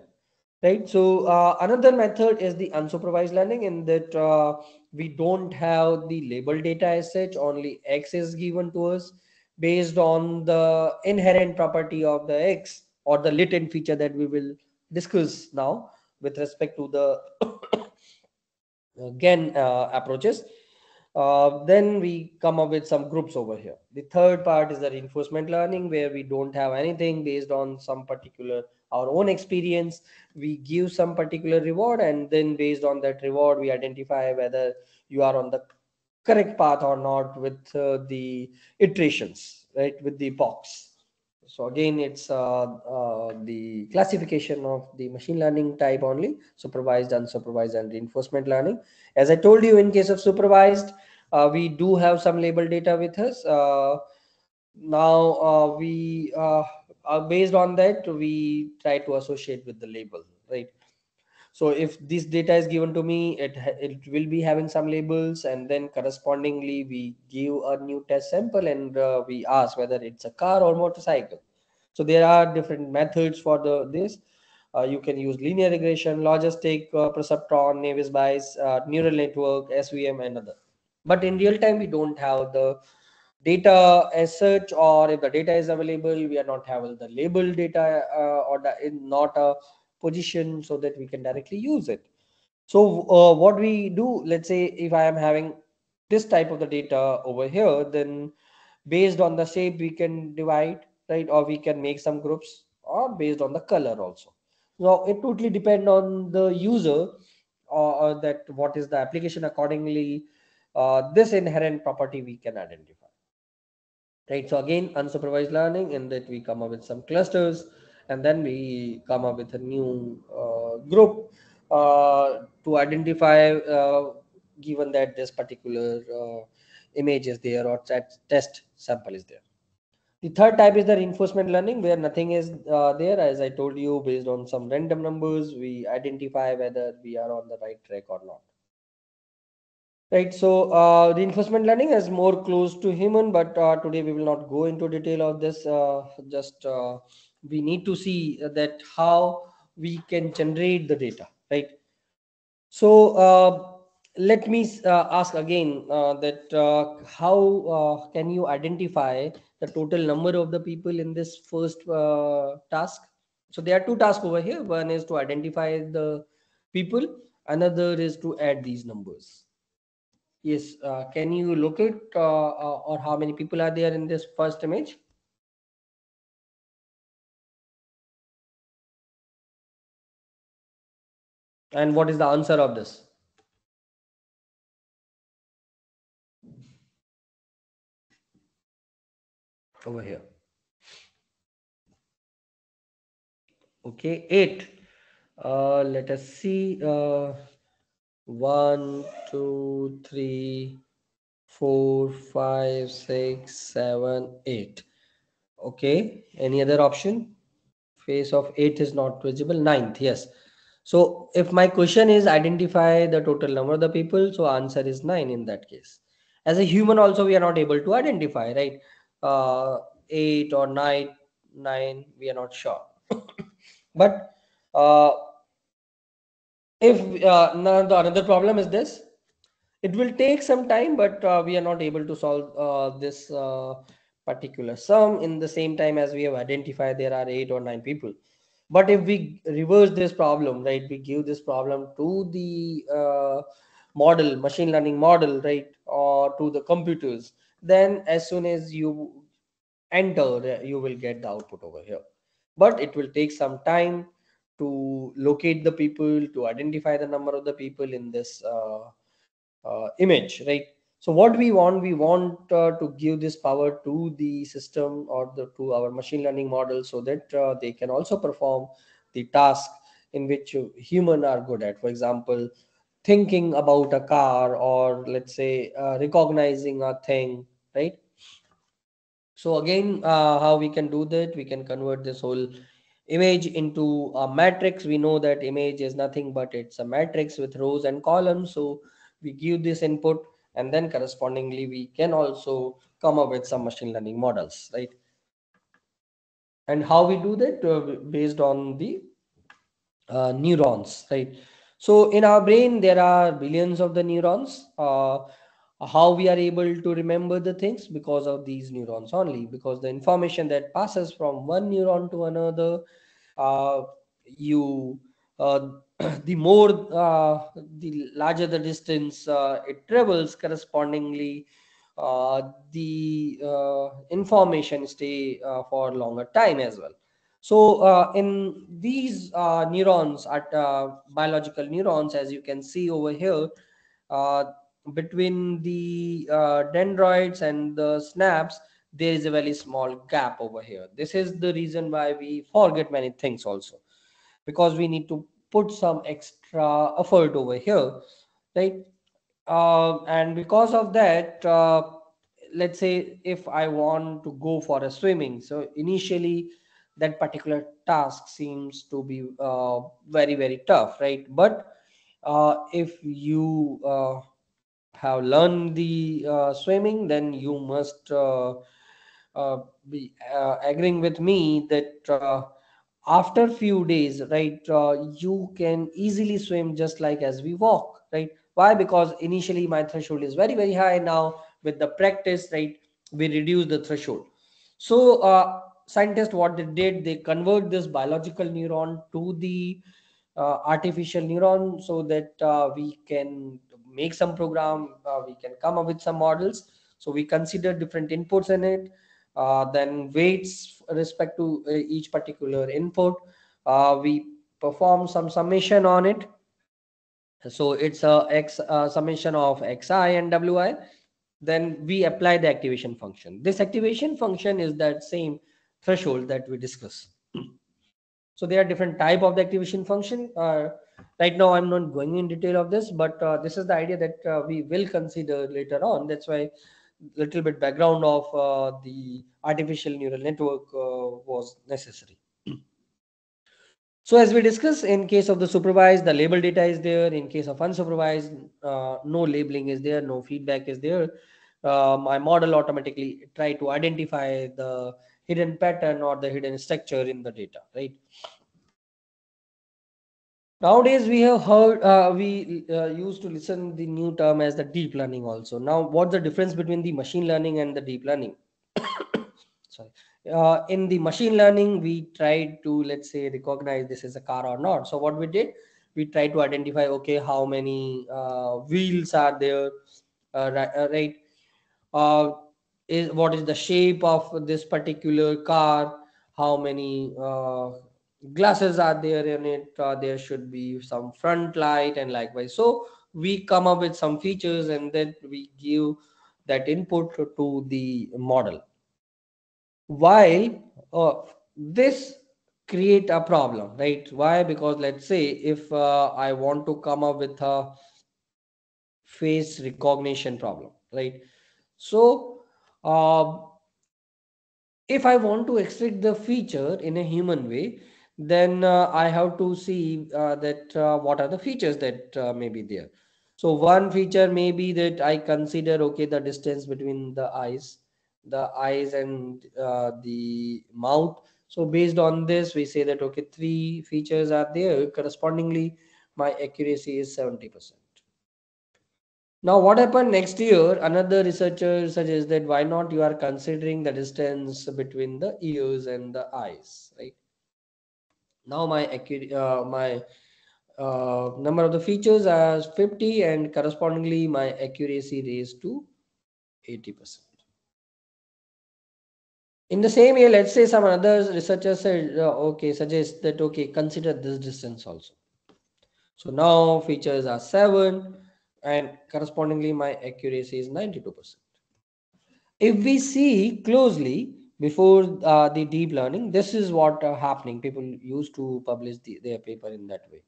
right? So another method is the unsupervised learning, in that we don't have the label data as such, only X is given to us based on the inherent property of the X or the latent feature that we will discuss now with respect to the GAN approaches. Then we come up with some groups over here. The third part is the reinforcement learning, where we don't have anything based on some particular our own experience. We give some particular reward, and then based on that reward, we identify whether you are on the correct path or not with the iterations, right? With the box. So again, it's the classification of the machine learning type only: supervised, unsupervised, and reinforcement learning. As I told you, in case of supervised, we do have some label data with us. Now we based on that, we try to associate with the label, right? So if this data is given to me, it will be having some labels, and then correspondingly we give a new test sample, and we ask whether it's a car or motorcycle. So there are different methods for this. You can use linear regression, logistic, perceptron, Navis Bayes, neural network, SVM, and other. But in real time, we don't have the data as such, or if the data is available, we are not having the label data, or in not a position so that we can directly use it. So what we do, let's say if I am having this type of the data over here, then based on the shape we can divide, right? Or we can make some groups, or based on the color also. Now it totally depend on the user, or that what is the application. Accordingly, this inherent property we can identify, right? So again, unsupervised learning, in that we come up with some clusters, and then we come up with a new group to identify, given that this particular image is there, or that test sample is there. The third type is the reinforcement learning, where nothing is there. As I told you, based on some random numbers, we identify whether we are on the right track or not. Right, so reinforcement learning is more close to human, but today we will not go into detail of this. Just we need to see that how we can generate the data, right? So let me ask again that how can you identify the total number of the people in this first task? So there are two tasks over here. One is to identify the people, another is to add these numbers. Yes, can you locate or how many people are there in this first image? And what is the answer of this? Over here. Okay, 8. Let us see. 1, 2, 3, 4, 5, 6, 7, 8. Okay, any other option? Face of 8 is not visible. 9th, yes. So if my question is identify the total number of the people, so answer is 9 in that case. As a human also, we are not able to identify, right? 8 or 9, we are not sure. But if now the another problem is this, it will take some time, but we are not able to solve this particular sum in the same time as we have identified there are 8 or 9 people. But if we reverse this problem, right, we give this problem to the model, machine learning model, right, or to the computers, then as soon as you enter, you will get the output over here. But it will take some time to locate the people, to identify the number of the people in this image, right? So what we want to give this power to the system, or to our machine learning model, so that they can also perform the task in which human are good at. For example, thinking about a car, or let's say recognizing a thing, right? So again, how we can do that, we can convert this whole image into a matrix. We know that image is nothing but it's a matrix with rows and columns. So we give this input, and then correspondingly we can also come up with some machine learning models, right? And how we do that, based on the neurons, right? So in our brain there are billions of the neurons. How we are able to remember the things? Because of these neurons only, because the information that passes from one neuron to another, you the more the larger the distance it travels, correspondingly the information stay for longer time as well. So in these neurons, at biological neurons, as you can see over here, uh, between the dendroids and the synapse, there is a very small gap over here. This is the reason why we forget many things also, because we need to put some extra effort over here, right? And because of that, let's say if I want to go for a swimming, so initially that particular task seems to be very very tough, right? But if you have learned the swimming, then you must be agreeing with me that after few days, right, you can easily swim just like as we walk, right? Why? Because initially my threshold is very very high. Now with the practice, right, we reduce the threshold. So scientists, what they did, they convert this biological neuron to the artificial neuron, so that we can make some program, we can come up with some models. So we consider different inputs in it, then weights respect to each particular input. We perform some summation on it. So it's a x summation of xi and wi. Then we apply the activation function. This activation function is that same threshold that we discussed. So there are different type of the activation function. Right now I'm not going in detail of this, but this is the idea that we will consider later on. That's why little bit background of the artificial neural network was necessary. So as we discussed, in case of the supervised, the label data is there. In case of unsupervised, no labeling is there, no feedback is there. My model automatically try to identify the hidden pattern or the hidden structure in the data, right? Nowadays we have heard, we used to listen the new term as the deep learning also. Now what's the difference between the machine learning and the deep learning? Sorry. In the machine learning, we tried to, let's say, recognize this is a car or not. So what we did, we tried to identify, okay, how many wheels are there, right? What is the shape of this particular car? How many glasses are there in it? There should be some front light and likewise. So we come up with some features and then we give that input to the model. While this create a problem, right? Why? Because let's say if I want to come up with a face recognition problem, right? So if I want to extract the feature in a human way, then I have to see that what are the features that may be there. So one feature may be that I consider, okay, the distance between the eyes and the mouth. So based on this, we say that, okay, 3 features are there. Correspondingly, my accuracy is 70%. Now, what happened next year? Another researcher suggests that why not you are considering the distance between the ears and the eyes, right? Now my number of the features as 50 and correspondingly my accuracy raised to 80%. In the same year, let's say some other researchers said, okay, suggest that, okay, consider this distance also. So now features are 7 and correspondingly my accuracy is 92%. If we see closely before the deep learning, this is what happening. People used to publish their paper in that way.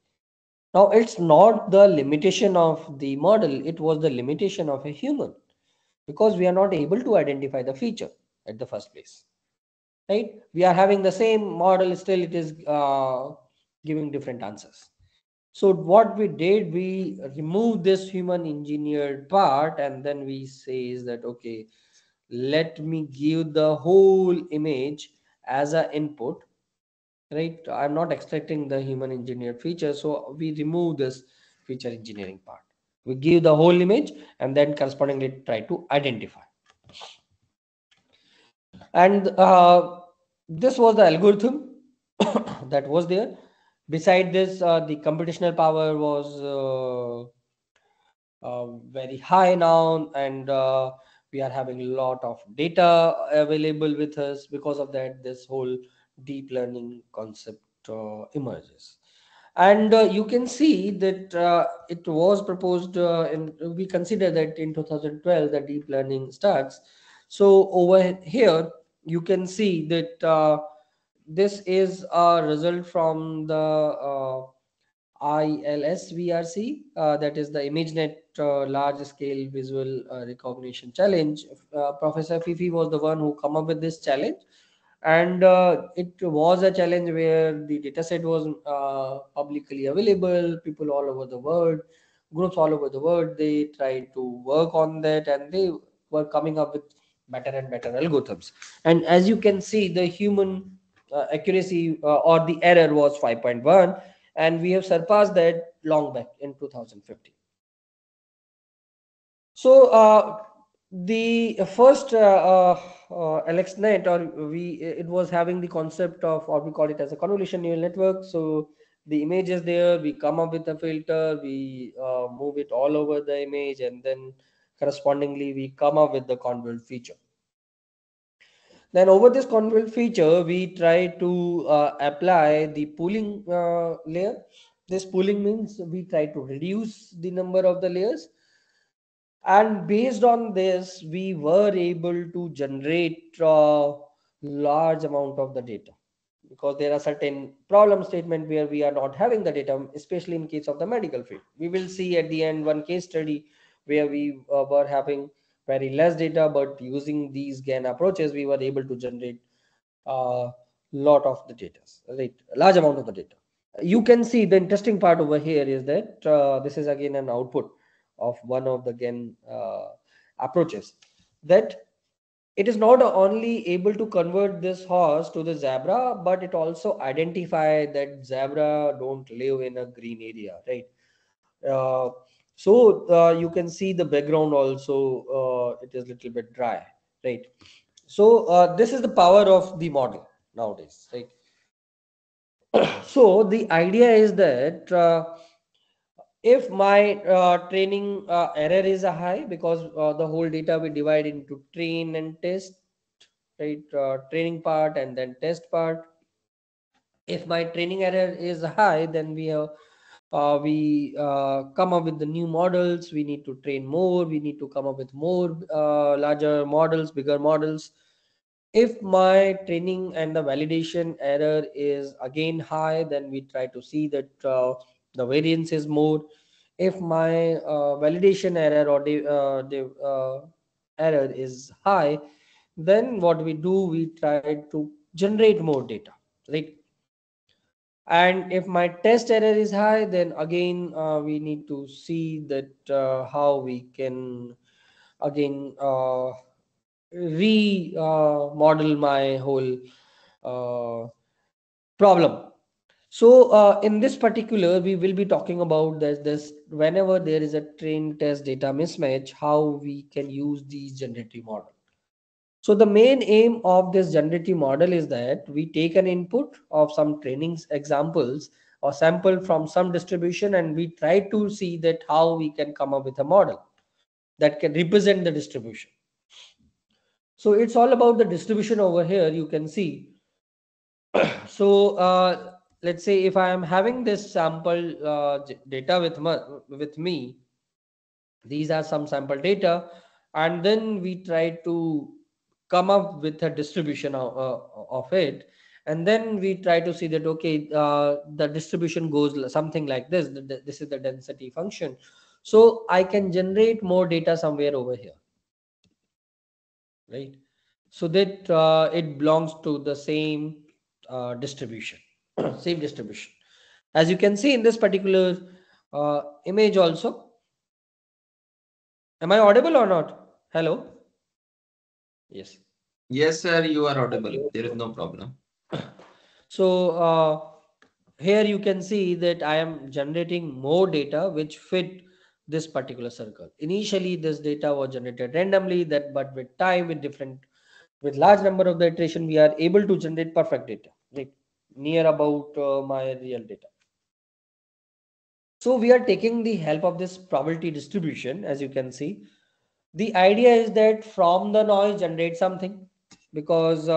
Now it's not the limitation of the model, it was the limitation of a human, because we are not able to identify the feature at the first place, right? We are having the same model, still it is giving different answers. So what we did, we removed this human engineered part and then we say is that, okay, let me give the whole image as an input, right? I'm not extracting the human engineered feature, so we remove this feature engineering part. We give the whole image and then correspondingly try to identify. And this was the algorithm that was there. Beside this, the computational power was very high now, and we are having a lot of data available with us. Because of that, this whole deep learning concept emerges. And you can see that it was proposed, and we consider that in 2012 the deep learning starts. So over here, you can see that this is a result from the ILSVRC, that is the ImageNet Large Scale Visual Recognition Challenge. Professor Fifi was the one who come up with this challenge, and it was a challenge where the dataset was publicly available. People all over the world, groups all over the world, they tried to work on that, and they were coming up with better and better algorithms. And as you can see, the human accuracy or the error was 5.1, and we have surpassed that long back in 2015. So the first AlexNet, or it was having the concept of, or we call it as a convolution neural network. So the image is there, we come up with a filter, we move it all over the image, and then correspondingly we come up with the convolve feature. Then over this convolve feature, we try to apply the pooling layer. This pooling means we try to reduce the number of the layers, and based on this we were able to generate a large amount of the data, because there are certain problem statement where we are not having the data, especially in case of the medical field. We will see at the end one case study where we were having very less data, but using these GAN approaches we were able to generate a lot of the data, right? A large amount of the data. You can see the interesting part over here is that this is again an output of one of the GAN approaches, that it is not only able to convert this horse to the zebra, but it also identify that zebra don't live in a green area, right? So you can see the background also, it is little bit dry, right? So this is the power of the model nowadays, right? So the idea is that if my training error is a high, because the whole data we divide into train and test, right? Training part and then test part. If my training error is high, then we come up with the new models. We need to train more, we need to come up with more larger models, bigger models. If my training and the validation error is again high, then we try to see that the variance is more. If my validation error or the error is high, then what we do, we try to generate more data, right? And if my test error is high, then again we need to see that how we can again model my whole problem. So in this particular, we will be talking about this whenever there is a train test data mismatch, how we can use these generative model. So the main aim of this generative model is that we take an input of some training examples or sample from some distribution, and we try to see that how we can come up with a model that can represent the distribution. So it's all about the distribution over here, you can see. So let's say if I am having this sample data with me, these are some sample data, and then we try to come up with a distribution of it, and then we try to see that okay, the distribution goes something like this. This is the density function, so I can generate more data somewhere over here, right? So that it belongs to the same distribution. Same distribution, as you can see in this particular image also. Am I audible or not? Hello? Yes. Yes, sir, you are audible. There is no problem. So here you can see that I am generating more data which fit this particular circle. Initially, this data was generated randomly, but with time, with large number of the iteration, we are able to generate perfect data, right? Near about my real data. So we are taking the help of this probability distribution, as you can see. The idea is that from the noise generate something, because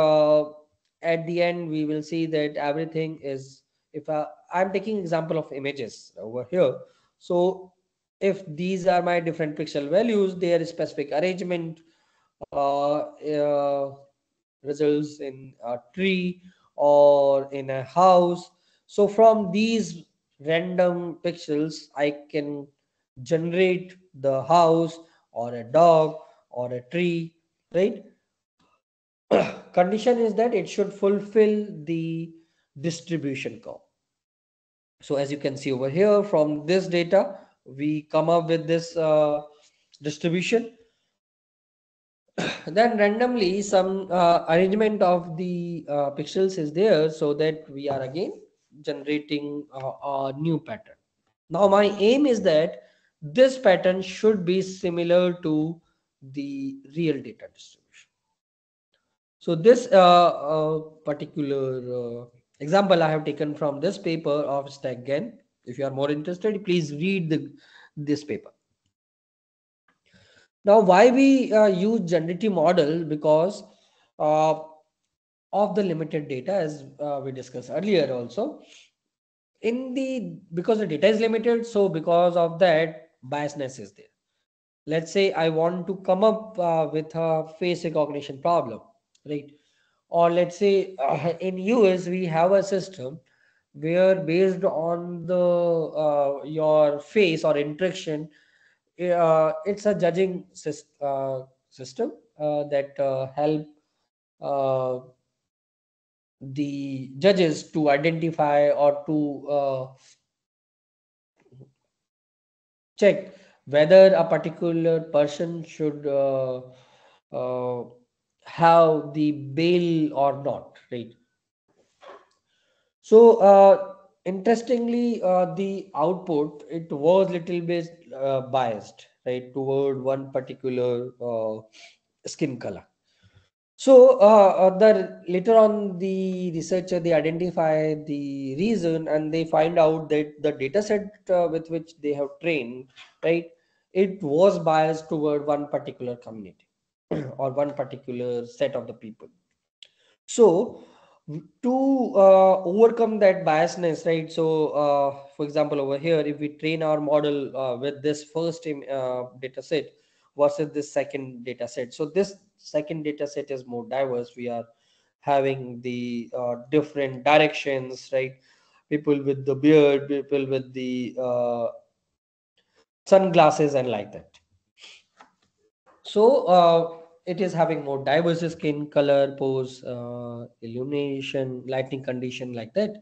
at the end we will see that everything is, if I'm taking example of images over here. So if these are my different pixel values, their specific arrangement, results in a tree or in a house. So from these random pixels, I can generate the house or a dog or a tree, right? Condition is that it should fulfill the distribution curve. So as you can see over here, from this data, we come up with this distribution. Then randomly some arrangement of the pixels is there, so that we are again generating a new pattern. Now my aim is that this pattern should be similar to the real data distribution. So this particular example I have taken from this paper of Staggen. If you are more interested, please read this paper. Now, why we use generative model? Because of the limited data, as we discussed earlier also. Because the data is limited, so because of that, biasness is there. Let's say I want to come up with a face recognition problem, right? Or let's say in US we have a system where based on the your face or interaction, it's a judging system that help uh, the judges to identify or to check whether a particular person should uh, have the bail or not, right? So interestingly, the output, it was little bit biased, right, toward one particular skin color. So later on, the researcher, they identify the reason, and they find out that the data set with which they have trained, right, it was biased toward one particular community or one particular set of the people. So to overcome that biasness, right? So for example, over here, if we train our model with this first data set versus this second data set, so this second data set is more diverse. We are having the different directions, right? People with the beard, people with the sunglasses, and like that. So it is having more diverse skin color, pose, illumination, lighting condition, like that.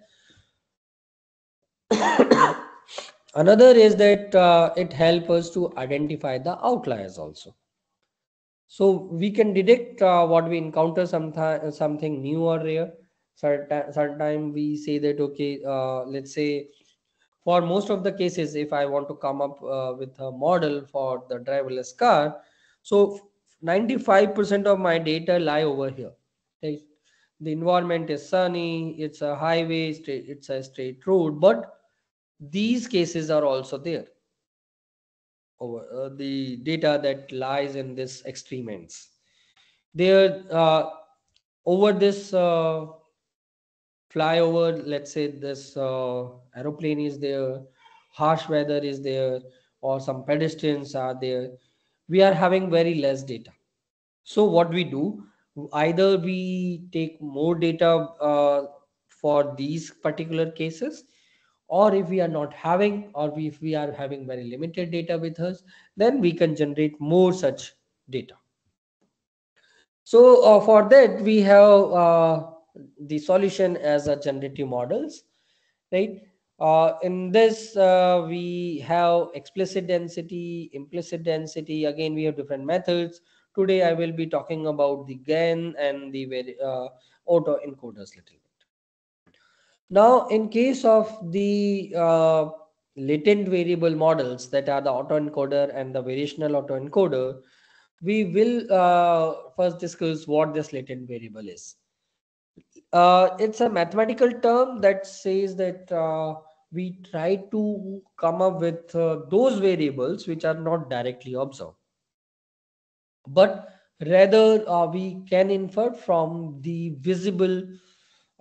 Another is that it helps us to identify the outliers also. So we can detect what we encounter something new or rare. Certain we say that, okay, let's say for most of the cases, if I want to come up with a model for the driverless car, so 95% of my data lie over here, right? The environment is sunny, it's a highway, it's a straight road, but these cases are also there over the data that lies in this extreme ends. There over this flyover, let's say this aeroplane is there, harsh weather is there, or some pedestrians are there, we are having very less data. So what we do, either we take more data for these particular cases, or if we are not having, or if we are having very limited data with us, then we can generate more such data. So for that, we have the solution as a generative models, right? In this, we have explicit density, implicit density. Again, we have different methods. Today, I will be talking about the GAN and the auto encoders little bit. Now, in case of the latent variable models, that are the autoencoder and the variational autoencoder, we will first discuss what this latent variable is. It's a mathematical term that says that we try to come up with those variables which are not directly observed, but rather we can infer from the visible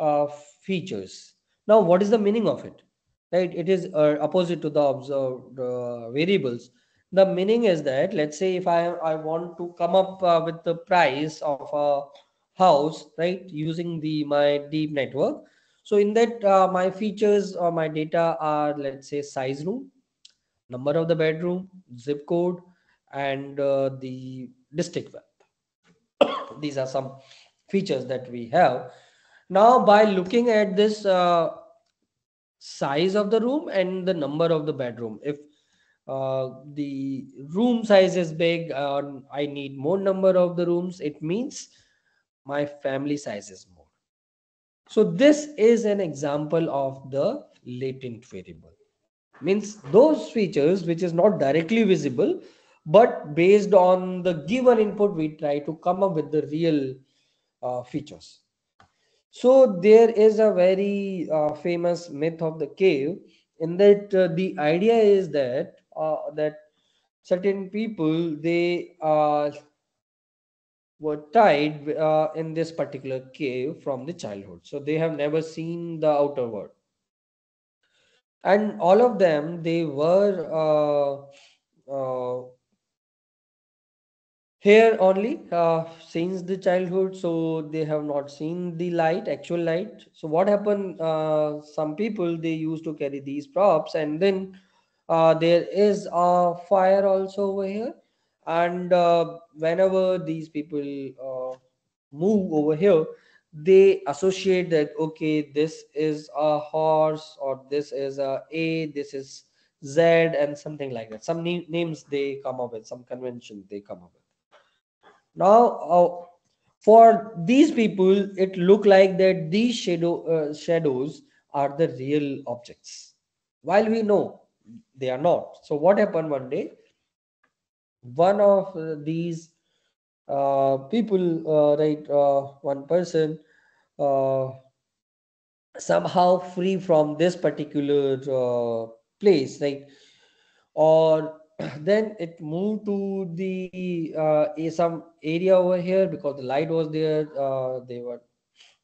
uh, features. Now, what is the meaning of it? Right, it is opposite to the observed variables. The meaning is that, let's say if I want to come up with the price of a house, right, using my deep network. So in that, my features or my data are, let's say, size room, number of the bedroom, zip code, and the district wealth. These are some features that we have. Now, by looking at this size of the room and the number of the bedroom, if the room size is big, I need more number of the rooms, it means my family size is more. So this is an example of the latent variable. Means those features which is not directly visible, but based on the given input, we try to come up with the real features. So there is a very famous myth of the cave, in that the idea is that certain people, they were tied in this particular cave from the childhood, so they have never seen the outer world, and all of them, they were here only since the childhood, so they have not seen the light, actual light. So what happened, some people, they used to carry these props, and then there is a fire also over here, and whenever these people move over here, they associate that, okay, this is a horse, or this is a, this is Z, and something like that. Some names they come up with, some convention they come up with. Now, for these people, it look like that these shadows are the real objects, while we know they are not. So what happened one day? One of these people, right, one person somehow free from this particular place, right, or then it moved to the some area over here, because the light was there,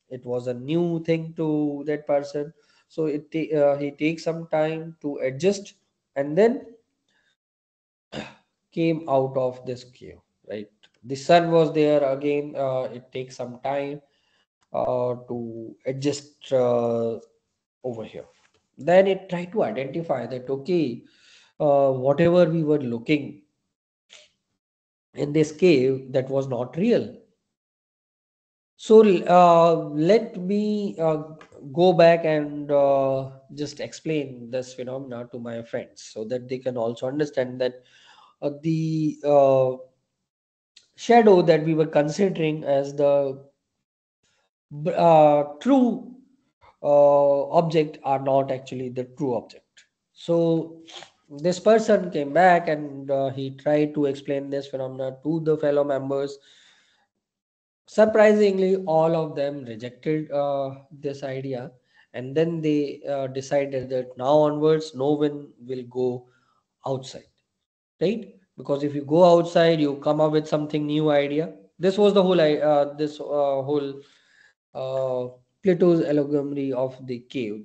it was a new thing to that person, so he takes some time to adjust, and then came out of this cave, right. The sun was there again, it takes some time to adjust over here. Then it tried to identify that, okay, whatever we were looking in this cave, that was not real. So let me go back and just explain this phenomena to my friends, so that they can also understand that the shadow that we were considering as the true object are not actually the true object. So this person came back, and he tried to explain this phenomena to the fellow members. Surprisingly, all of them rejected this idea, and then they decided that now onwards no one will go outside, right? Because if you go outside, you come up with something new idea. This was the whole this whole Plato's allegory of the cave.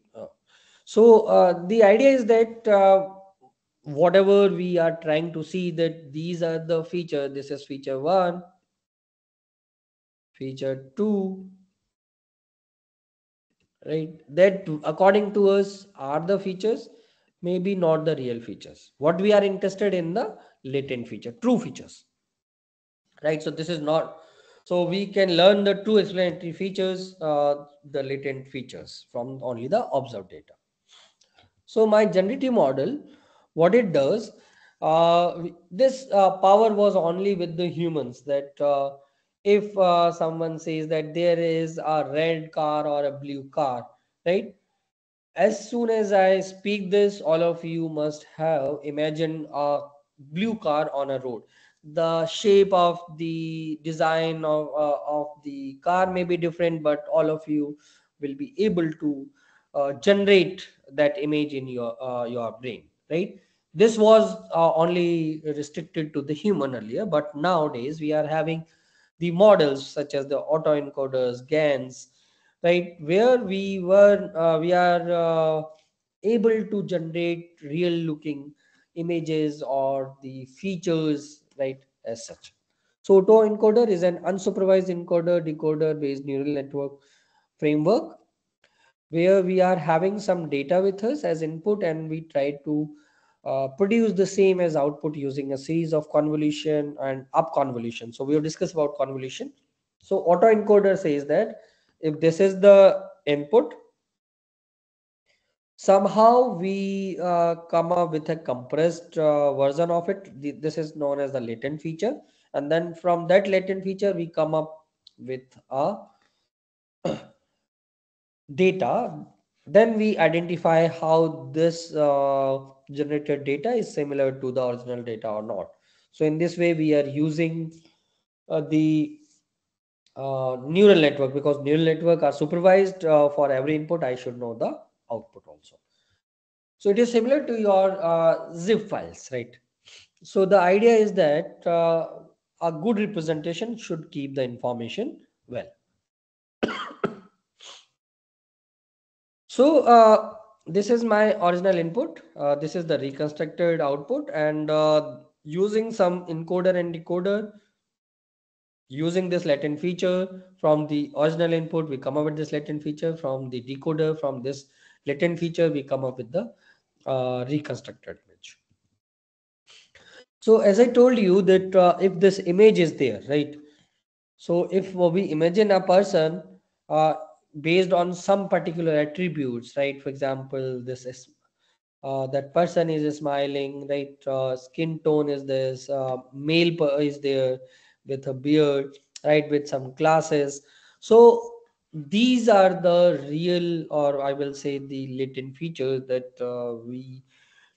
So the idea is that whatever we are trying to see, that these are the feature. This is feature 1, feature 2, right? That according to us are the features, maybe not the real features. What we are interested in, the latent feature, true features, right? So this is not, so we can learn the true explanatory features, the latent features from only the observed data. So my generative model, what it does, this power was only with the humans, that if someone says that there is a red car or a blue car, right? As soon as I speak this, all of you must have imagined a blue car on a road. The shape of the design of the car may be different, but all of you will be able to generate that image in your brain, right? This was only restricted to the human earlier, but nowadays we are having the models such as the autoencoders, GANs, right, where we are able to generate real looking images or the features, right, as such. So autoencoder is an unsupervised encoder decoder based neural network framework where we are having some data with us as input, and we try to produce the same as output using a series of convolution and up convolution. So we have discussed about convolution. So autoencoder says that if this is the input, somehow we come up with a compressed version of it. This is known as the latent feature, and then from that latent feature we come up with a data. Then we identify how this generated data is similar to the original data or not. So in this way we are using the neural network, because neural network are supervised. For every input I should know the output also. So it is similar to your zip files, right? So the idea is that a good representation should keep the information well. So this is my original input. This is the reconstructed output, and using some encoder and decoder, using this latent feature from the original input, we come up with this latent feature. From the decoder, from this latent feature, we come up with the reconstructed image. So as I told you that if this image is there, right? So if we imagine a person based on some particular attributes, right? For example, this is that person is smiling, right? Skin tone is this, is there with a beard, right? With some glasses. So these are the real, or I will say the latent features that we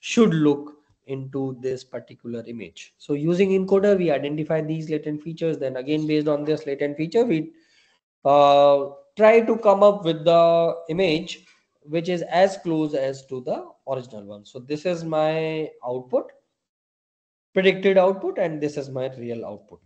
should look into this particular image. So using encoder, we identify these latent features. Then again, based on this latent feature, we try to come up with the image which is as close as to the original one. So this is my output, predicted output, and this is my real output.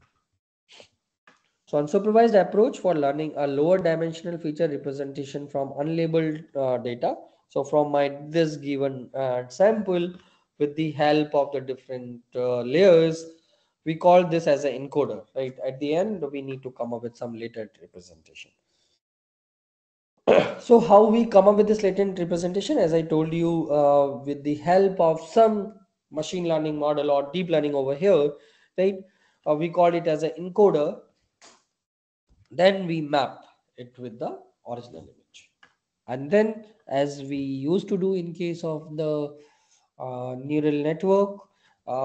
So unsupervised approach for learning a lower dimensional feature representation from unlabeled data. So from my this given sample, with the help of the different layers, we call this as an encoder, right? At the end, we need to come up with some latent representation. So how we come up with this latent representation, as I told you, with the help of some machine learning model or deep learning over here, right? We call it as an encoder. Then we map it with the original image. And then, as we used to do in case of the neural network,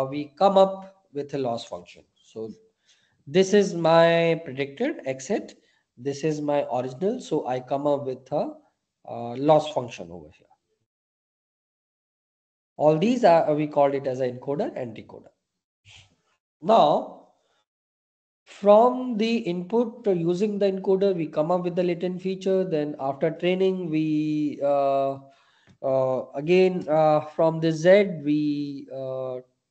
we come up with a loss function. So this is my predicted exit. This is my original. So I come up with a loss function over here. All these are, we called it as an encoder and decoder. Now, from the input using the encoder, we come up with the latent feature. Then after training, we again from the Z, we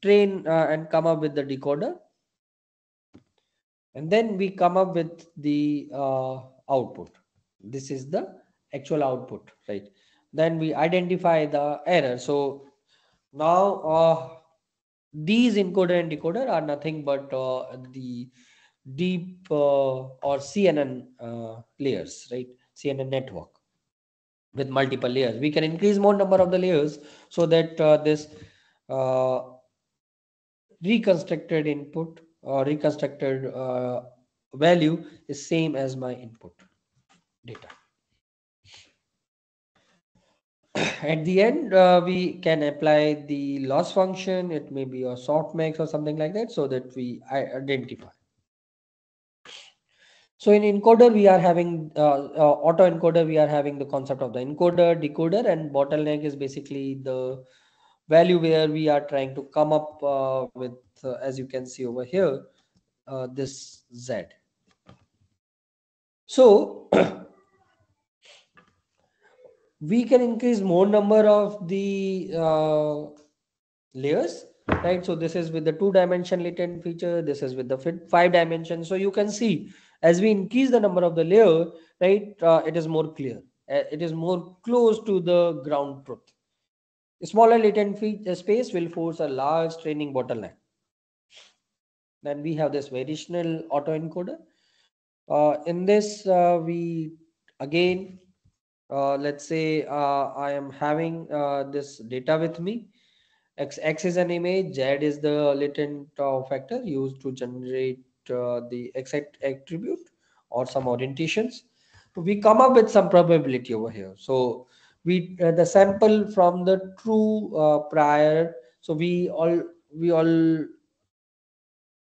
train and come up with the decoder. And then we come up with the output. This is the actual output, right? Then we identify the error. So now these encoder and decoder are nothing but the deep or CNN layers, right? CNN network with multiple layers. We can increase more number of the layers so that this uh, reconstructed input or reconstructed value is same as my input data. At the end, we can apply the loss function. It may be a softmax or something like that, so that we identify. So in encoder, we are having auto encoder. We are having the concept of the encoder, decoder, and bottleneck is basically the value where we are trying to come up with, as you can see over here, this Z. So we can increase more number of the layers, right? So this is with the 2-dimension latent feature. This is with the 5-dimension. So you can see as we increase the number of the layer, right? It is more clear. It is more close to the ground truth. Smaller latent space will force a large training bottleneck. Then we have this variational autoencoder. In this, we again, let's say I am having this data with me. X is an image, Z is the latent factor used to generate the exact attribute or some orientations. We come up with some probability over here. So we the sample from the true prior. So we all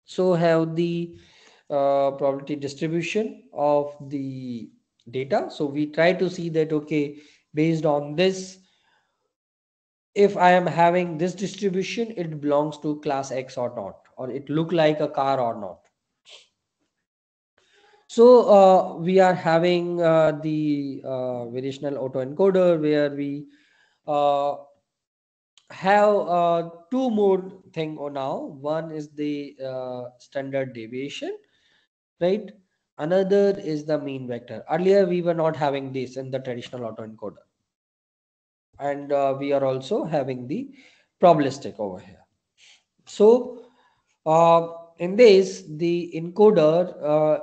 so have the probability distribution of the data. So we try to see that, okay, based on this, if I am having this distribution, it belongs to class X or not, or it look like a car or not. So we are having the variational autoencoder where we uh, have two more thing now. One is the standard deviation, right? Another is the mean vector. Earlier we were not having this in the traditional autoencoder, and we are also having the probabilistic over here. So in this, the encoder,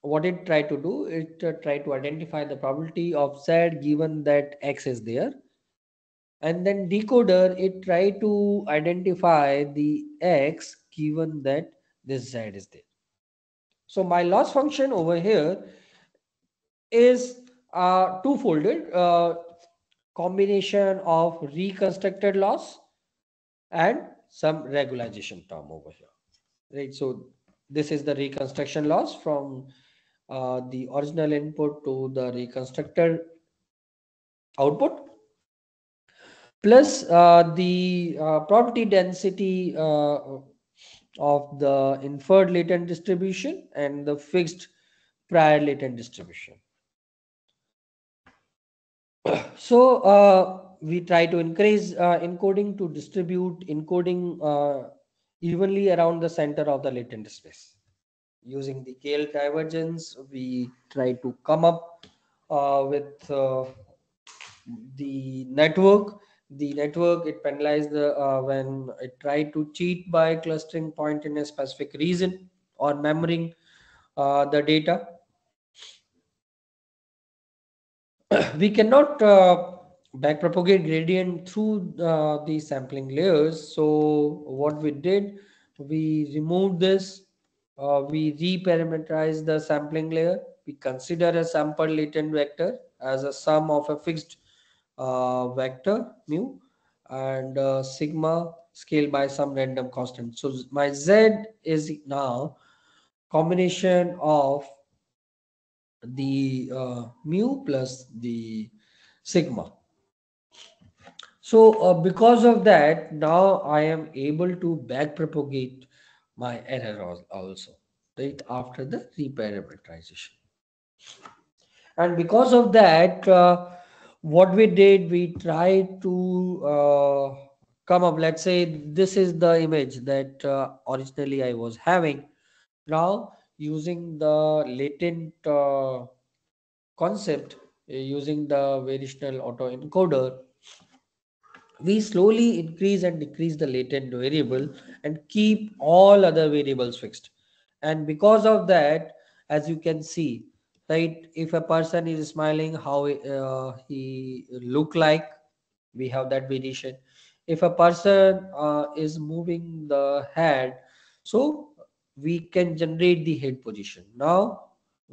what it tried to do, it tried to identify the probability of Z given that X is there. And then decoder, it tried to identify the X given that this Z is there. So my loss function over here is two-folded, combination of reconstructed loss and some regularization term over here, right? So this is the reconstruction loss from the original input to the reconstructed output, plus the probability density of the inferred latent distribution and the fixed prior latent distribution. So we try to increase encoding to distribute encoding evenly around the center of the latent space. Using the KL divergence, we try to come up with the network. The network, it penalized the when it tried to cheat by clustering point in a specific region or memorying the data. We cannot backpropagate gradient through the sampling layers. So what we did, we removed this. We reparameterized the sampling layer. We consider a sample latent vector as a sum of a fixed vector mu and sigma scaled by some random constant. So my Z is now combination of the mu plus the sigma. So because of that, now I am able to backpropagate my error also, right, after the reparameterization. And because of that, what we did, we tried to come up, let's say this is the image that originally I was having. Now using the latent concept, using the variational autoencoder, we slowly increase and decrease the latent variable and keep all other variables fixed. And because of that, as you can see, right, if a person is smiling, how he look like, we have that variation. If a person is moving the head, so we can generate the head position. Now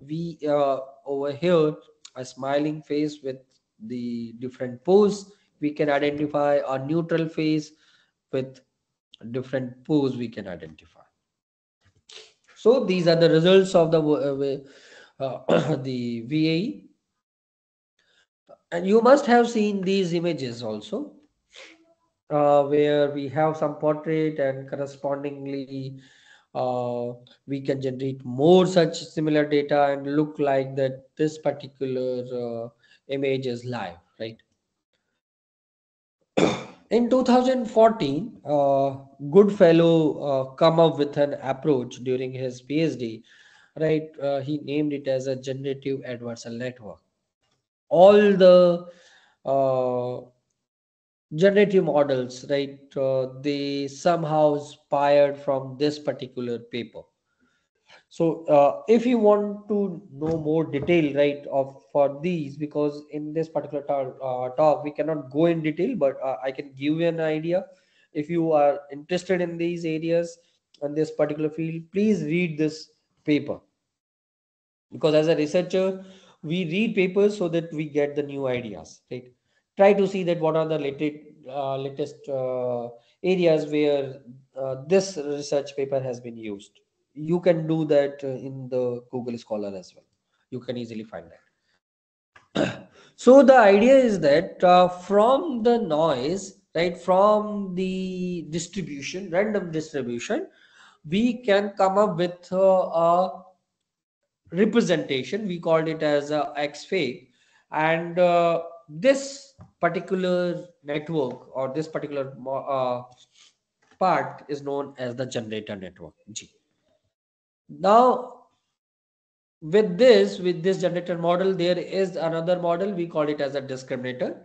we over here, a smiling face with the different pose, we can identify a neutral face with different pose we can identify. So these are the results of the the VAE, and you must have seen these images also, where we have some portrait and correspondingly we can generate more such similar data and look like that this particular image is live, right? In 2014, Goodfellow come up with an approach during his PhD, right? He named it as a generative adversarial network. All the generative models, right? They somehow inspired from this particular paper. So if you want to know more detail, right, of for these, because in this particular talk we cannot go in detail, but I can give you an idea. If you are interested in these areas and this particular field, please read this paper, because as a researcher we read papers so that we get the new ideas, right? Try to see that what are the latest areas where this research paper has been used. You can do that in the Google Scholar as well. You can easily find that. So the idea is that from the noise, right, from the distribution, random distribution, we can come up with a representation. We called it as a X fake, and this particular network or this particular part is known as the generator network G. Now with this generator model, there is another model, we call it as a discriminator.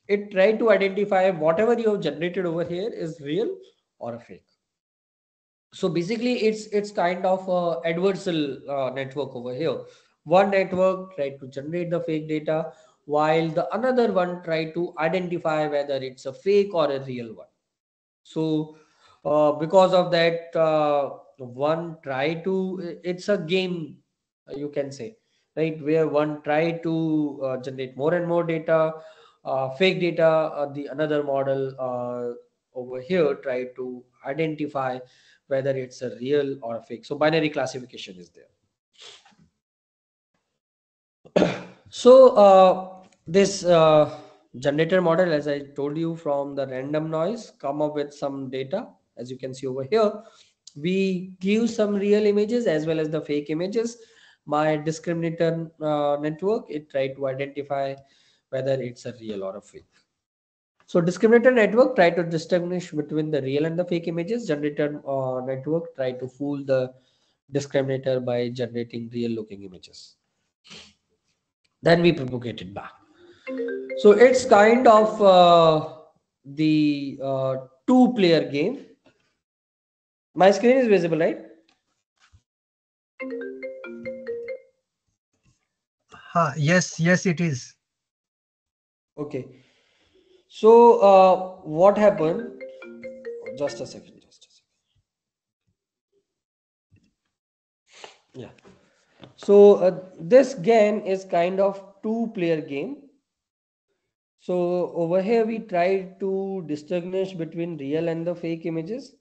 It try to identify whatever you have generated over here is real or a fake. So basically it's kind of a adversarial network over here. One network try to generate the fake data, while the another one try to identify whether it's a fake or a real one. So because of that, one try to, it's a game, you can say, right, where one try to generate more and more data, fake data. The another model over here try to identify whether it's a real or a fake. So binary classification is there. So this generator model, as I told you, from the random noise come up with some data. As you can see over here, we give some real images as well as the fake images. My discriminator network, it try to identify whether it's a real or a fake. So discriminator network try to distinguish between the real and the fake images. Generator network try to fool the discriminator by generating real looking images. Then we propagate it back. So it's kind of the two-player game. My screen is visible, right? Yes, it is. Okay. So what happened? Just a second. Yeah. So this game is kind of two-player game. So over here we try to distinguish between real and the fake images.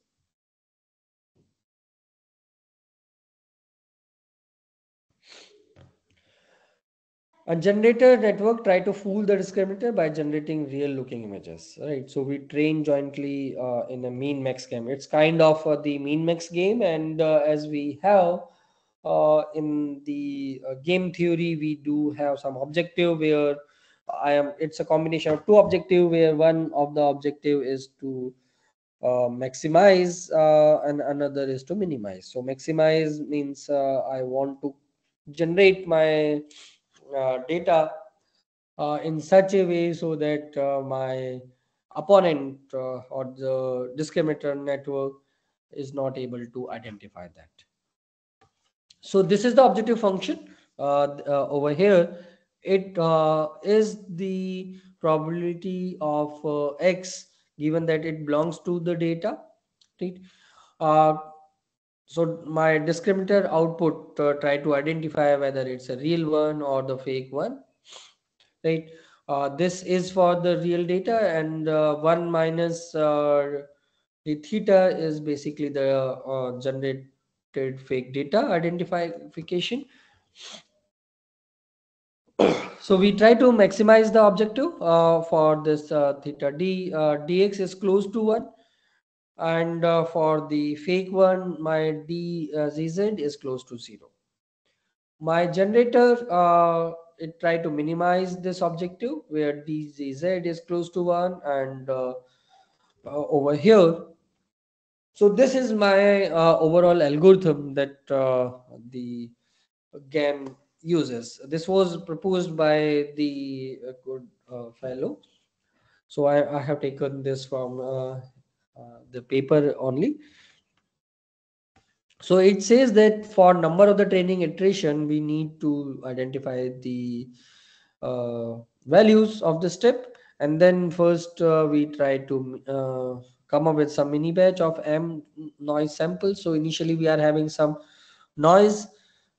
A generator network try to fool the discriminator by generating real looking images, right? So we train jointly in a mean max game. It's kind of the mean max game, and as we have in the game theory, we do have some objective where it's a combination of two objective, where one of the objective is to maximize and another is to minimize. So maximize means I want to generate my data in such a way so that my opponent or the discriminator network is not able to identify that. So this is the objective function over here. It is the probability of x given that it belongs to the data, right? Uh, so my discriminator output try to identify whether it's a real one or the fake one, right? This is for the real data, and 1 minus the theta is basically the generated fake data identification. So we try to maximize the objective for this theta dx is close to 1, and for the fake one my dz is close to 0. My generator it try to minimize this objective where dz is close to 1, and over here. So this is my overall algorithm that the game uses. This was proposed by the good fellow. So I have taken this from the paper only. So it says that for number of the training iteration, we need to identify the values of the step, and then first we try to come up with some mini batch of m noise samples. So initially we are having some noise,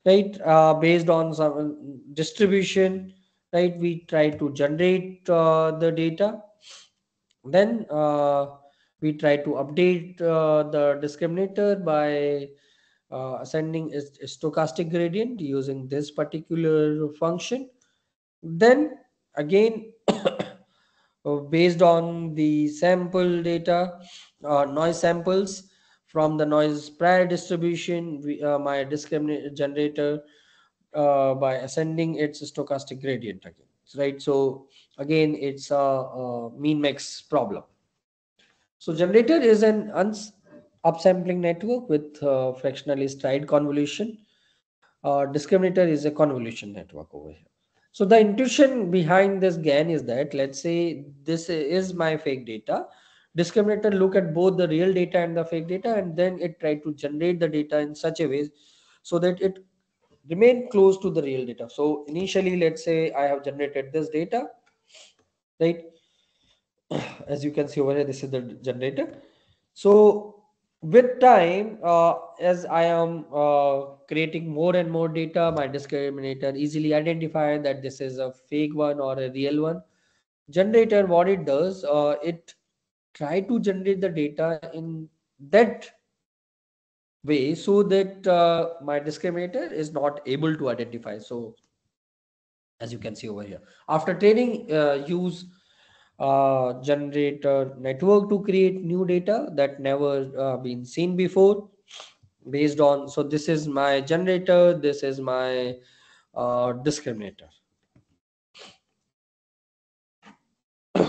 right, based on some distribution, right. We try to generate the data, then we try to update the discriminator by ascending a stochastic gradient using this particular function. Then again, based on the sample data, noise samples from the noise prior distribution, my discriminator generator by ascending its stochastic gradient again, right? So again, it's a mean max problem. So generator is an upsampling network with fractionally stride convolution. Discriminator is a convolution network over here. So the intuition behind this GAN is that, let's say this is my fake data. Discriminator look at both the real data and the fake data, and then it try to generate the data in such a way so that it remain close to the real data. So initially, let's say I have generated this data, right? As you can see over here, this is the generator. So with time, as I am creating more and more data, my discriminator easily identify that this is a fake one or a real one. Generator, what it does, it try to generate the data in that way so that my discriminator is not able to identify. So as you can see over here, after training, use generator network to create new data that never been seen before, based on, so this is my generator, this is my discriminator.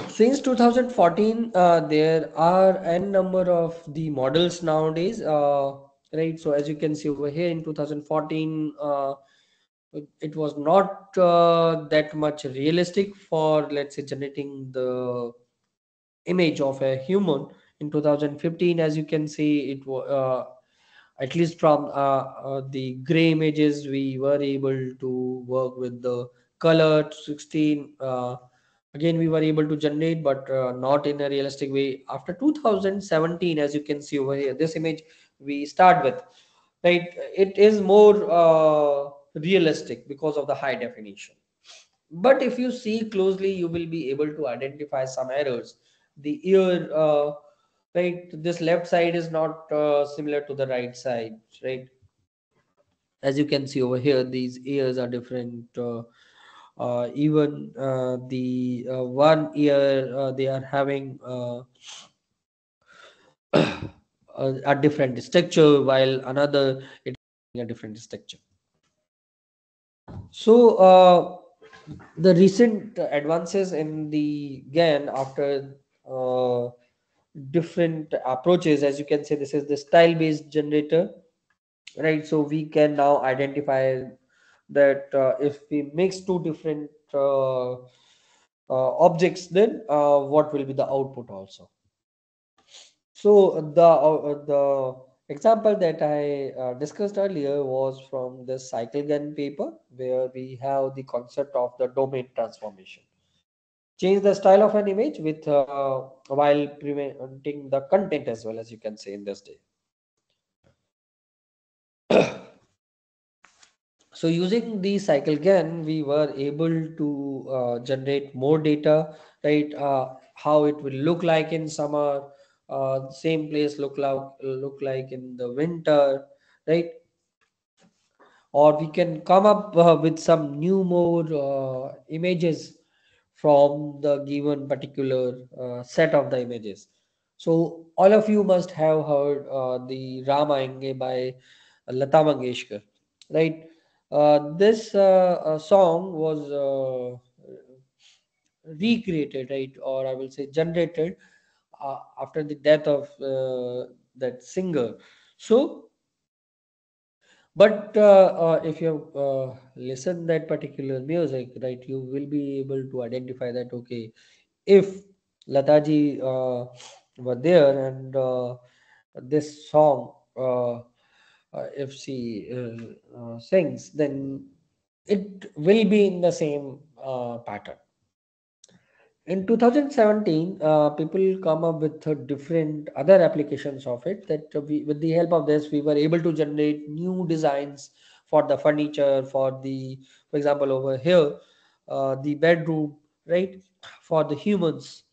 Since 2014, there are n number of the models nowadays, right? So as you can see over here, in 2014, it was not that much realistic for, let's say, generating the image of a human. In 2015, as you can see, it was at least from the gray images, we were able to work with the color 16. Again, we were able to generate, but not in a realistic way. After 2017, as you can see over here, this image we start with, right? It is more realistic because of the high definition. But if you see closely, you will be able to identify some errors. The ear, right, this left side is not similar to the right side, right? As you can see over here, these ears are different. Even the one ear, they are having a different structure, while another it a different structure. So the recent advances in the GAN, after different approaches, as you can see, this is the style based generator, right? So we can now identify that if we mix two different objects, then what will be the output also. So the example that I discussed earlier was from the CycleGAN paper, where we have the concept of the domain transformation. Change the style of an image with while preventing the content as well, as you can see in this day. So using the CycleGAN, we were able to generate more data, right? How it will look like in summer, same place look like in the winter, right? Or we can come up with some new more images from the given particular set of the images. So all of you must have heard the Rama Enge by Lata Mangeshkar, right? This song was recreated, right, or I will say generated after the death of that singer. So but if you listen that particular music, right, you will be able to identify that, okay, if Lataji were there, and this song, if she sings, then it will be in the same pattern. In 2017, people come up with different other applications of it, that with the help of this, we were able to generate new designs for the furniture, for example, over here, the bedroom, right, for the humans.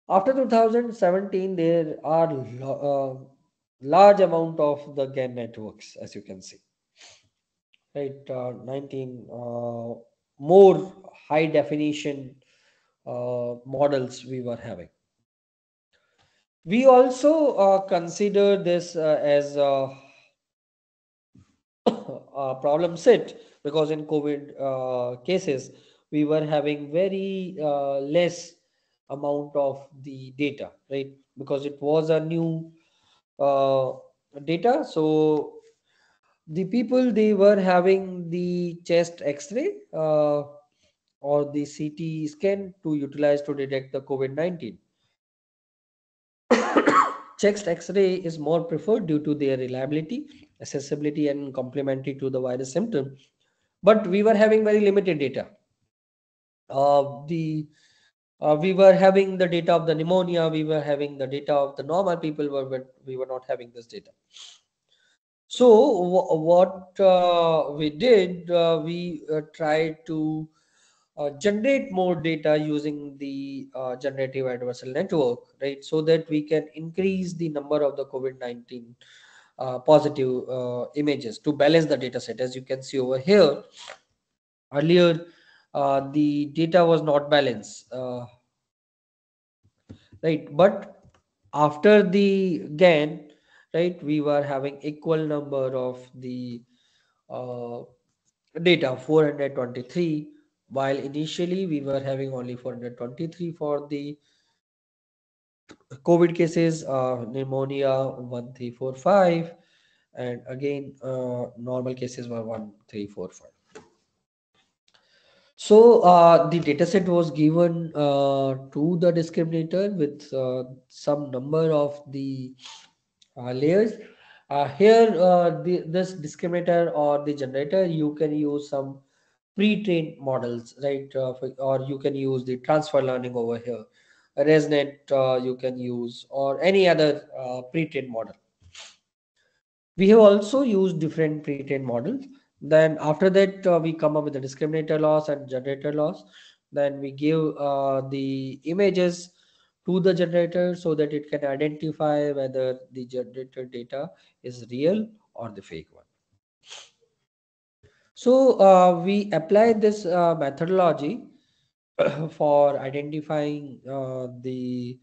After 2017, there are large amount of the GAN networks, as you can see, right? 19 more high definition models we were having. We also consider this as a problem set, because in COVID cases, we were having very less amount of the data, right? Because it was a new data. So the people, they were having the chest x-ray or the CT scan to utilize to detect the COVID-19. Chest x-ray is more preferred due to their reliability, accessibility, and complementary to the virus symptom. But we were having very limited data. We were having the data of the pneumonia, we were having the data of the normal people, but we were not having this data. So what we did, we tried to generate more data using the generative adversarial network, right? So that we can increase the number of the COVID-19 positive images to balance the data set. As you can see over here, earlier the data was not balanced, right? But after the GAN, right, we were having equal number of the data, 423, while initially we were having only 423 for the COVID cases, pneumonia 1345, and again normal cases were 1345. So the dataset was given to the discriminator with some number of the layers. Here, this discriminator or the generator, you can use some pre-trained models, right? Or you can use the transfer learning over here. ResNet you can use, or any other pre-trained model. We have also used different pre-trained models. Then after that, we come up with the discriminator loss and generator loss. Then we give the images to the generator so that it can identify whether the generated data is real or the fake one. So we apply this methodology for identifying the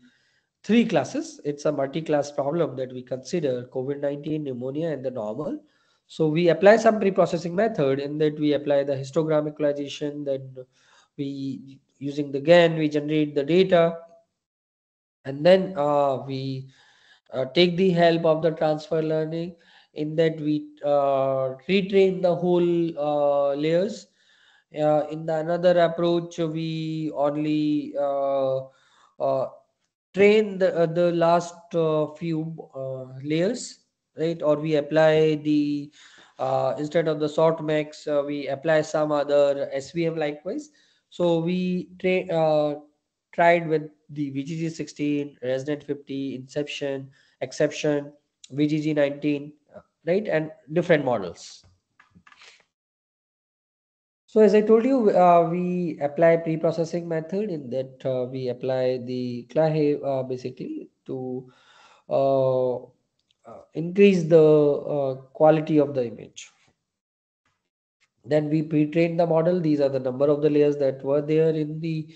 three classes. It's a multi-class problem that we consider: COVID-19, pneumonia, and the normal. So we apply some pre-processing method in that we apply the histogram equalization. Then we, using the GAN, we generate the data, and then we take the help of the transfer learning. In that we retrain the whole layers. In the another approach, we only train the last few layers, right? Or we apply the instead of the sort max, we apply some other SVM likewise. So we tried with the VGG 16, ResNet 50, Inception, Exception, VGG 19, right? And different models. So as I told you, we apply pre-processing method in that we apply the Clahe basically to increase the quality of the image. Then we pre-train the model. These are the number of the layers that were there in the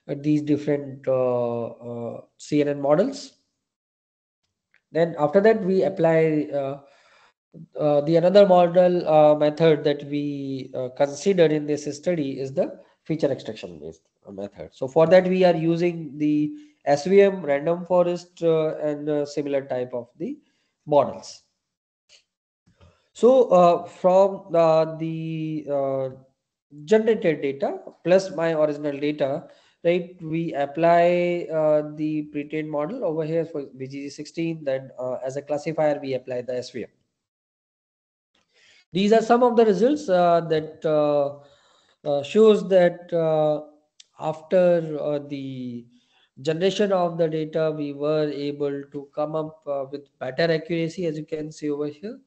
these different CNN models. Then after that, we apply the another model method that we consider in this study is the feature extraction based method. So for that, we are using the SVM, random forest, and similar type of the models. So from the generated data plus my original data, right? We apply the pre-trained model over here for VGG16. Then as a classifier, we apply the SVM. These are some of the results that shows that after the generation of the data, we were able to come up with better accuracy, as you can see over here,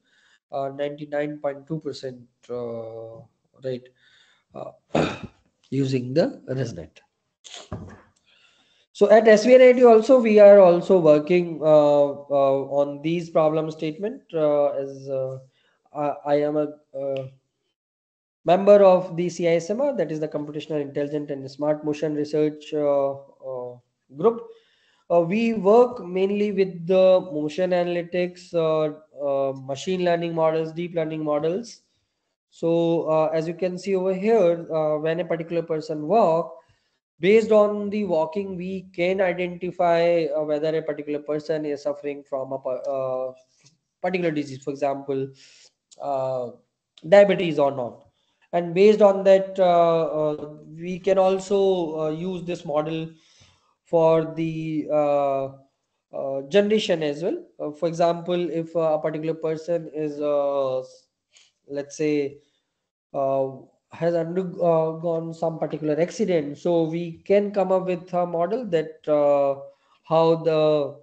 99.2% rate using the ResNet. So at SVNIT also, we are also working on these problem statement as I am a member of the CISMR, that is the Computational Intelligent and Smart Motion Research group. We work mainly with the motion analytics, machine learning models, deep learning models. So as you can see over here, when a particular person walk, based on the walking, we can identify whether a particular person is suffering from a particular disease, for example, diabetes or not. And based on that, we can also use this model for the generation as well. For example, if a particular person is, let's say, has undergone some particular accident, so we can come up with a model that how the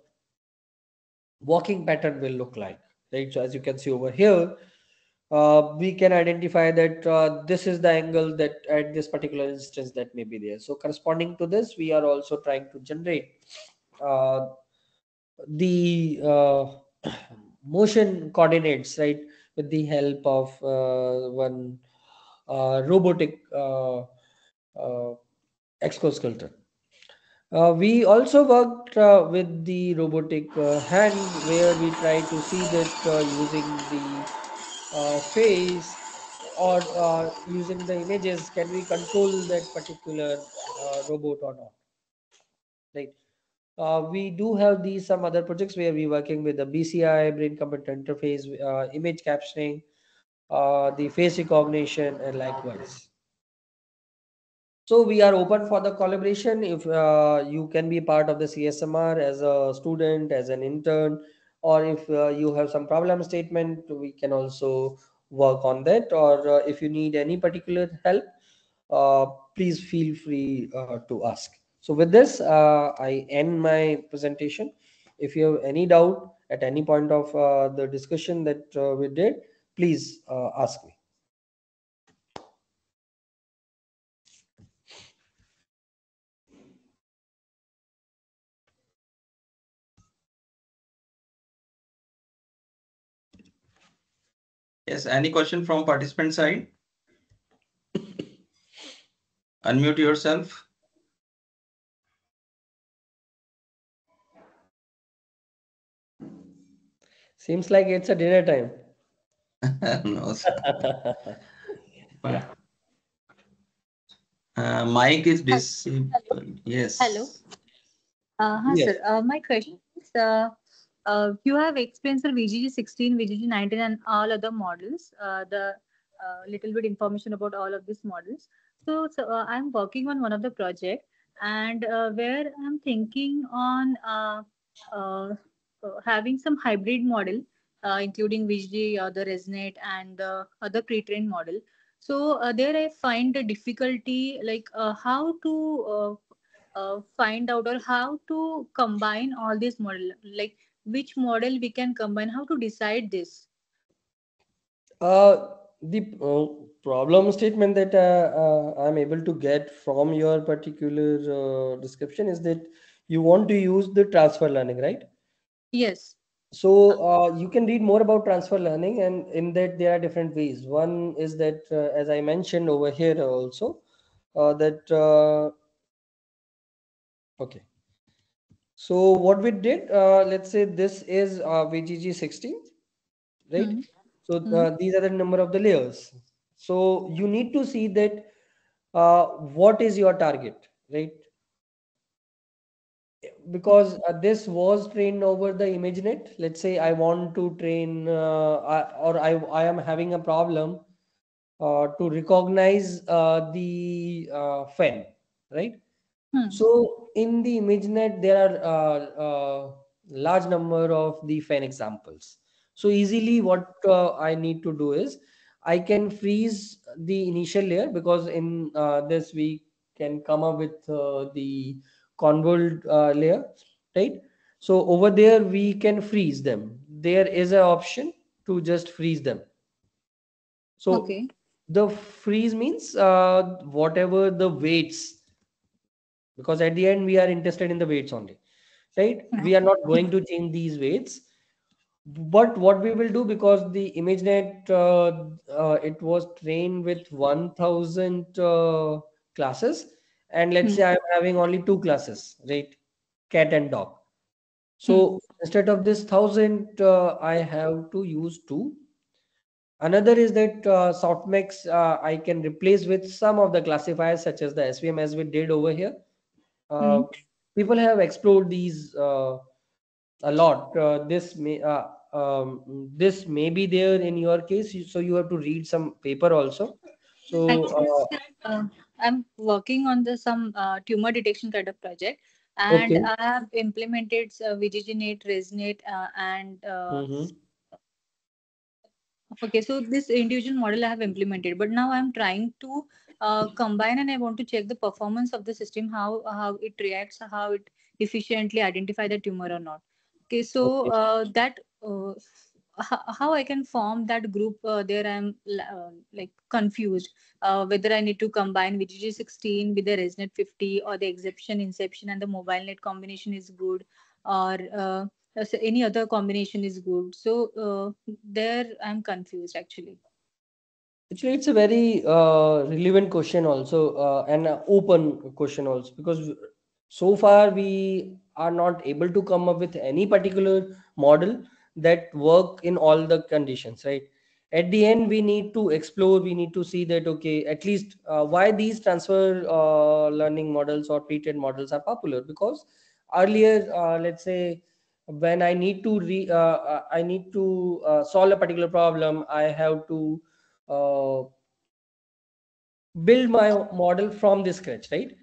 walking pattern will look like, right? So as you can see over here, we can identify that this is the angle that at this particular instance that may be there. So corresponding to this, we are also trying to generate the motion coordinates, right, with the help of one robotic exoskeleton. We also worked with the robotic hand, where we try to see that using the face or using the images, can we control that particular robot or not, right? We do have these some other projects where we working with the BCI, brain computer interface, image captioning, the face recognition, and likewise. So we are open for the collaboration. If you can be part of the CSMR as a student, as an intern, or if you have some problem statement, we can also work on that. Or if you need any particular help, please feel free to ask. So with this, I end my presentation. If you have any doubt at any point of the discussion that we did, please ask me. Yes, any question from participant side? Unmute yourself. Seems like it's a dinner time. No, sir. But, mic is disabled. Yes. Hello. Hi, Yes. sir. My question is, you have explained, sir, VGG16, VGG19, and all other models, the little bit information about all of these models. So I'm working on one of the project, and where I'm thinking on having some hybrid model, including VGG, the ResNet, and the other pre-trained model. So there I find the difficulty, like how to find out or how to combine all these model, like which model we can combine, how to decide this. The problem statement that I'm able to get from your particular description is that you want to use the transfer learning, right? Yes. So you can read more about transfer learning, and in that there are different ways. One is that, as I mentioned over here also, that okay. So what we did, let's say this is VGG16, right? So these are the number of the layers. So you need to see that what is your target, right? Because this was trained over the ImageNet. Let's say I want to train I am having a problem to recognize the fan, right? So in the ImageNet, there are large number of the fan examples. So easily what I need to do is I can freeze the initial layer, because in this we can come up with the convolved layer, right? So over there we can freeze them. There is an option to just freeze them. So the freeze means whatever the weights, because at the end we are interested in the weights only, right? We are not going to change these weights. But what we will do, because the ImageNet it was trained with 1000 classes, and let's say I'm having only two classes, right? Cat and dog. So instead of this 1000, I have to use two. Another is that softmax I can replace with some of the classifiers such as the SVM, as we did over here. People have explored these a lot. This may be there in your case, so you have to read some paper also. So I'm working on the some tumor detection kind of project, and okay. I have implemented VGGNet, ResNet, and okay, so this individual model I have implemented, but now I'm trying to combine, and I want to check the performance of the system, how it reacts, how it efficiently identify the tumor or not. Okay, so Okay. that how I can form that group there, I'm like confused whether I need to combine VGG16 with the ResNet 50, or the exception, inception, and the mobile net combination is good, or so any other combination is good. So there I'm confused actually. Actually, it's a very relevant question also, and an open question also, because so far we are not able to come up with any particular model that work in all the conditions, right? At the end, we need to explore, we need to see that, okay, at least why these transfer learning models or pre-trained models are popular. Because earlier, let's say, when I need to solve a particular problem, I have to uh, build my model from the scratch, right?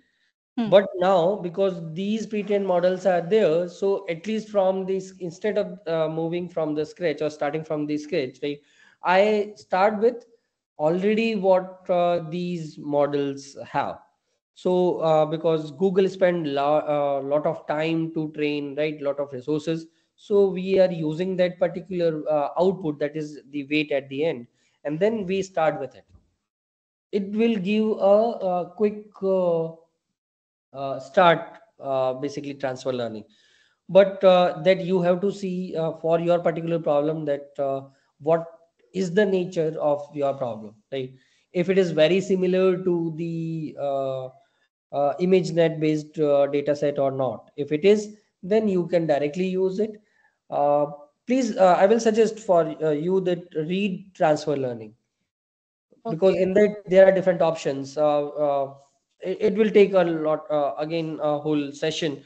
But now, because these pre-trained models are there, so at least from this, instead of moving from the scratch or starting from the scratch, right, I start with already what these models have. So because Google spend lot of time to train, right, lot of resources, so we are using that particular output, that is the weight at the end, and then we start with it. It will give a quick start, basically transfer learning. But that you have to see for your particular problem, that what is the nature of your problem, right? If it is very similar to the ImageNet based data set or not. If it is, then you can directly use it. uh, Please, I will suggest for you that read transfer learning, because Okay. in that there are different options. It will take a lot, again a whole session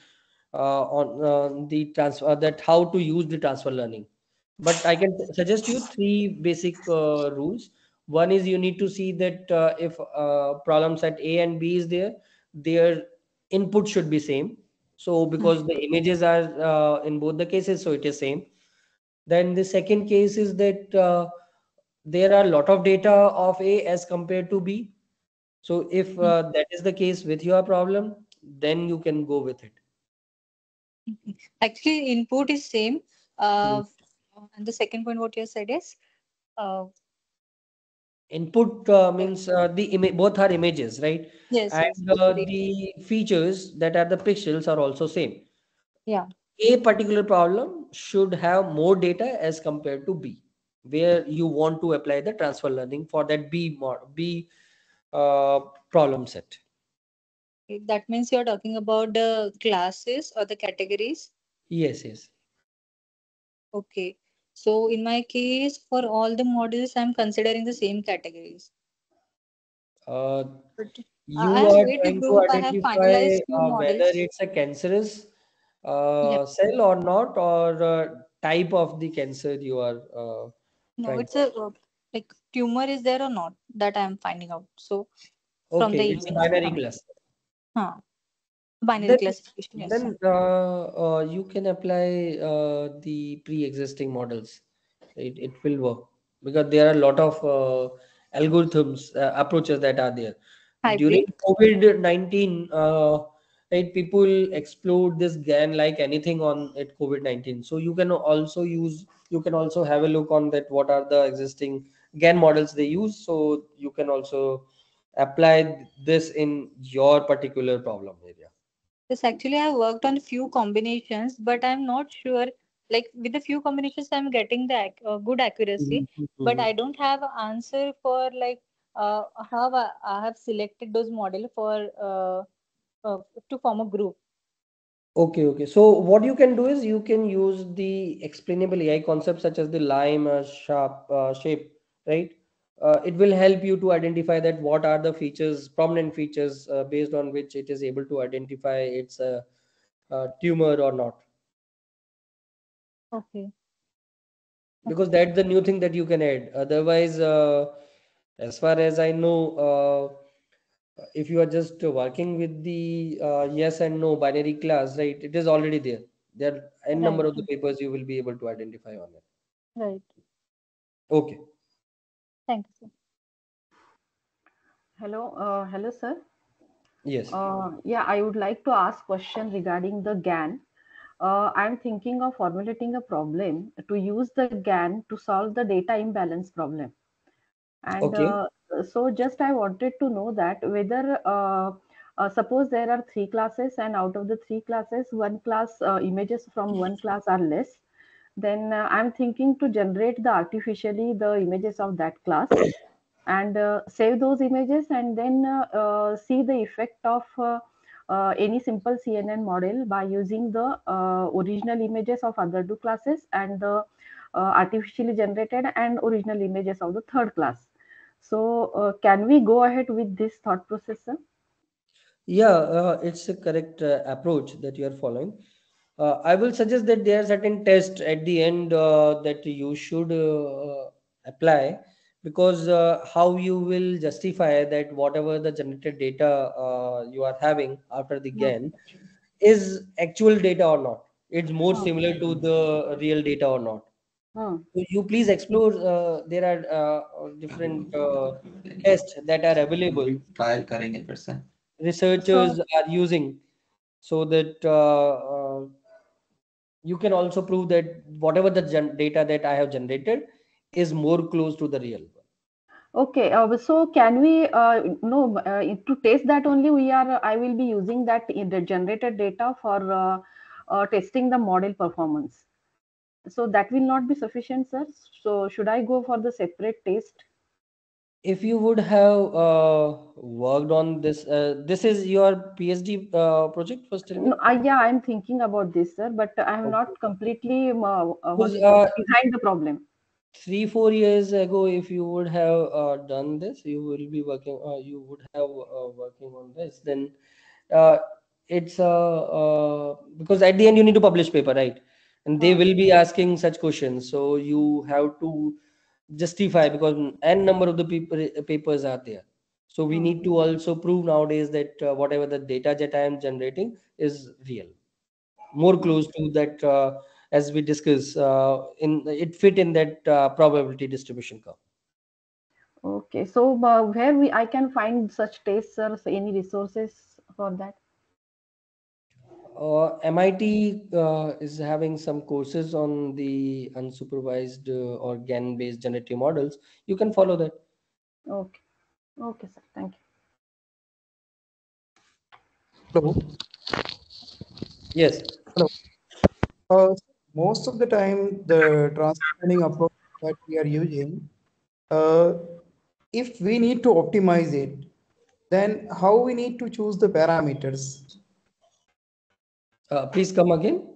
on the transfer, that how to use the transfer learning. But I can suggest you three basic rules. One is, you need to see that if problems at A and B is there, their input should be same. So because the images are in both the cases, so it is same. Then the second case is that there are a lot of data of A as compared to B. So if that is the case with your problem, then you can go with it. Actually, input is same. Hmm. And the second point what you said is uh, Input means both are images, right? yes, yes, And both are data. the features that are the pixels are also same. Yeah. A particular problem should have more data as compared to B, where you want to apply the transfer learning for that B uh, problem set. That means you're talking about the classes or the categories. Yes, yes. Okay. So in my case, for all the models, I'm considering the same categories. Uh, But I you have are made the trying to group. I have identify finalized few whether models. it's a cancerous Yeah. cell or not, or type of the cancer you are No, trying it's to. a like tumor is there or not that I'm finding out. So from the Okay, it's a image. binary class. Huh. Binary classification, yes. Then you can apply the pre-existing models. It will work because there are a lot of algorithms approaches that are there. During Hybrid. COVID-19, right, people explode this GAN like anything on it COVID-19. So you can also have a look on that what are the existing GAN models they use. So you can also apply this in your particular problem area. Yes, actually, I worked on a few combinations, but I'm not sure. Like with a few combinations, I'm getting the good accuracy, but Mhm. I don't have an answer for like how I have selected those model for to form a group. Okay, okay. So what you can do is you can use the explainable AI concepts such as the lime, sharp, shape, right? It will help you to identify that what are the features, prominent features, based on which it is able to identify its tumor or not. Okay. Because that's the new thing that you can add. Otherwise, as far as I know, if you are just working with the yes and no binary class, right, it is already there. There are n number Right. of the papers you will be able to identify on it. Right. Okay. Thank you, sir. Hello, sir. Yes. Yeah, I would like to ask question regarding the GAN. I'm thinking of formulating a problem to use the GAN to solve the data imbalance problem. And Okay. so just I wanted to know that whether suppose there are three classes and out of the three classes, one class images from one class are less, then I'm thinking to generate the artificially the images of that class and save those images and then see the effect of any simple CNN model by using the original images of other two classes and the artificially generated and original images of the third class. So, can we go ahead with this thought process, sir? Yeah, it's a correct approach that you are following. I will suggest that there are certain tests at the end that you should apply, because how you will justify that whatever the generated data you are having after the Hmm. GAN is actual data or not. It's more Hmm. similar to the real data or not. Hmm. So you please explore. There are different tests that are available. Trial करेंगे फिर से Researchers So, are using, so that you can also prove that whatever the data that I have generated is more close to the real one. okay. So can we no to test that only we are I will be using that in the generated data for testing the model performance. So that will not be sufficient, sir. So should I go for the separate test? If you would have worked on this, this is your PhD project, first tell me. No, yeah, I'm thinking about this, sir, but I am Okay. not completely what Because we call behind the problem. 3 4 years ago, if you would have done this, you will be working, you would have working on this, then uh, it's because at the end you need to publish paper, right? And they Hmm. will be asking such questions, so you have to justify, because n number of the papers are there. So we Hmm. need to also prove nowadays that whatever the data that I am generating is real, more close to that, as we discuss, in it fit in that probability distribution curve. Okay, so where we I can find such tests, sir? So any resources for that? MIT is having some courses on the unsupervised or GAN based generative models. You can follow that. Okay, okay, sir. Thank you. Hello. Yes. Hello. Most of the time, the transfer learning approach that we are using, uh, if we need to optimize it, then how we need to choose the parameters? Please come again.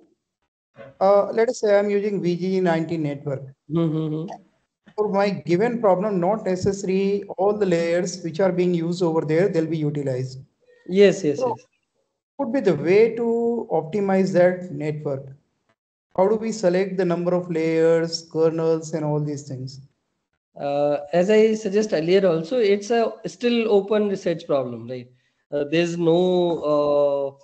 Let us say I'm using VG19 network. Mm-hmm. For my given problem, not necessary all the layers which are being used over there, they'll be utilized. Yes, yes, So, yes. what would be the way to optimize that network? How do we select the number of layers, kernels, and all these things? As I suggest earlier, also it's a still open research problem, right? There's no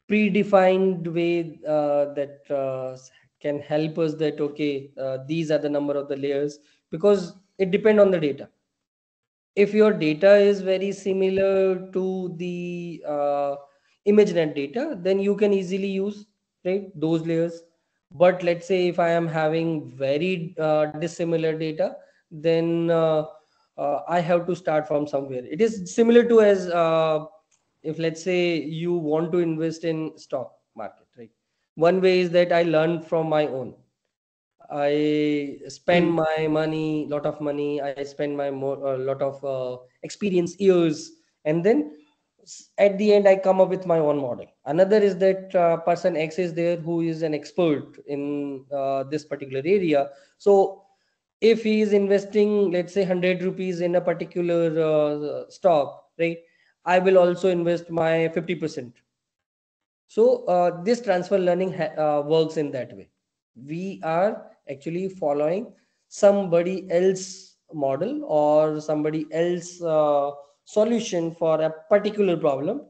predefined way that can help us that okay, these are the number of the layers, because it depend on the data. If your data is very similar to the ImageNet data, then you can easily use, right, those layers. But let's say if I am having very dissimilar data, then I have to start from somewhere. It is similar to as if let's say you want to invest in stock market, right? One way is that I learned from my own. I spend my money, lot of money. I spend my lot of experience years, and then at the end I come up with my own model. Another is that person X is there who is an expert in this particular area. So if he is investing, let's say 100 rupees in a particular stock, right? I will also invest my 50%. So this transfer learning works in that way. We are actually following somebody else model or somebody else solution for a particular problem.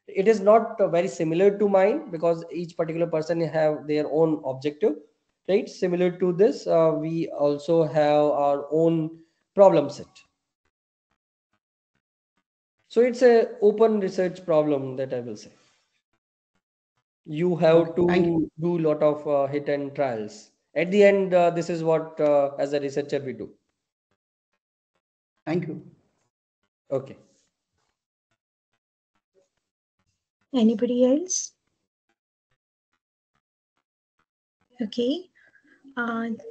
It is not very similar to mine because each particular person have their own objective, right? Similar to this, we also have our own problem set. So it's a open research problem that I will say. You have to do a lot of hit and trials. At the end, this is what as a researcher we do. Thank you. Okay. Anybody else? Okay.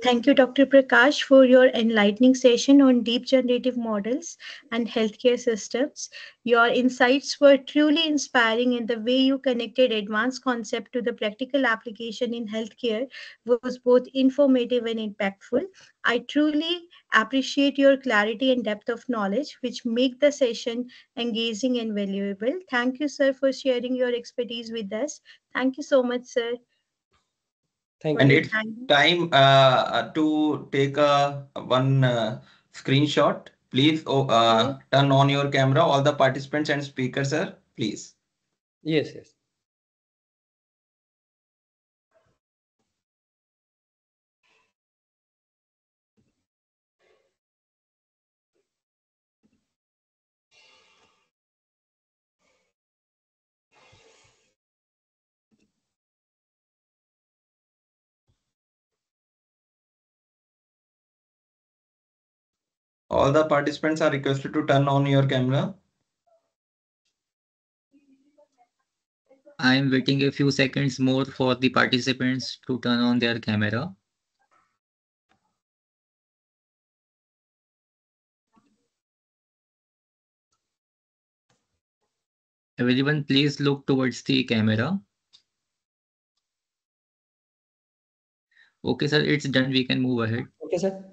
Thank you, Dr. Prakash, for your enlightening session on deep generative models and healthcare systems. Your insights were truly inspiring, and the way you connected advanced concept to the practical application in healthcare was both informative and impactful. I truly appreciate your clarity and depth of knowledge, which make the session engaging and valuable. Thank you, sir, for sharing your expertise with us. Thank you so much, sir. Thank And you. it's time to take one screenshot. Please turn on your camera. All the participants and speakers, sir, please. Yes, yes. All the participants are requested to turn on your camera. I am waiting a few seconds more for the participants to turn on their camera. Everyone, please look towards the camera. Okay, sir, it's done. We can move ahead. Okay, sir.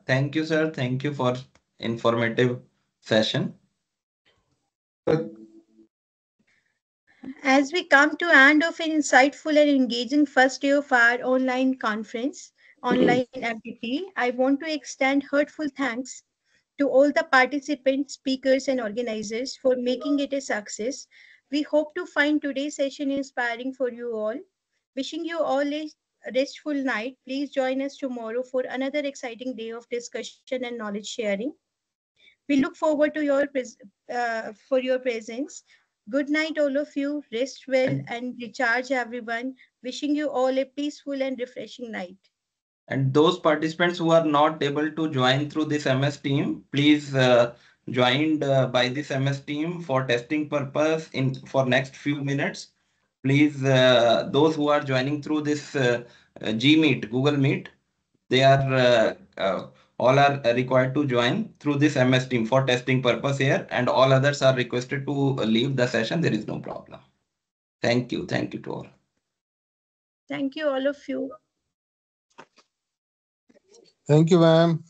Thank you, sir. Thank you for informative session. As we come to end of an insightful and engaging first day of our online conference, online FDP, I want to extend heartful thanks to all the participants, speakers, and organizers for making it a success. We hope to find today's session inspiring for you all. Wishing you all a restful night. Please join us tomorrow for another exciting day of discussion and knowledge sharing. We look forward to for your presence. Good night, all of you. Rest well and recharge, everyone. Wishing you all a peaceful and refreshing night. And those participants who are not able to join through this MS team, please join by this MS team for testing purpose for next few minutes. Please, those who are joining through this G-Meet, Google Meet, they are all are required to join through this MS team for testing purpose here, and all others are requested to leave the session. There is no problem. Thank you. Thank you to all. Thank you, all of you. Thank you, ma'am.